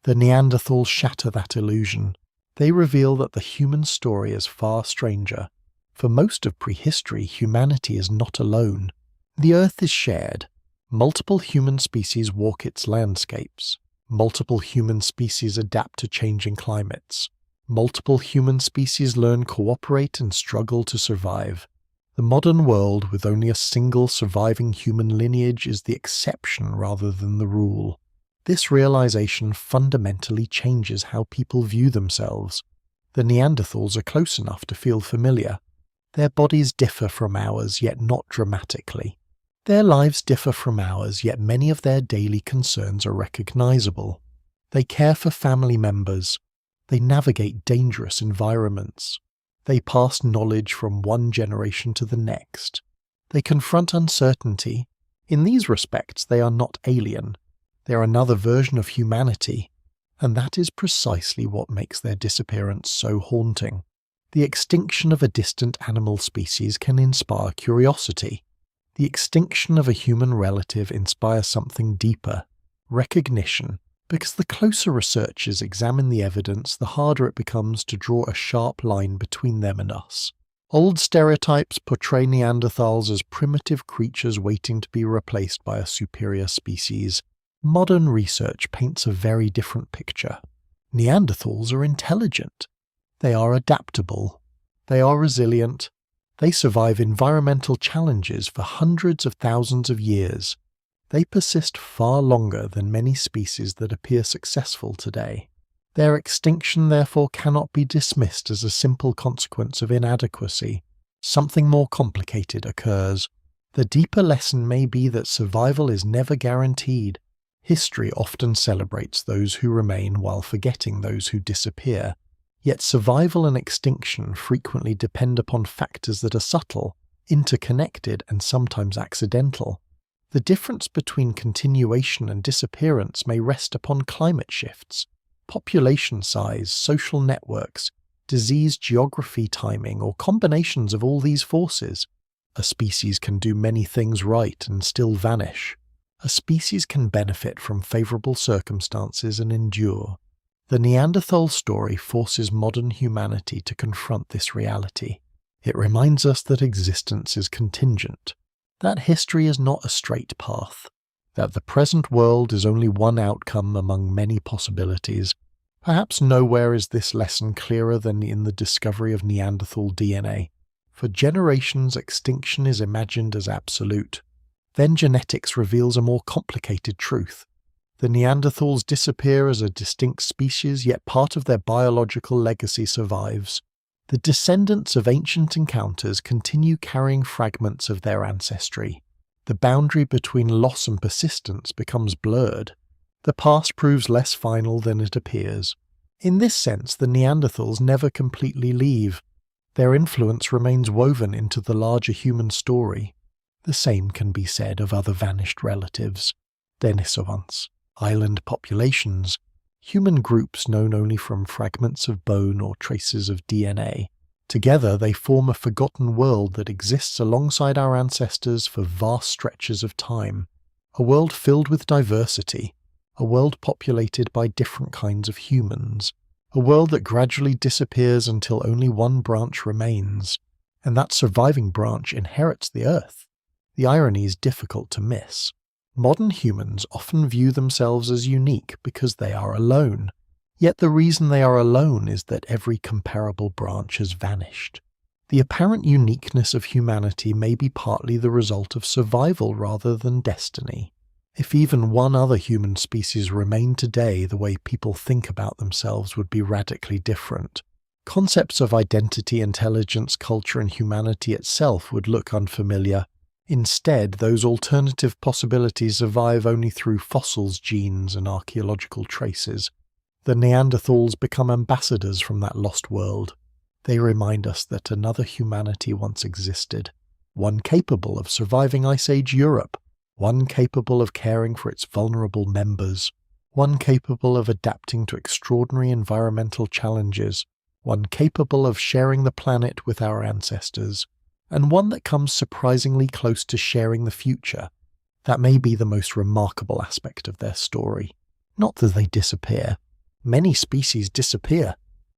The Neanderthals shatter that illusion. They reveal that the human story is far stranger. For most of prehistory, humanity is not alone. The Earth is shared. Multiple human species walk its landscapes. Multiple human species adapt to changing climates. Multiple human species learn, cooperate, and struggle to survive. The modern world, with only a single surviving human lineage, is the exception rather than the rule. This realization fundamentally changes how people view themselves. The Neanderthals are close enough to feel familiar. Their bodies differ from ours, yet not dramatically. Their lives differ from ours, yet many of their daily concerns are recognizable. They care for family members. They navigate dangerous environments. They pass knowledge from one generation to the next. They confront uncertainty. In these respects, they are not alien. They are another version of humanity, and that is precisely what makes their disappearance so haunting. The extinction of a distant animal species can inspire curiosity. The extinction of a human relative inspires something deeper, recognition, because the closer researchers examine the evidence, the harder it becomes to draw a sharp line between them and us. Old stereotypes portray Neanderthals as primitive creatures waiting to be replaced by a superior species. Modern research paints a very different picture. Neanderthals are intelligent. They are adaptable. They are resilient. They survive environmental challenges for hundreds of thousands of years. They persist far longer than many species that appear successful today. Their extinction therefore cannot be dismissed as a simple consequence of inadequacy. Something more complicated occurs. The deeper lesson may be that survival is never guaranteed. History often celebrates those who remain while forgetting those who disappear. Yet survival and extinction frequently depend upon factors that are subtle, interconnected, and sometimes accidental. The difference between continuation and disappearance may rest upon climate shifts, population size, social networks, disease geography, timing, or combinations of all these forces. A species can do many things right and still vanish. A species can benefit from favorable circumstances and endure. The Neanderthal story forces modern humanity to confront this reality. It reminds us that existence is contingent, that history is not a straight path, that the present world is only one outcome among many possibilities. Perhaps nowhere is this lesson clearer than in the discovery of Neanderthal DNA. For generations, extinction is imagined as absolute. Then genetics reveals a more complicated truth. The Neanderthals disappear as a distinct species, yet part of their biological legacy survives. The descendants of ancient encounters continue carrying fragments of their ancestry. The boundary between loss and persistence becomes blurred. The past proves less final than it appears. In this sense, the Neanderthals never completely leave. Their influence remains woven into the larger human story. The same can be said of other vanished relatives. Denisovans, island populations, human groups known only from fragments of bone or traces of DNA. Together they form a forgotten world that exists alongside our ancestors for vast stretches of time. A world filled with diversity. A world populated by different kinds of humans. A world that gradually disappears until only one branch remains. And that surviving branch inherits the Earth. The irony is difficult to miss. Modern humans often view themselves as unique because they are alone. Yet the reason they are alone is that every comparable branch has vanished. The apparent uniqueness of humanity may be partly the result of survival rather than destiny. If even one other human species remained today, the way people think about themselves would be radically different. Concepts of identity, intelligence, culture, and humanity itself would look unfamiliar. Instead, those alternative possibilities survive only through fossils, genes, and archaeological traces. The Neanderthals become ambassadors from that lost world. They remind us that another humanity once existed, one capable of surviving Ice Age Europe, one capable of caring for its vulnerable members, one capable of adapting to extraordinary environmental challenges, one capable of sharing the planet with our ancestors, and one that comes surprisingly close to sharing the future. That may be the most remarkable aspect of their story. Not that they disappear. Many species disappear,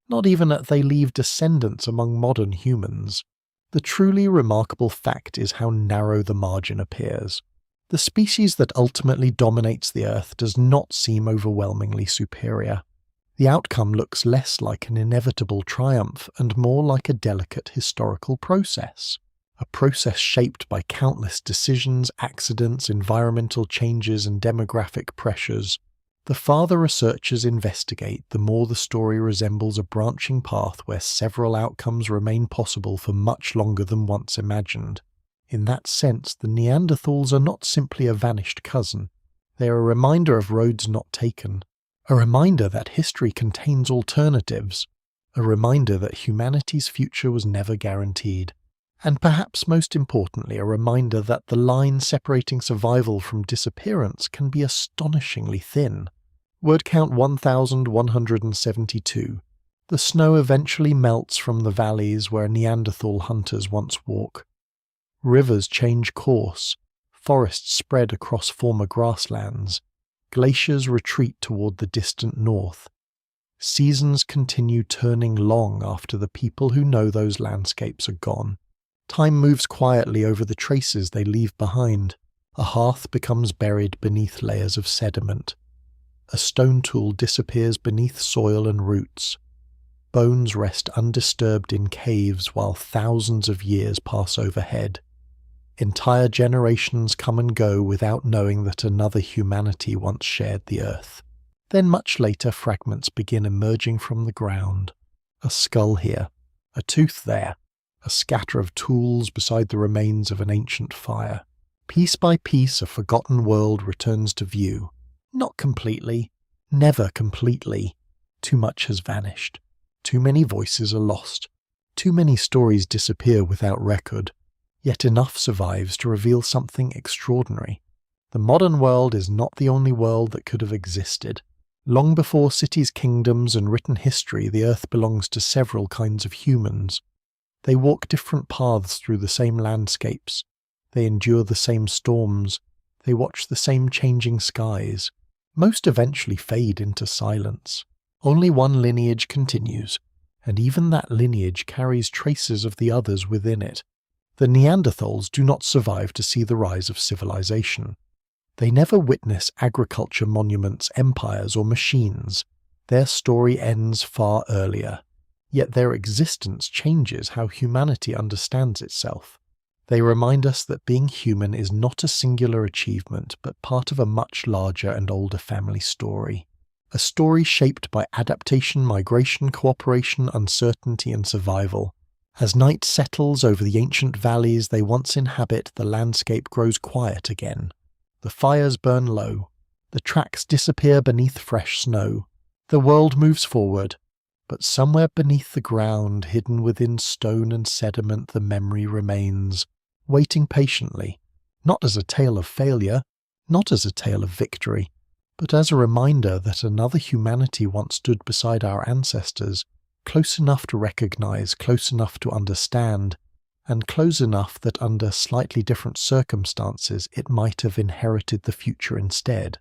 not even that they leave descendants among modern humans. The truly remarkable fact is how narrow the margin appears. The species that ultimately dominates the Earth does not seem overwhelmingly superior. The outcome looks less like an inevitable triumph and more like a delicate historical process. A process shaped by countless decisions, accidents, environmental changes, and demographic pressures. The farther researchers investigate, the more the story resembles a branching path where several outcomes remain possible for much longer than once imagined. In that sense, the Neanderthals are not simply a vanished cousin. They are a reminder of roads not taken. A reminder that history contains alternatives. A reminder that humanity's future was never guaranteed. And perhaps most importantly, a reminder that the line separating survival from disappearance can be astonishingly thin. Word count 1172. The snow eventually melts from the valleys where Neanderthal hunters once walk. Rivers change course. Forests spread across former grasslands. Glaciers retreat toward the distant north. Seasons continue turning long after the people who know those landscapes are gone. Time moves quietly over the traces they leave behind. A hearth becomes buried beneath layers of sediment. A stone tool disappears beneath soil and roots. Bones rest undisturbed in caves while thousands of years pass overhead. Entire generations come and go without knowing that another humanity once shared the earth. Then much later fragments begin emerging from the ground. A skull here, a tooth there, a scatter of tools beside the remains of an ancient fire. Piece by piece a forgotten world returns to view. Not completely, never completely. Too much has vanished. Too many voices are lost. Too many stories disappear without record. Yet enough survives to reveal something extraordinary. The modern world is not the only world that could have existed. Long before cities, kingdoms, and written history, the earth belongs to several kinds of humans. They walk different paths through the same landscapes. They endure the same storms. They watch the same changing skies. Most eventually fade into silence. Only one lineage continues, and even that lineage carries traces of the others within it. The Neanderthals do not survive to see the rise of civilization. They never witness agriculture, monuments, empires, or machines. Their story ends far earlier. Yet their existence changes how humanity understands itself. They remind us that being human is not a singular achievement, but part of a much larger and older family story. A story shaped by adaptation, migration, cooperation, uncertainty, and survival. As night settles over the ancient valleys they once inhabit, the landscape grows quiet again. The fires burn low. The tracks disappear beneath fresh snow. The world moves forward. But somewhere beneath the ground, hidden within stone and sediment, the memory remains, waiting patiently, not as a tale of failure, not as a tale of victory, but as a reminder that another humanity once stood beside our ancestors, close enough to recognize, close enough to understand, and close enough that under slightly different circumstances it might have inherited the future instead.